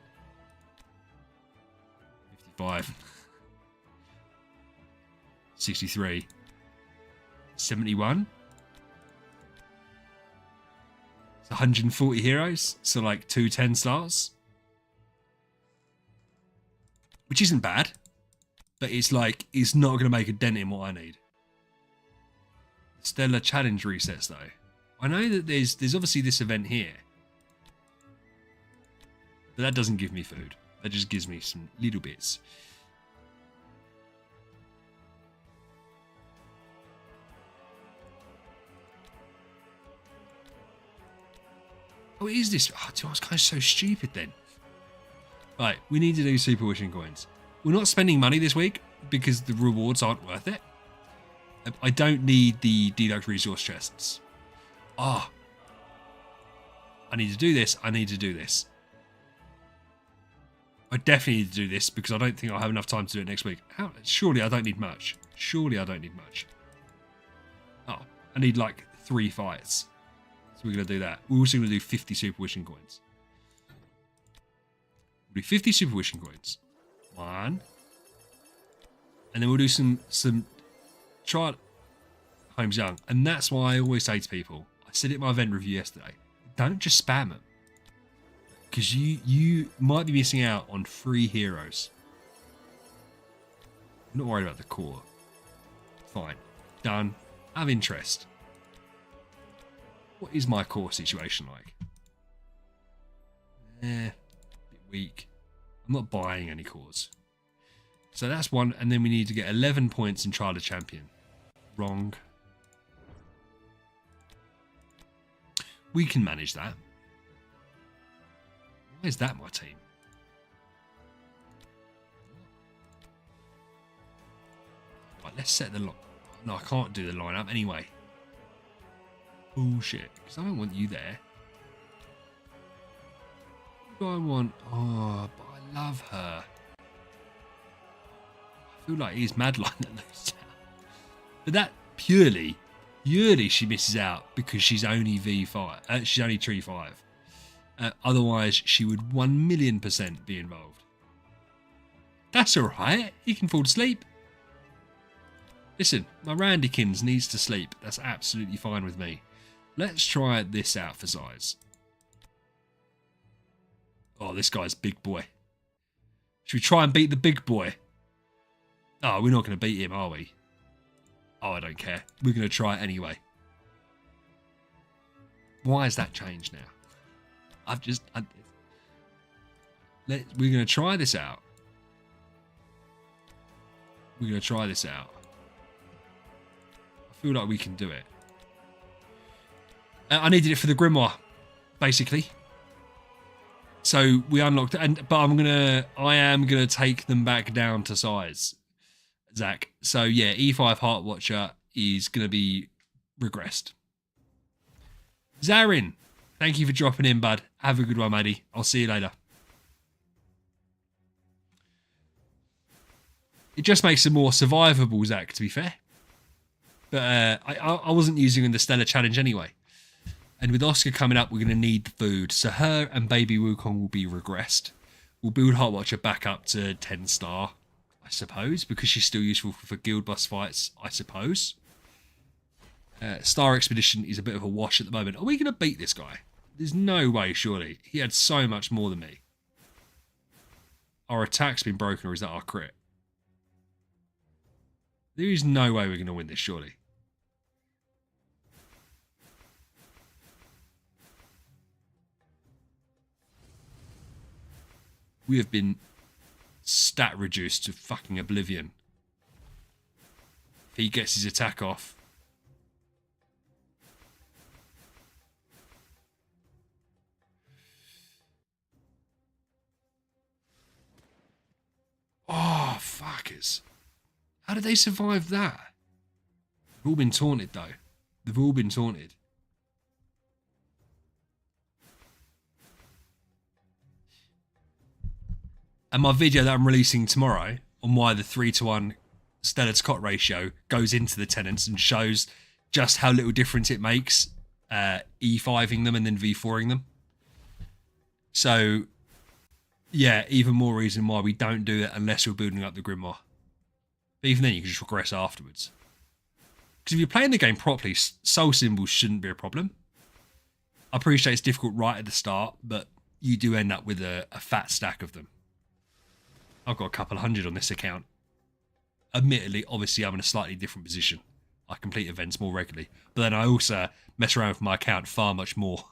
55, 63, 71. It's 140 heroes, so like 2 10 stars. Which isn't bad, but it's like, it's not going to make a dent in what I need. Stellar challenge resets though. I know that there's obviously this event here. But that doesn't give me food. That just gives me some little bits. Oh, is this? Oh, dude, I was kind of so stupid then. Right, we need to do super wishing coins. We're not spending money this week because the rewards aren't worth it. I don't need the deluxe resource chests. Ah, oh, I need to do this. I need to do this. I definitely need to do this because I don't think I'll have enough time to do it next week. Surely I don't need much. Surely I don't need much. Oh, I need like 3 fights. So we're going to do that. We're also going to do 50 super wishing coins. We'll do 50 super wishing coins. 1. And then we'll do some try Homes Young. And that's why I always say to people, I said it in my event review yesterday, don't just spam them. Because you might be missing out on free heroes. I'm not worried about the core. Fine. Done. I have interest. What is my core situation like? Bit weak. I'm not buying any cores. So that's 1. And then we need to get 11 points in Trial of Champion. Wrong. We can manage that. Why is that my team? Right, let's set the line. No, I can't do the lineup anyway. Bullshit. Because I don't want you there. Who do I want? Oh, but I love her. I feel like he's Madeline that loses out. But that purely she misses out because she's only V5. She's only Tree 5. Otherwise, she would 1,000,000% be involved. That's alright. He can fall asleep. Listen, my Randykins needs to sleep. That's absolutely fine with me. Let's try this out for size. Oh, this guy's big boy. Should we try and beat the big boy? Oh, we're not going to beat him, are we? Oh, I don't care. We're going to try it anyway. Why has that changed now? We're going to try this out. We're going to try this out. I feel like we can do it. I needed it for the Grimoire, basically. So we unlocked it, but I am gonna take them back down to size, Zach. So yeah, E5 Heart Watcher is gonna be regressed. Zarin, thank you for dropping in, bud. Have a good one, matey. I'll see you later. It just makes it more survivable, Zach, to be fair. But I wasn't using in the Stellar Challenge anyway. And with Oscar coming up, we're going to need the food. So her and Baby Wukong will be regressed. We'll build Heart Watcher back up to 10 star, I suppose, because she's still useful for guild boss fights, I suppose. Star Expedition is a bit of a wash at the moment. Are we going to beat this guy? There's no way, surely. He had so much more than me. Our attack's been broken, or is that our crit? There is no way we're going to win this, surely. We have been stat reduced to fucking oblivion. If he gets his attack off. Oh, fuckers. How did they survive that? They've all been taunted, though. They've all been taunted. And my video that I'm releasing tomorrow on why the 3-to-1 Stellar to Cot ratio goes into the tenants and shows just how little difference it makes E5ing them and then V4ing them. So, yeah, even more reason why we don't do it unless we're building up the Grimoire. But even then, you can just regress afterwards. Because if you're playing the game properly, soul symbols shouldn't be a problem. I appreciate it's difficult right at the start, but you do end up with a fat stack of them. I've got a couple hundred on this account. Admittedly, obviously, I'm in a slightly different position. I complete events more regularly. But then I also mess around with my account far much more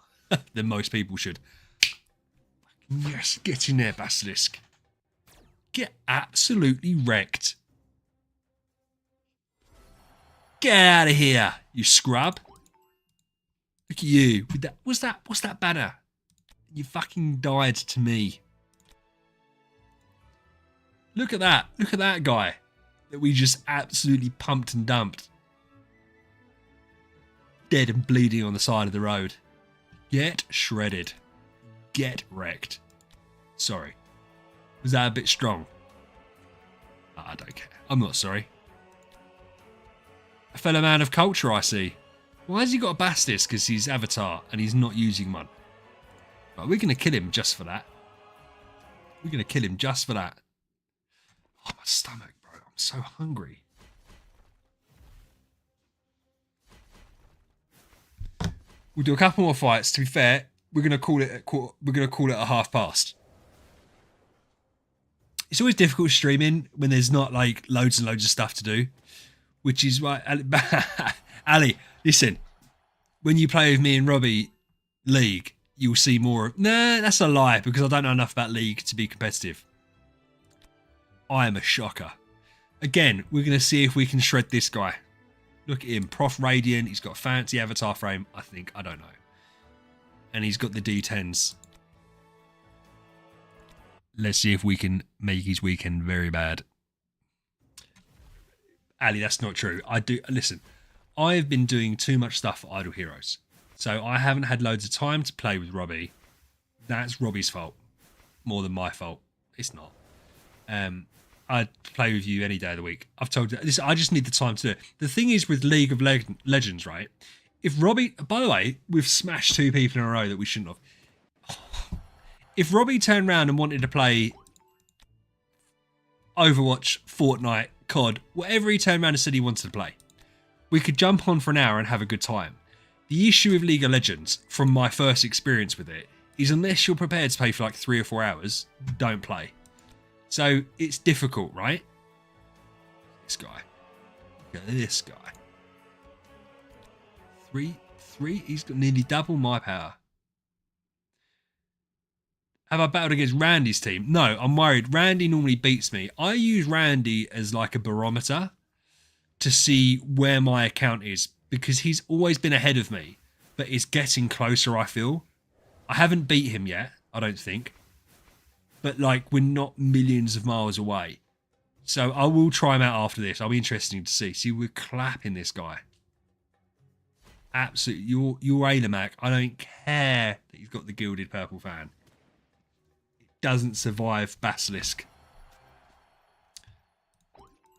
than most people should. Yes, get in there, Basilisk. Get absolutely wrecked. Get out of here, you scrub. Look at you. With that, what's that banner? You fucking died to me. Look at that. Look at that guy that we just absolutely pumped and dumped. Dead and bleeding on the side of the road. Get shredded. Get wrecked. Sorry. Was that a bit strong? I don't care. I'm not sorry. A fellow man of culture, I see. Why has he got a Basilisk? Because he's Avatar and he's not using one. Right, we're going to kill him just for that. We're going to kill him just for that. Oh, my stomach, bro. I'm so hungry. We'll do a couple more fights. To be fair, we're gonna call it at a half past. It's always difficult streaming when there's not like loads and loads of stuff to do, which is why Ali, listen. When you play with me and Robbie League, you'll see more of. Nah, that's a lie because I don't know enough about League to be competitive. I am a shocker. Again, we're going to see if we can shred this guy. Look at him. Prof Radiant. He's got a fancy avatar frame, I think. I don't know. And he's got the D10s. Let's see if we can make his weekend very bad. Ali, that's not true. Listen, I've been doing too much stuff for Idle Heroes. So I haven't had loads of time to play with Robbie. That's Robbie's fault. More than my fault. It's not. I'd play with you any day of the week. I've told you this. I just need the time to do it. The thing is with League of Legends, right? If Robbie, by the way, we've smashed 2 people in a row that we shouldn't have. If Robbie turned around and wanted to play Overwatch, Fortnite, COD, whatever he turned around and said he wanted to play, we could jump on for an hour and have a good time. The issue with League of Legends, from my first experience with it, is unless you're prepared to pay for like 3 or 4 hours, don't play. So it's difficult, right? This guy. Look at this guy. 3, he's got nearly double my power. Have I battled against Randy's team? No, I'm worried. Randy normally beats me. I use Randy as like a barometer to see where my account is because he's always been ahead of me, but it's getting closer, I feel. I haven't beat him yet, I don't think. But like, we're not millions of miles away. So I will try him out after this. I'll be interesting to see. See, we're clapping this guy. Absolutely. You're Ailamac. I don't care that he's got the gilded purple fan. Doesn't survive Basilisk.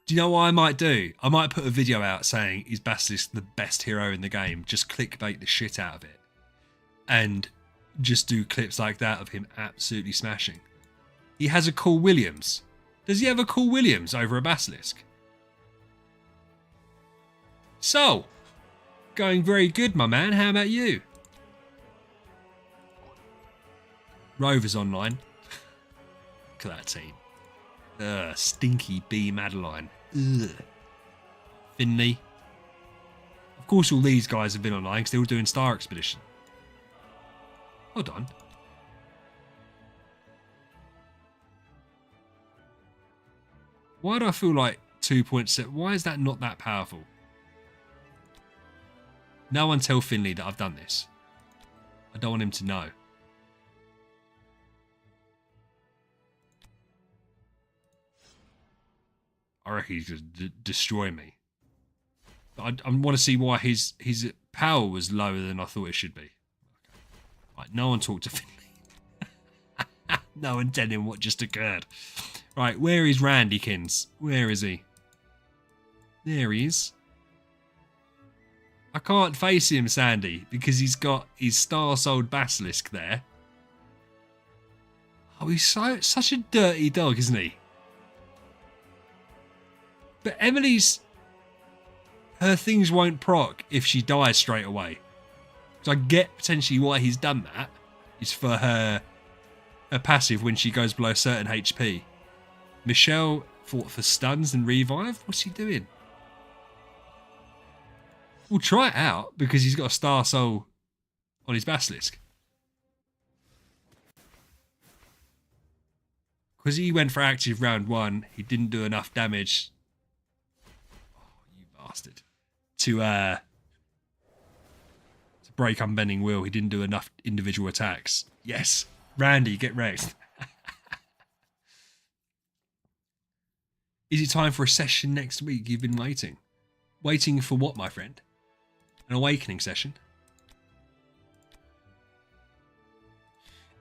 Do you know what I might do? I might put a video out saying, is Basilisk the best hero in the game? Just clickbait the shit out of it. And just do clips like that of him absolutely smashing. He has a cool Williams. Does he have a cool Williams over a Basilisk? So, going very good, my man. How about you? Rover's online. Look at that team. Stinky B Madeline. Ugh. Finley. Of course all these guys have been online because they're all doing Star Expedition. Hold on. Why do I feel like 2.7? Why is that not that powerful? No one tell Finley that I've done this. I don't want him to know. I reckon he's going to destroy me. But I want to see why his power was lower than I thought it should be. Okay. Right, no one talk to Finley. No one tell him what just occurred. Right, where is Randykins? Where is he? There he is. I can't face him, Sandy, because he's got his star-souled Basilisk there. Oh, he's such a dirty dog, isn't he? But Emily's... her things won't proc if she dies straight away. So I get potentially why he's done that. Is for her passive when she goes below certain HP. Michelle fought for stuns and revive. What's he doing? We'll try it out because he's got a Star Soul on his Basilisk. Because he went for active round 1, he didn't do enough damage. Oh, you bastard. To break Unbending Will. He didn't do enough individual attacks. Yes. Randy, get wrecked. Is it time for a session next week? You've been waiting. Waiting for what, my friend? An awakening session?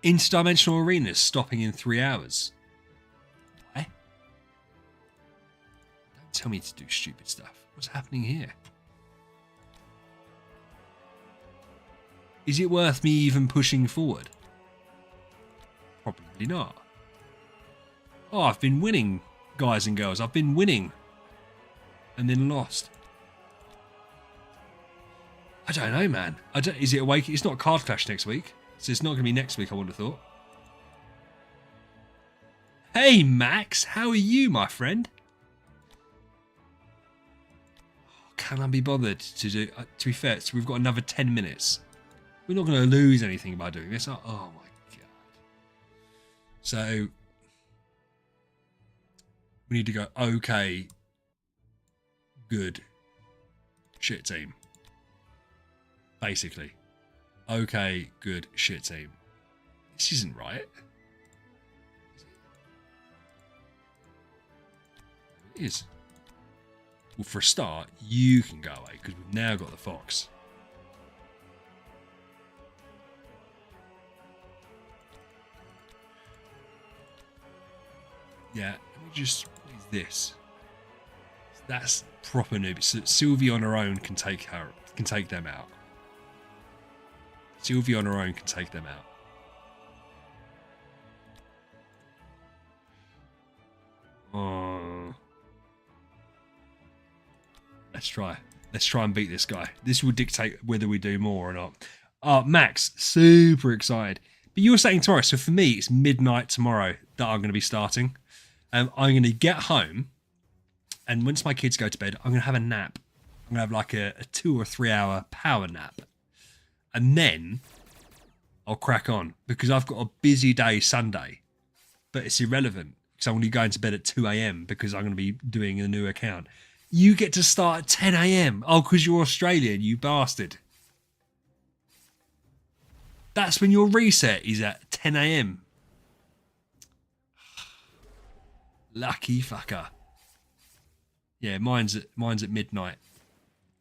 Interdimensional arenas stopping in 3 hours. Why? Don't tell me to do stupid stuff. What's happening here? Is it worth me even pushing forward? Probably not. Oh, I've been winning, guys and girls. I've been winning. And then lost. I don't know, man. Is it awake? It's not Card Clash next week. So it's not going to be next week, I would have thought. Hey, Max. How are you, my friend? Can I be bothered to do... to be fair, so we've got another 10 minutes. We're not going to lose anything by doing this. Oh, my God. So... we need to go, okay, good, shit team. Basically. Okay, good, shit team. This isn't right. It is. Well, for a start, you can go away, because we've now got the fox. Yeah, let me just... what is this? That's proper noob. So Sylvie on her own can take them out. Sylvie on her own can take them out. Oh. Let's try. Let's try and beat this guy. This will dictate whether we do more or not. Max, super excited. But you were saying tomorrow, so for me, it's midnight tomorrow that I'm going to be starting. I'm going to get home, and once my kids go to bed, I'm going to have a nap. I'm going to have like a 2 or 3 hour power nap. And then I'll crack on, because I've got a busy day Sunday. But it's irrelevant, because I'm going to be going to bed at 2 a.m. because I'm going to be doing a new account. You get to start at 10 a.m. Oh, because you're Australian, you bastard. That's when your reset is at 10 a.m. Lucky fucker. Yeah, mine's at midnight.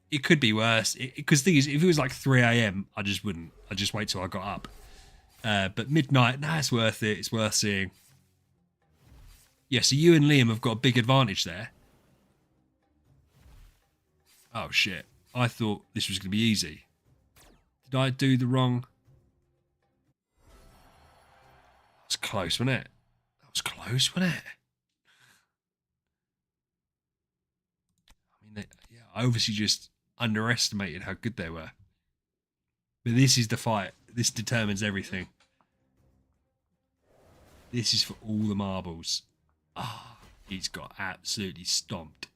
It could be worse. Because thing is, if it was like 3 a.m., I just wouldn't. I'd just wait till I got up. But midnight, nah, it's worth it. It's worth seeing. Yeah, so you and Liam have got a big advantage there. Oh, shit. I thought this was going to be easy. Did I do the wrong... That was close, wasn't it? That was close, wasn't it? I mean, yeah, I obviously just underestimated how good they were. But this is the fight. This determines everything. This is for all the marbles. Ah, oh, he's got absolutely stomped.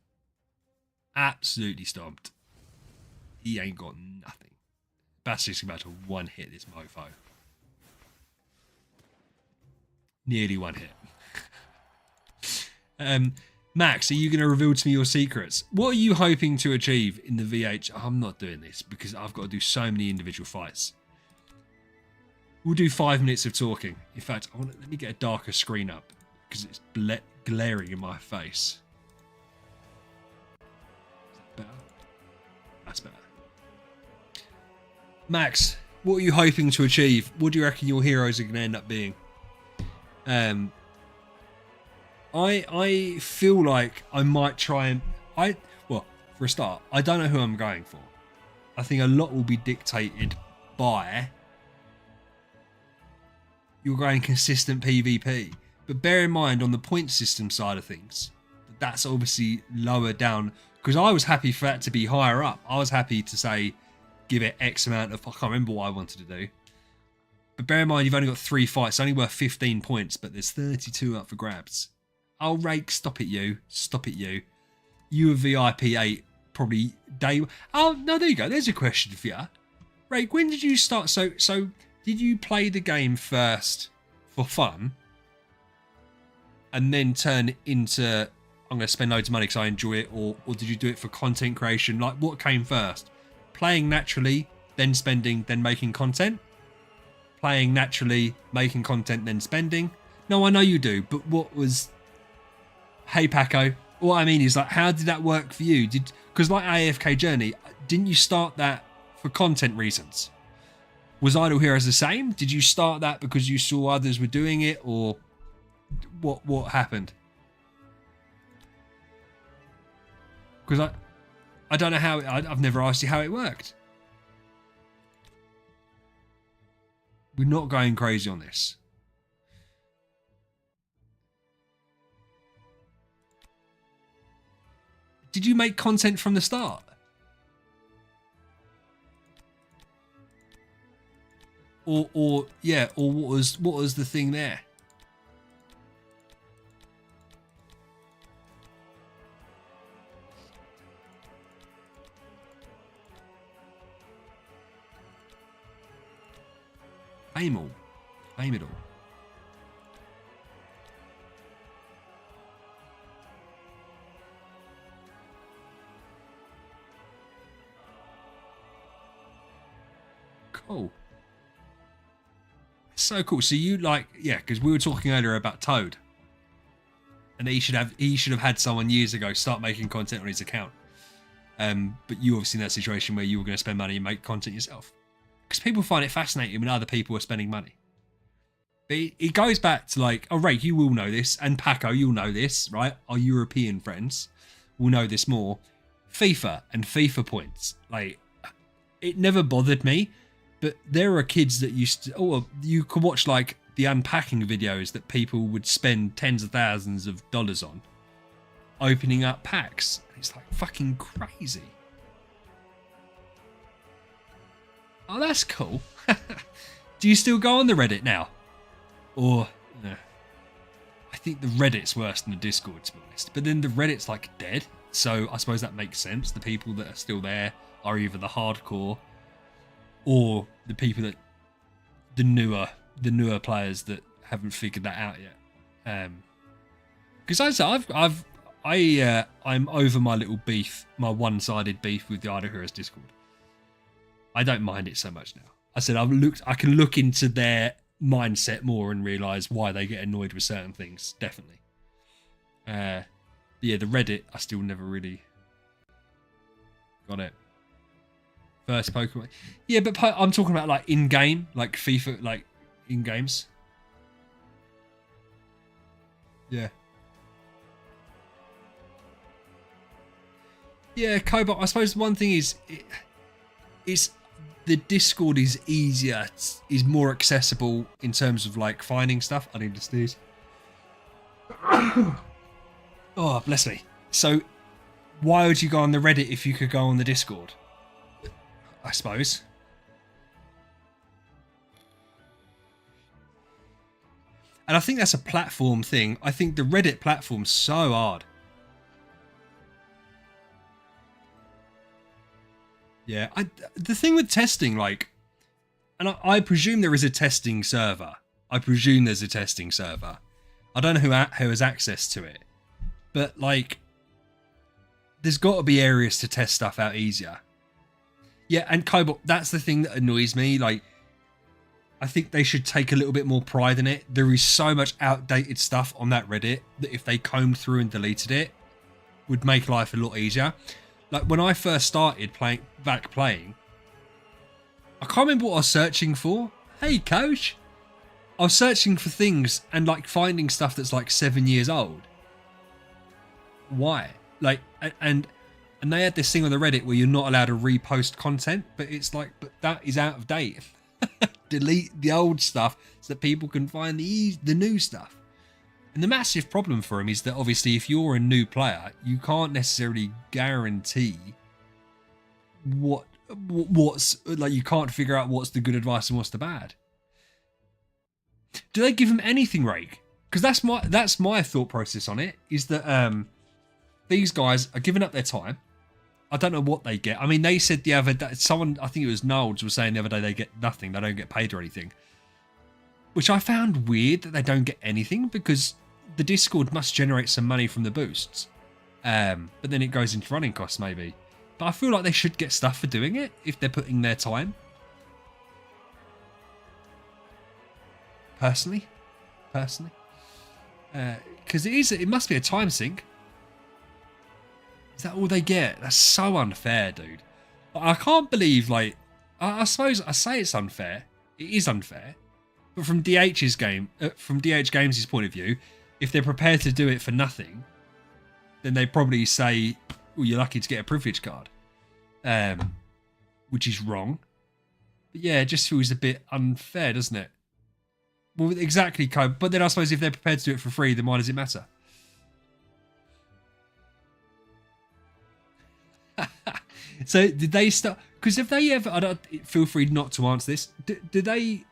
Absolutely stomped. He ain't got nothing. Basilisk about to one hit this mofo. Nearly one hit. Max, are you going to reveal to me your secrets? What are you hoping to achieve in the VH? I'm not doing this because I've got to do so many individual fights. We'll do 5 minutes of talking. In fact, let me get a darker screen up because it's glaring in my face. Is that better? That's better. Max, what are you hoping to achieve? What do you reckon your heroes are going to end up being? I feel like I might try and... Well, for a start, I don't know who I'm going for. I think a lot will be dictated by... You're going consistent PvP. But bear in mind, on the point system side of things, that's obviously lower down. Because I was happy for that to be higher up. I was happy to say, give it X amount of... I can't remember what I wanted to do. But bear in mind, you've only got 3 fights. It's only worth 15 points, but there's 32 up for grabs. Oh, Rake, stop it, you. Stop it, you. You were VIP 8, probably day... Oh, no, there you go. There's a question for you. Rake, when did you start... So did you play the game first for fun and then turn it into, I'm going to spend loads of money because I enjoy it, or did you do it for content creation? Like, what came first? Playing naturally, then spending, then making content? Playing naturally, making content, then spending? No, I know you do, but what was... Hey, Paco, what I mean is, like, how did that work for you? Because like AFK Journey, didn't you start that for content reasons? Was Idle Heroes the same? Did you start that because you saw others were doing it, or what happened? Because I don't know how... I've never asked you how it worked. We're not going crazy on this. Did you make content from the start? Or what was the thing there? Aim it all. Cool. So cool. So you like, yeah, because we were talking earlier about Toad, and he should have had someone years ago start making content on his account. But you obviously in that situation where you were going to spend money and make content yourself, because people find it fascinating when other people are spending money. But it goes back to like, oh, Ray, you will know this, and Paco, you'll know this, right? Our European friends will know this more. FIFA and FIFA points, like, it never bothered me. But there are kids that used to... Oh, you could watch, like, the unpacking videos that people would spend tens of thousands of dollars on. Opening up packs. It's, like, fucking crazy. Oh, that's cool. Do you still go on the Reddit now? Or no? I think the Reddit's worse than the Discord, to be honest. But then the Reddit's like dead, so I suppose that makes sense. The people that are still there are either the hardcore or the people that the newer players that haven't figured that out yet. Because I'm over my little beef, my one-sided beef with the Idle Heroes Discord. I don't mind it so much now. I said I can look into their mindset more and realise why they get annoyed with certain things. Definitely. Yeah, the Reddit, I still never really got it. First Pokemon. Yeah, but I'm talking about like in-game, like FIFA, like in-games. Yeah. Yeah, Cobalt, I suppose one thing is it's the Discord is easier, is more accessible in terms of like finding stuff. I need to sneeze. Oh, bless me. So why would you go on the Reddit if you could go on the Discord? I suppose. And I think that's a platform thing. I think the Reddit platform's so hard. Yeah, the thing with testing, like, and I presume there is a testing server. I presume there's a testing server. I don't know who has access to it, but like, there's got to be areas to test stuff out easier. Yeah, and Cobalt, that's the thing that annoys me. Like, I think they should take a little bit more pride in it. There is so much outdated stuff on that Reddit that if they combed through and deleted it, would make life a lot easier. Like when I first started playing, I can't remember what I was searching for. Hey, coach. I was searching for things and like finding stuff that's like 7 years old. Why? Like, and they had this thing on the Reddit where you're not allowed to repost content, but it's like, but that is out of date. Delete the old stuff so that people can find the new stuff. And the massive problem for him is that obviously if you're a new player, you can't necessarily guarantee what's like, you can't figure out what's the good advice and what's the bad. Do they give him anything, Rake? Because that's my thought process on it, is that these guys are giving up their time. I don't know what they get. I mean, they said the other day, someone, I think it was Nolds, was saying the other day they get nothing. They don't get paid or anything. Which I found weird that they don't get anything, because the Discord must generate some money from the boosts. But then it goes into running costs maybe. But I feel like they should get stuff for doing it if they're putting their time. Personally. Because it must be a time sink. Is that all they get? That's so unfair, dude. I can't believe, like, I suppose I say it's unfair. It is unfair. But from DH Games' point of view, if they're prepared to do it for nothing, then they probably say, well, you're lucky to get a privilege card. Which is wrong. But yeah, it just feels a bit unfair, doesn't it? Well, exactly, but then I suppose if they're prepared to do it for free, then why does it matter? So did they start? Because if they ever, I don't feel free not to answer this. Do they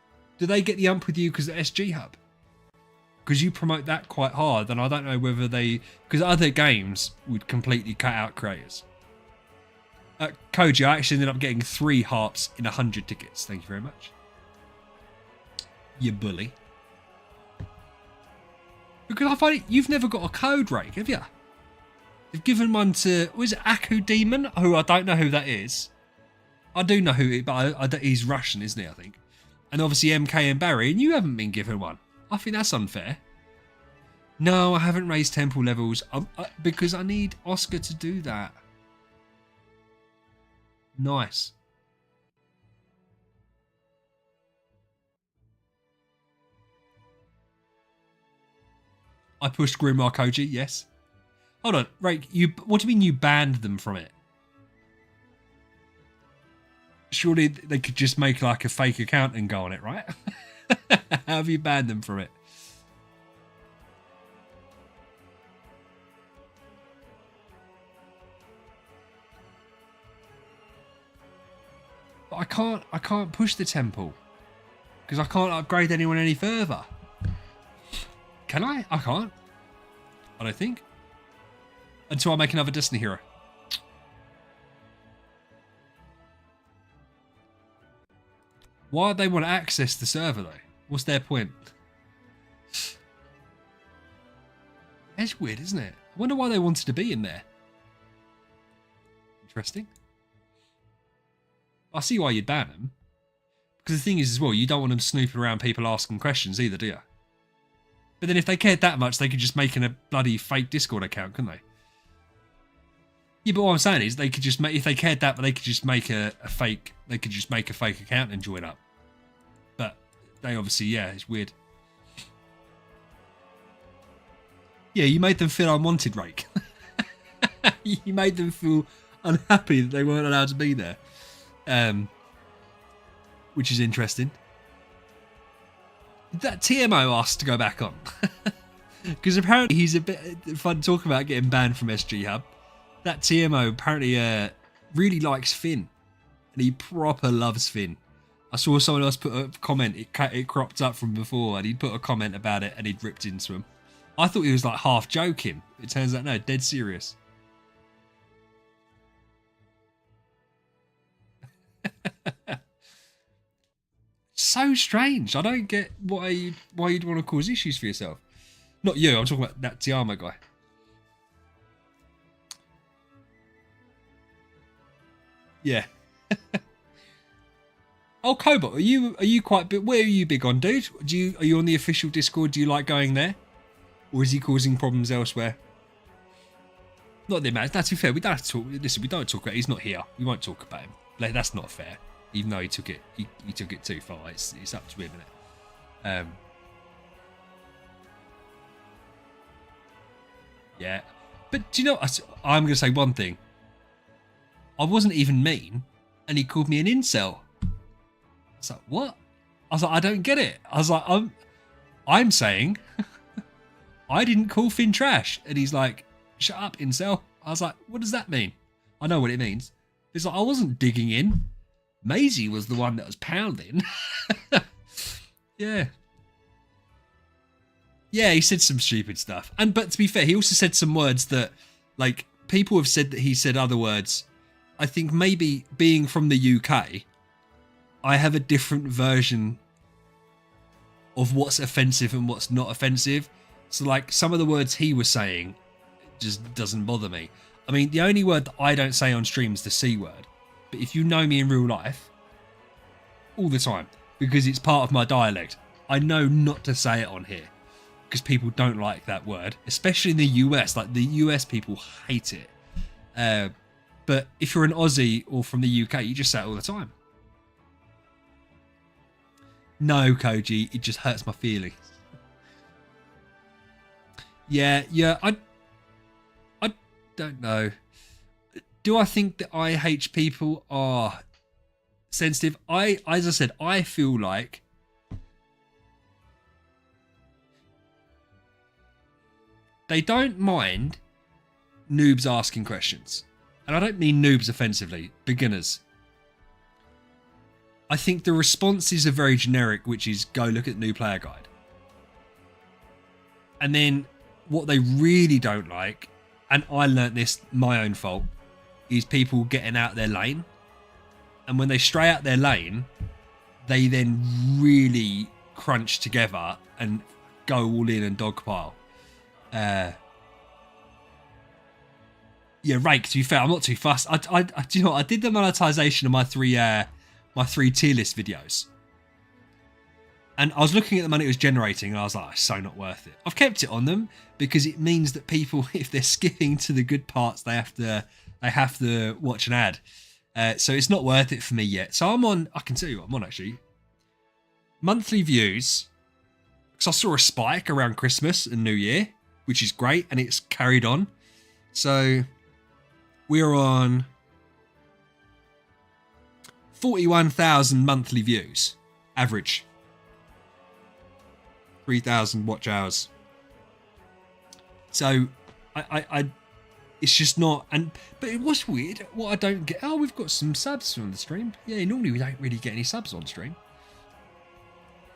get the ump with you because of SG Hub? Because you promote that quite hard, and I don't know whether because other games would completely cut out creators. Koji, I actually ended up getting 3 harps in 100 tickets. Thank you very much. You bully. Because I find you've never got a code, Rake, have you? They've given one to, was it Aku Demon? Who I don't know who that is. I do know who, but he's Russian, isn't he, I think. And obviously MK and Barry, and you haven't been given one. I think that's unfair. No, I haven't raised temple levels because I need Oscar to do that. Nice. I pushed Grimoire Koji, yes. Hold on, Rake, what do you mean you banned them from it? Surely they could just make like a fake account and go on it, right? How have you banned them from it? But I can't push the temple because I can't upgrade anyone any further. Can I? I can't. I don't think. Until I make another Destiny hero. Why would they want to access the server though? What's their point? It's weird, isn't it? I wonder why they wanted to be in there. Interesting. I see why you'd ban them. Because the thing is as well, you don't want them snooping around people asking questions either, do you? But then if they cared that much, they could just make a bloody fake Discord account, couldn't they? Yeah, but what I'm saying is they could just make, if they cared that, but they could just make a fake, they could just make a fake account and join up. But they obviously, yeah, it's weird. Yeah, you made them feel unwanted, Rake. You made them feel unhappy that they weren't allowed to be there. Which is interesting. That TMO asked to go back on. Because apparently he's a bit fun talking about getting banned from SG Hub. That TMO apparently really likes Finn. And he proper loves Finn. I saw someone else put a comment, it cropped up from before, and he'd put a comment about it and he'd ripped into him. I thought he was like half joking. It turns out no, dead serious. So strange. I don't get why you'd want to cause issues for yourself. Not you, I'm talking about that Tiamo guy. Yeah. Oh, Cobalt, are you quite big? Where are you big on, dude? Are you on the official Discord? Do you like going there? Or is he causing problems elsewhere? Not the amount. That's fair. We don't have to talk. Listen, we don't talk about. He's not here. We won't talk about him. Like, that's not fair. Even though he took it, he took it too far. It's up to him, isn't it? Yeah. But do you know? I'm going to say one thing. I wasn't even mean, and he called me an incel. I was like, what? I was like, I don't get it. I was like, I'm saying. I didn't call Finn trash. And he's like, shut up, incel. I was like, what does that mean? I know what it means. It's like, I wasn't digging in. Maisie was the one that was pounding. Yeah. Yeah, he said some stupid stuff. But to be fair, he also said some words that, like, people have said that he said other words. I think maybe being from the UK, I have a different version of what's offensive and what's not offensive. So, like, some of the words he was saying just doesn't bother me. I mean, the only word that I don't say on stream is the C word. But if you know me in real life, all the time, because it's part of my dialect, I know not to say it on here. Because people don't like that word. Especially in the US. Like, the US people hate it. But if you're an Aussie or from the UK, you just say it all the time. No, Koji, it just hurts my feelings. Yeah, I don't know. Do I think that IH people are sensitive? As I said, I feel like they don't mind noobs asking questions. And I don't mean noobs offensively, beginners. I think the responses are very generic, which is go look at the new player guide. And then what they really don't like, and I learnt this, my own fault, is people getting out their lane. And when they stray out their lane, they then really crunch together and go all in and dogpile. Yeah, Rake, to be fair, I'm not too fussed. Do you know what? I did the monetization of my three tier list videos. And I was looking at the money it was generating and I was like, it's so not worth it. I've kept it on them because it means that people, if they're skipping to the good parts, they have to watch an ad. So it's not worth it for me yet. So I'm on, I can tell you what I'm on actually. Monthly views. Because I saw a spike around Christmas and New Year, which is great. And it's carried on. So we're on 41,000 monthly views. Average. 3,000 watch hours. So I it's just not, but it was weird. What I don't get, oh, we've got some subs from the stream. Yeah, normally we don't really get any subs on stream.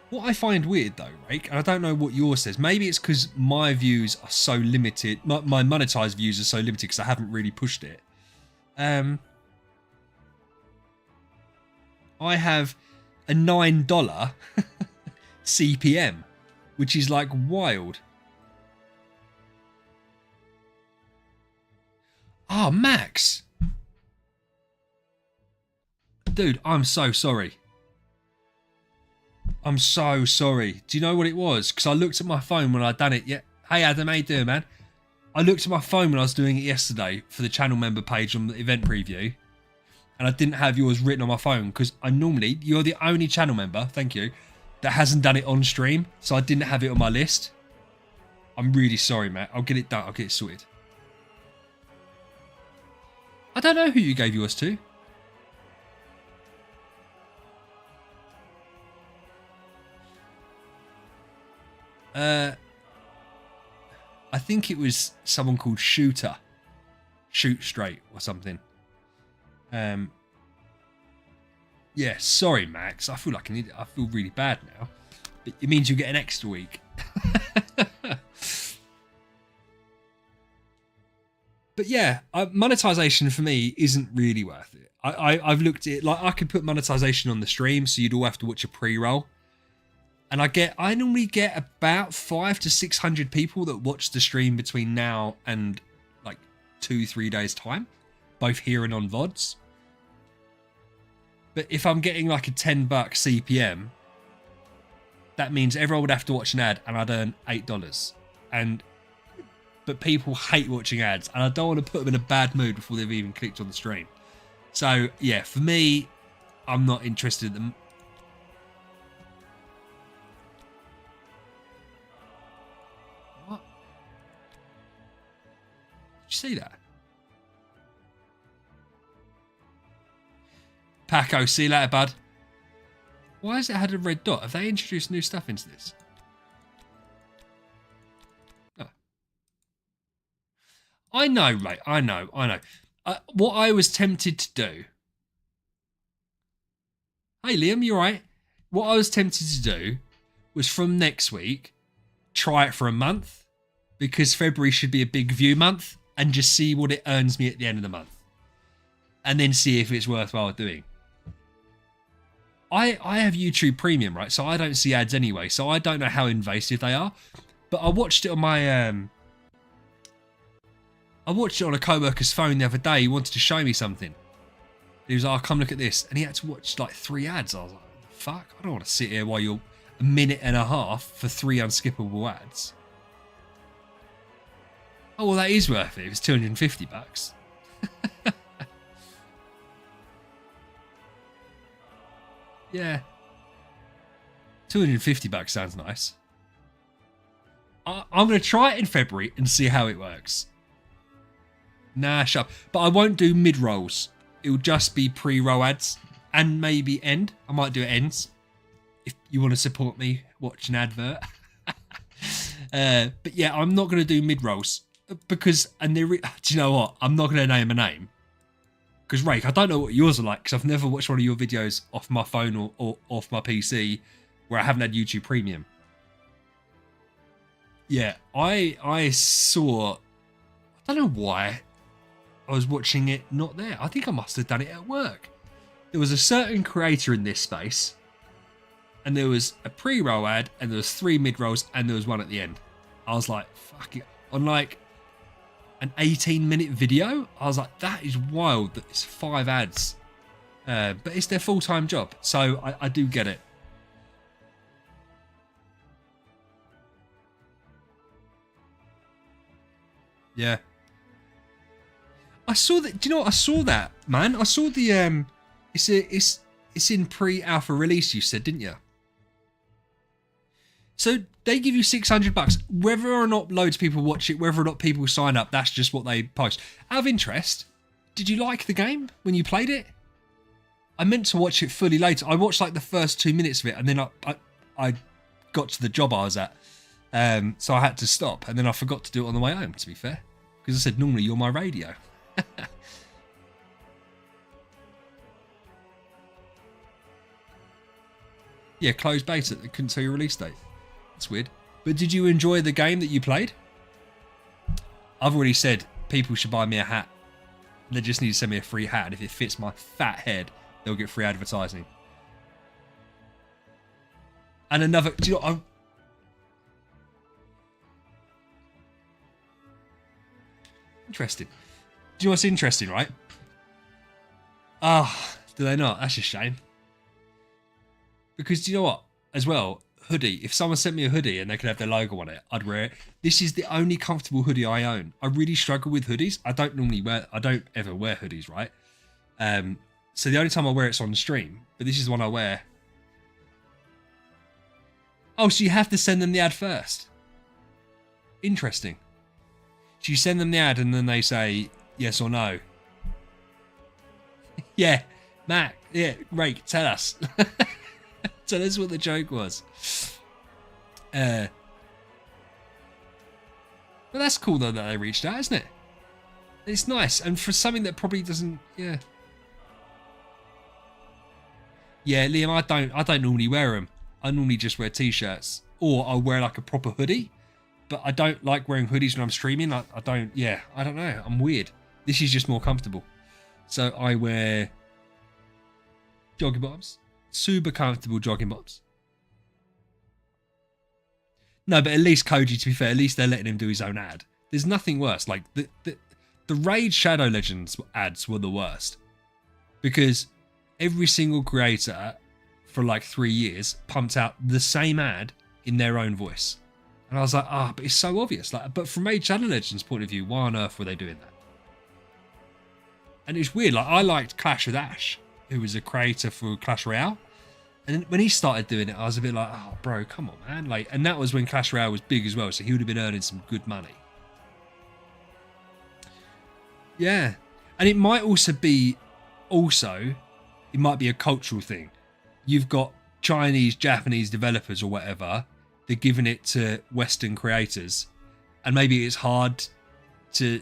What I find weird though, Rake, and I don't know what yours says, maybe it's because my views are so limited, my monetized views are so limited because I haven't really pushed it. I have a $9 CPM, which is like wild. Oh, Max. Dude, I'm so sorry. I'm so sorry. Do you know what it was? Because I looked at my phone when I'd done it. Yeah. Hey, Adam, how you doing, man? I looked at my phone when I was doing it yesterday for the channel member page on the event preview. And I didn't have yours written on my phone because you're the only channel member, thank you, that hasn't done it on stream. So I didn't have it on my list. I'm really sorry, Matt. I'll get it done. I'll get it sorted. I don't know who you gave yours to. I think it was someone called Shoot Straight or something. Yeah, sorry, Max. I feel like I feel really bad now. But it means you get an extra week. But yeah, monetization for me isn't really worth it. I've looked at it, like I could put monetization on the stream, so you'd all have to watch a pre-roll. And I normally get about 500 to 600 people that watch the stream between now and like 2-3 days time, both here and on VODs. But if I'm getting like a $10 CPM, that means everyone would have to watch an ad and I'd earn $8. But people hate watching ads and I don't want to put them in a bad mood before they've even clicked on the stream. So yeah, for me, I'm not interested in them. What? Did you see that? Paco, see you later, bud. Why has it had a red dot? Have they introduced new stuff into this? Oh. I know, right? I know. What I was tempted to do... Hey, Liam, you alright? What I was tempted to do was from next week, try it for a month, because February should be a big view month, and just see what it earns me at the end of the month. And then see if it's worthwhile doing. I have YouTube Premium, right? So I don't see ads anyway. So I don't know how invasive they are. But I watched it on my... I watched it on a co-worker's phone the other day. He wanted to show me something. He was like, oh, come look at this. And he had to watch like 3 ads. I was like, fuck, I don't want to sit here while you're a minute and a half for 3 unskippable ads. Oh, well, that is worth it. It's $250. Yeah. $250 sounds nice. I'm going to try it in February and see how it works. Nah, shut up. But I won't do mid-rolls. It'll just be pre-roll ads and maybe end. I might do ends. If you want to support me, watch an advert. But yeah, I'm not going to do mid-rolls. Because, do you know what? I'm not going to name a name. Because, Rake, I don't know what yours are like, because I've never watched one of your videos off my phone or off my PC where I haven't had YouTube Premium. Yeah, I saw... I don't know why I was watching it not there. I think I must have done it at work. There was a certain creator in this space, and there was a pre-roll ad, and there was 3 mid-rolls, and there was 1 at the end. I was like, fuck it. On like... an 18-minute video, I was like, that is wild that it's 5 ads. But it's their full-time job, so I do get it. Yeah. I saw that, do you know what? I saw that, man. I saw the, it's in pre-alpha release, you said, didn't you? So they give you $600. Whether or not loads of people watch it, whether or not people sign up, that's just what they post. Out of interest, did you like the game when you played it? I meant to watch it fully later. I watched like the first 2 minutes of it, and then I got to the job I was at, so I had to stop, and then I forgot to do it on the way home. To be fair, because I said normally you're my radio. Yeah, closed beta. They couldn't tell your release date. That's weird. But did you enjoy the game that you played? I've already said people should buy me a hat. They just need to send me a free hat. And if it fits my fat head, they'll get free advertising. And another... Do you know... Interesting. Do you know what's interesting, right? Ah, do they not? That's a shame. Because do you know what? As well, hoodie. If someone sent me a hoodie and they could have their logo on it, I'd wear it. This is the only comfortable hoodie I own. I really struggle with hoodies. I don't ever wear hoodies, right? So the only time I wear it's on stream. But this is the one I wear. Oh, so you have to send them the ad first. Interesting. So you send them the ad and then they say yes or no. Yeah, Matt. Yeah, great. Tell us. Tell us what the joke was. But that's cool though that they reached out, isn't it? It's nice, and for something that probably doesn't. Yeah. Yeah, Liam. I don't normally wear them. I normally just wear t-shirts, or I'll wear like a proper hoodie. But I don't like wearing hoodies when I'm streaming. I don't. Yeah, I don't know. I'm weird. This is just more comfortable. So I wear jogging bottoms. Super comfortable jogging bottoms. No, but at least Koji, to be fair, at least they're letting him do his own ad. There's nothing worse. Like the Raid Shadow Legends ads were the worst. Because every single creator for like 3 years pumped out the same ad in their own voice. And I was like, but it's so obvious. Like, but from Raid Shadow Legends' point of view, why on earth were they doing that? And it's weird. Like, I liked Clash with Ash, who was a creator for Clash Royale. And when he started doing it, I was a bit like, oh, bro, come on, man. Like, and that was when Clash Royale was big as well, so he would have been earning some good money. Yeah. And it might also be, it might be a cultural thing. You've got Chinese, Japanese developers or whatever, they're giving it to Western creators. And maybe it's hard to,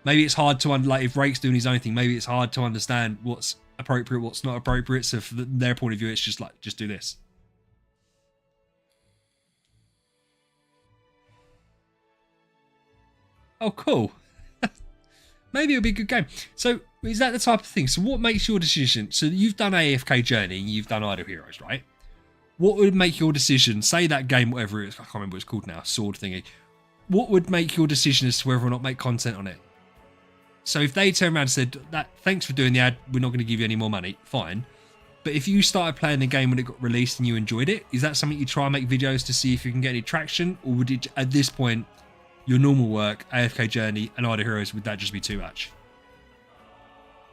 like, if Rake's doing his own thing, maybe it's hard to understand what's appropriate, what's not appropriate. So from their point of view, it's just like, just do this. Oh, cool. Maybe it'll be a good game. So is that the type of thing? So what makes your decision? So you've done AFK Journey, you've done Idle Heroes, right? What would make your decision, say that game, whatever it is, I can't remember what it's called now, sword thingy. What would make your decision as to whether or not make content on it? So if they turn around and said, thanks for doing the ad, we're not going to give you any more money, fine. But if you started playing the game when it got released and you enjoyed it, is that something you try and make videos to see if you can get any traction? Or would it, at this point, your normal work, AFK Journey and Idle Heroes, would that just be too much?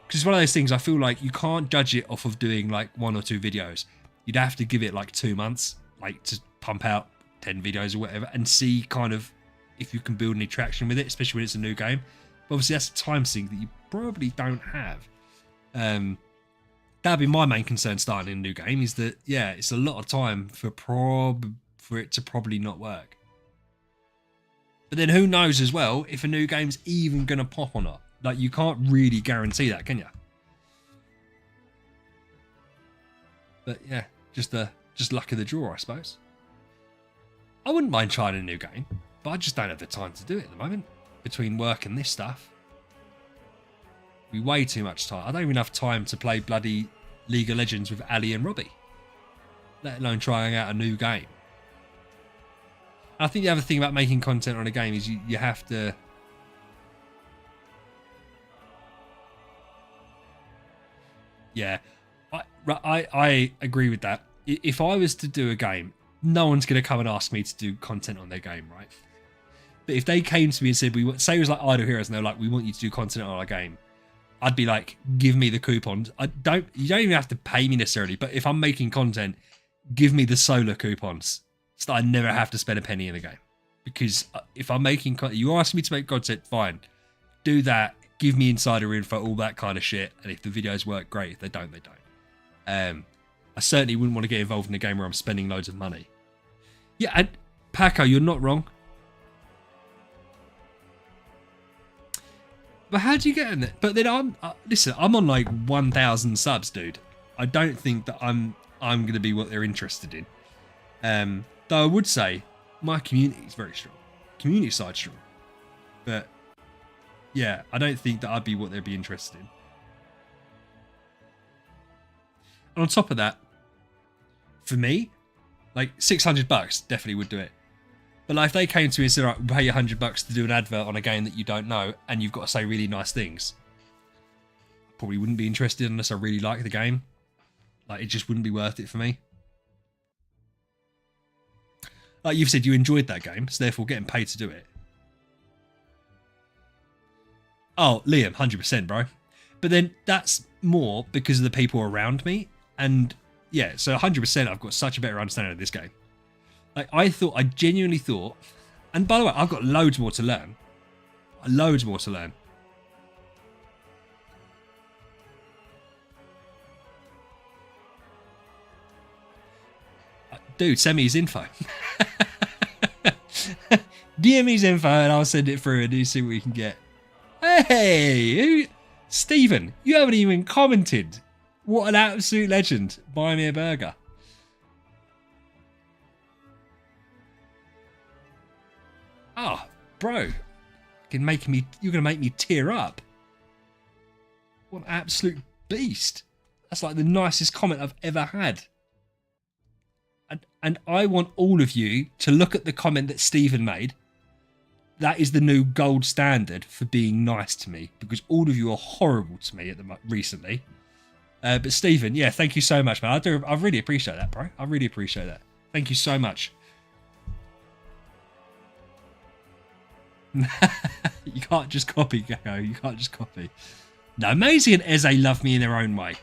Because it's one of those things, I feel like you can't judge it off of doing like 1 or 2 videos. You'd have to give it like 2 months, like to pump out 10 videos or whatever and see kind of if you can build any traction with it, especially when it's a new game. But obviously that's a time sink that you probably don't have. That'd be my main concern starting in a new game, is that, yeah, it's a lot of time for it to probably not work. But then who knows as well if a new game's even going to pop or not. Like, you can't really guarantee that, can you? But yeah, just luck of the draw, I suppose. I wouldn't mind trying a new game, but I just don't have the time to do it at the moment. Between work and this stuff. It'd be way too much time. I don't even have time to play bloody League of Legends with Ali and Robbie. Let alone trying out a new game. I think the other thing about making content on a game is you have to... Yeah, I agree with that. If I was to do a game, no one's going to come and ask me to do content on their game, right? But if they came to me and said, say it was like Idle Heroes and they're like, we want you to do content on our game, I'd be like, give me the coupons. You don't even have to pay me necessarily, but if I'm making content, give me the solar coupons so that I never have to spend a penny in the game. Because if I'm making content, you ask me to make content, fine. Do that. Give me insider info, all that kind of shit. And if the videos work, great. If they don't, they don't. I certainly wouldn't want to get involved in a game where I'm spending loads of money. Yeah, and Paco, you're not wrong. But how do you get in it? But then listen, I'm on like 1,000 subs, dude. I don't think that I'm I'm going to be what they're interested in. Though I would say my community is very strong. Community side strong. But yeah, I don't think that I'd be what they'd be interested in. And on top of that, for me, like $600 definitely would do it. But like if they came to me and said, right, we'll pay you $100 to do an advert on a game that you don't know and you've got to say really nice things, I probably wouldn't be interested unless I really like the game. Like it just wouldn't be worth it for me. Like you've said, you enjoyed that game, so therefore getting paid to do it. Oh, Liam, 100%, bro. But then that's more because of the people around me. And yeah, so 100% I've got such a better understanding of this game. Like I genuinely thought, and by the way, I've got loads more to learn. Loads more to learn. Dude, send me his info. DM me his info and I'll send it through and do see what we can get. Hey, Stephen, you haven't even commented. What an absolute legend. Buy me a burger. Oh, bro. You're going to make me tear up. What an absolute beast. That's like the nicest comment I've ever had. And I want all of you to look at the comment that Stephen made. That is the new gold standard for being nice to me, because all of you are horrible to me recently. But Stephen, yeah, thank you so much, man. I really appreciate that, bro. I really appreciate that. Thank you so much. You can't just copy, Gecko. You can't just copy. No, Maisie and Eze love me in their own way.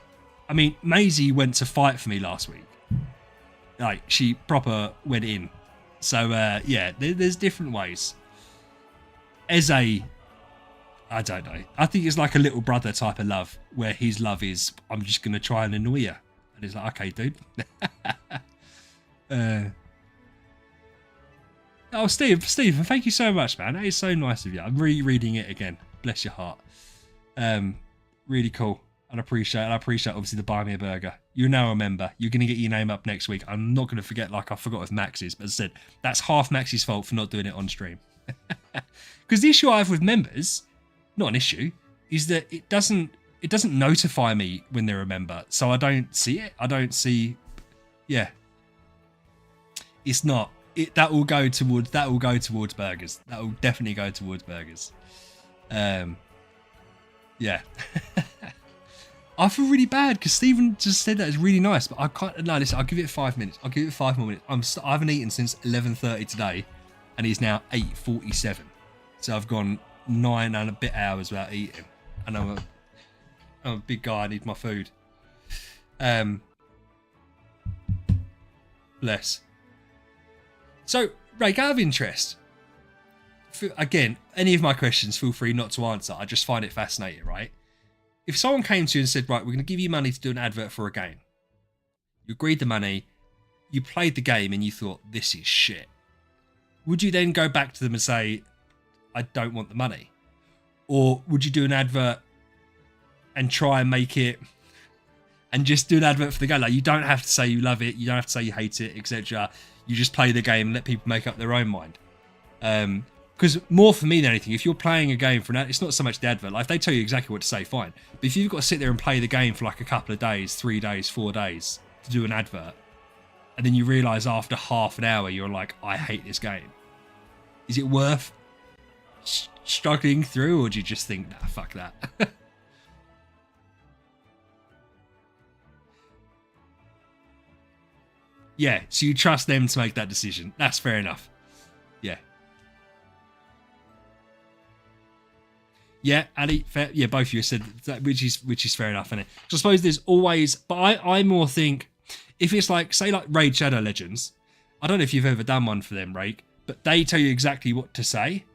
I mean, Maisie went to fight for me last week. Like, she proper went in. So, yeah, there's different ways. Eze, I don't know. I think it's like a little brother type of love, where his love is, I'm just going to try and annoy you. And it's like, okay, dude. Oh, Steve, thank you so much, man. That is so nice of you. I'm rereading it again. Bless your heart. Really cool. And I appreciate obviously the buy me a burger. You're now a member. You're going to get your name up next week. I'm not going to forget like I forgot with Max's, but as I said, that's half Max's fault for not doing it on stream. Because the issue I have with members, not an issue, is that it doesn't notify me when they're a member, so I don't see it. I don't see. Yeah, it's not. That will go towards burgers. That will definitely go towards burgers. Yeah. I feel really bad because Stephen just said that it's really nice, but I can't. No, listen, I'll give it 5 minutes. I'll give it 5 more minutes. I haven't eaten since 11:30 today, and it's now 8:47. So I've gone 9 and a bit hours without eating, and I'm a big guy. I need my food. Bless. So, Ray, out of interest, again, any of my questions, feel free not to answer. I just find it fascinating, right? If someone came to you and said, right, we're going to give you money to do an advert for a game. You agreed the money, you played the game and you thought, this is shit. Would you then go back to them and say, I don't want the money? Or would you do an advert and try and make it and just do an advert for the game? Like, you don't have to say you love it, you don't have to say you hate it, etc. You just play the game and let people make up their own mind. Because more for me than anything, if you're playing a game for an ad, it's not so much the advert. Like, if they tell you exactly what to say, fine. But if you've got to sit there and play the game for like a couple of days, 3 days, 4 days to do an advert, and then you realise after half an hour you're like, I hate this game. Is it worth struggling through, or do you just think, nah, fuck that? Yeah, so you trust them to make that decision. That's fair enough. Yeah. Yeah, Ali, fair. Yeah, both of you said that, which is fair enough, isn't it? So I suppose there's always, but I more think if it's like, say like Raid Shadow Legends, I don't know if you've ever done one for them, Rake, but they tell you exactly what to say.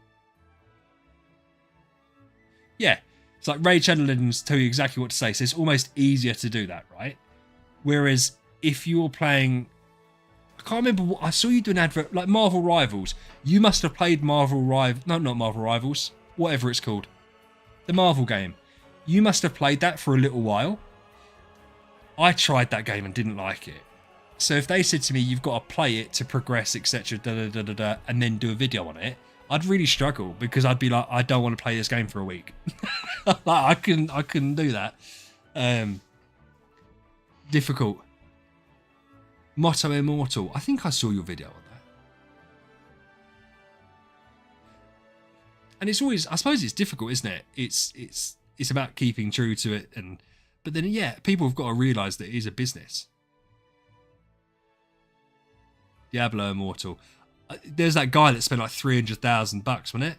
Yeah, it's like Raid Shadow Legends tell you exactly what to say, so it's almost easier to do that, right? Whereas if you're playing, I can't remember what I saw you do an advert like Marvel Rivals. You must have played not Marvel Rivals, whatever it's called. The Marvel game. You must have played that for a little while. I tried that game and didn't like it. So if they said to me, you've got to play it to progress, etc., and then do a video on it, I'd really struggle because I'd be like, I don't want to play this game for a week. Like, I couldn't do that. Difficult. Motto Immortal. I think I saw your video on that. And it's always, I suppose it's difficult, isn't it? It's about keeping true to it, but then yeah, people have got to realise that it is a business. Diablo Immortal. There's that guy that spent like $300,000, wasn't it?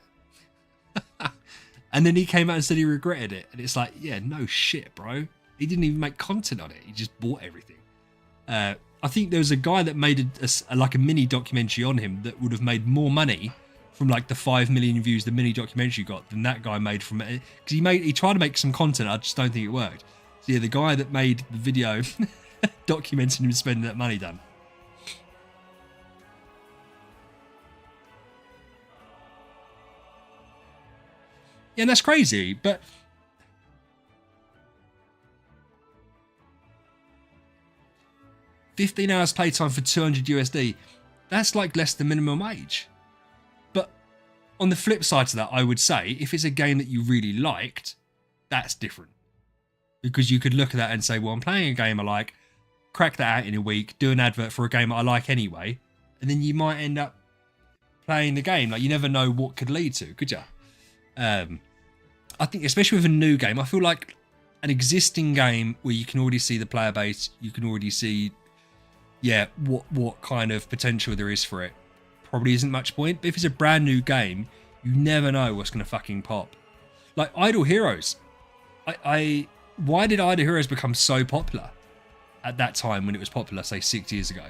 And then he came out and said he regretted it. And it's like, yeah, no shit, bro. He didn't even make content on it. He just bought everything. I think there was a guy that made like a mini documentary on him that would have made more money from like the 5 million views the mini documentary got than that guy made from it. Because he tried to make some content. I just don't think it worked. So yeah, the guy that made the video documenting him spending that money done. Yeah, and that's crazy, but 15 hours playtime for 200 USD, that's like less than minimum wage. But on the flip side to that, I would say, if it's a game that you really liked, that's different. Because you could look at that and say, well, I'm playing a game I like, crack that out in a week, do an advert for a game I like anyway, and then you might end up playing the game. Like, you never know what could lead to, could you? I think especially with a new game, I feel like an existing game where you can already see the player base, you can already see, yeah, what kind of potential there is for it, probably isn't much point. But if it's a brand new game, you never know what's going to fucking pop. Like Idle Heroes. Why did Idle Heroes become so popular at that time when it was popular, say 6 years ago?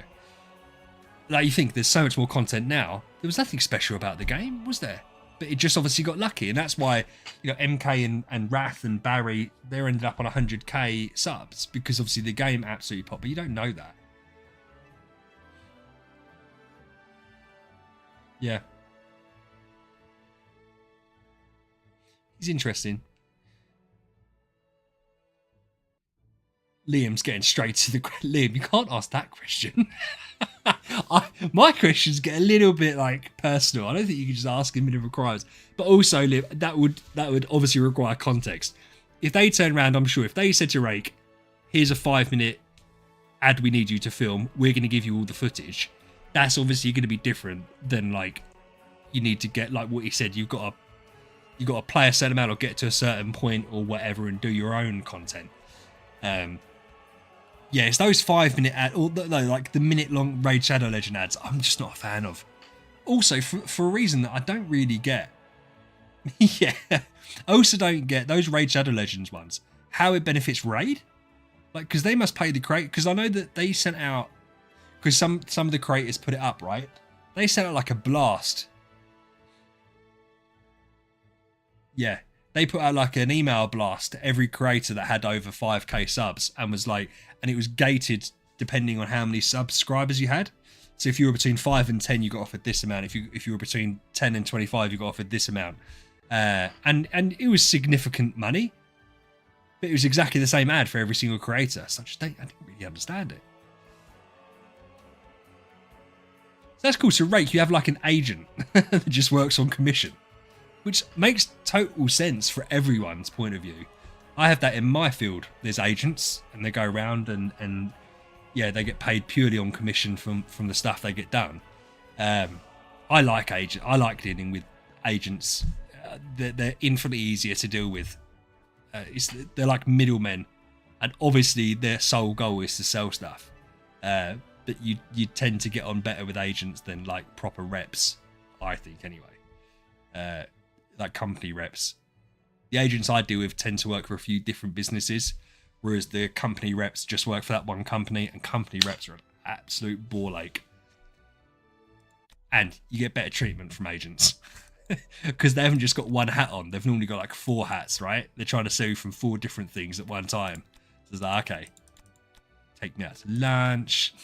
Like, you think there's so much more content now. There was nothing special about the game, was there? But it just obviously got lucky, and that's why, you know, MK and Wrath and Barry, they ended up on 100k subs, because obviously the game absolutely popped, but you don't know that. Yeah. He's interesting. Liam's getting straight to the... Liam, you can't ask that question. My questions get a little bit like personal. I don't think you can just ask him minimum requires. But also, Liam, that would obviously require context. If they turn around, I'm sure, if they said to Rake, here's a 5-minute ad we need you to film, we're going to give you all the footage, that's obviously going to be different than, like, you need to get, like what he said, you've got to play a certain amount or get to a certain point or whatever and do your own content. Yeah, it's those 5-minute ads, or no, like the minute-long Raid Shadow Legend ads, I'm just not a fan of. Also, for a reason that I don't really get. Yeah, I also don't get those Raid Shadow Legends ones, how it benefits Raid. Like, because they must pay the creator, because I know that they sent out, because some of the creators put it up, right? They sent out like a blast. Yeah. They put out like an email blast to every creator that had over 5k subs, and was like, and it was gated depending on how many subscribers you had. So if you were between 5 and 10, you got offered this amount. If you were between 10 and 25, you got offered this amount. And it was significant money, but it was exactly the same ad for every single creator. So I didn't really understand it. So that's cool. So Rake, you have like an agent that just works on commission, which makes total sense for everyone's point of view. I have that in my field. There's agents, and they go around and yeah, they get paid purely on commission from the stuff they get done. I like dealing with agents. They're infinitely easier to deal with. They're like middlemen, and obviously their sole goal is to sell stuff. But you tend to get on better with agents than like proper reps, I think anyway. Like company reps. The agents I deal with tend to work for a few different businesses, whereas the company reps just work for that one company, and company reps are an absolute ball ache. And you get better treatment from agents because they haven't just got one hat on. They've normally got like 4 hats, right? They're trying to sell you from 4 different things at one time. So it's like, okay, take me out to lunch.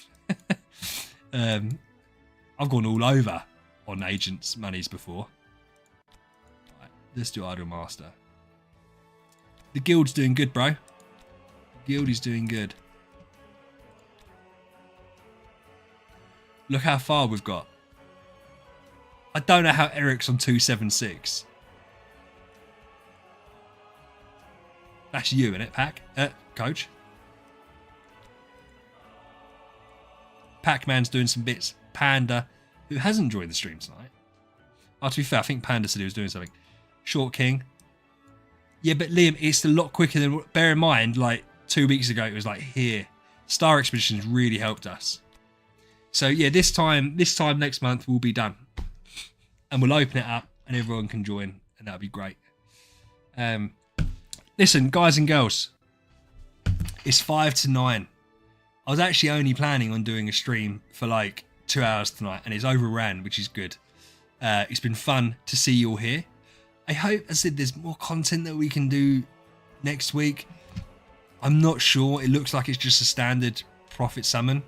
I've gone all over on agents' monies before. Right, let's do Idol Master. The guild's doing good, bro. The guild is doing good. Look how far we've got. I don't know how Eric's on 276. That's you, innit, Pac? Coach. Pac-Man's doing some bits. Panda, who hasn't joined the stream tonight. Oh, to be fair, I think Panda said he was doing something. Short King. Yeah, but Liam, it's a lot quicker than... Bear in mind, like, 2 weeks ago, it was like, here. Star Expeditions really helped us. So, yeah, this time next month, we'll be done. And we'll open it up, and everyone can join, and that'll be great. Listen, guys and girls. It's 5 to 9. I was actually only planning on doing a stream for like 2 hours tonight, and it's overran, which is good. It's been fun to see you all here. I hope, as I said, there's more content that we can do next week. I'm not sure. It looks like it's just a standard Prophet Summon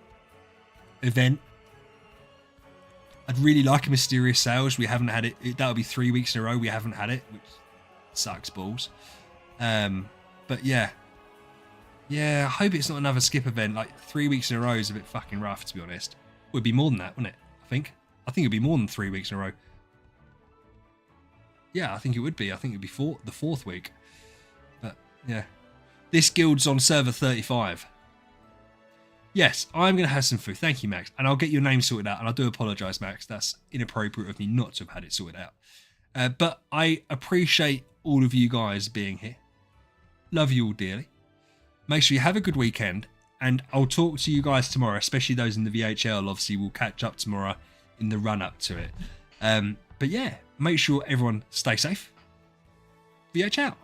event. I'd really like a Mysterious Sales. We haven't had it. That'll be 3 weeks in a row we haven't had it, which sucks balls. But yeah. Yeah, I hope it's not another skip event. Like 3 weeks in a row is a bit fucking rough, to be honest. It would be more than that, wouldn't it? I think it'd be more than 3 weeks in a row. Yeah, I think it would be. I think it'd be the fourth week. But yeah. This guild's on server 35. Yes, I'm going to have some food. Thank you, Max. And I'll get your name sorted out. And I do apologise, Max. That's inappropriate of me not to have had it sorted out. But I appreciate all of you guys being here. Love you all dearly. Make sure you have a good weekend. And I'll talk to you guys tomorrow, especially those in the VHL. Obviously, we'll catch up tomorrow in the run-up to it. But yeah, make sure everyone stay safe. VH out.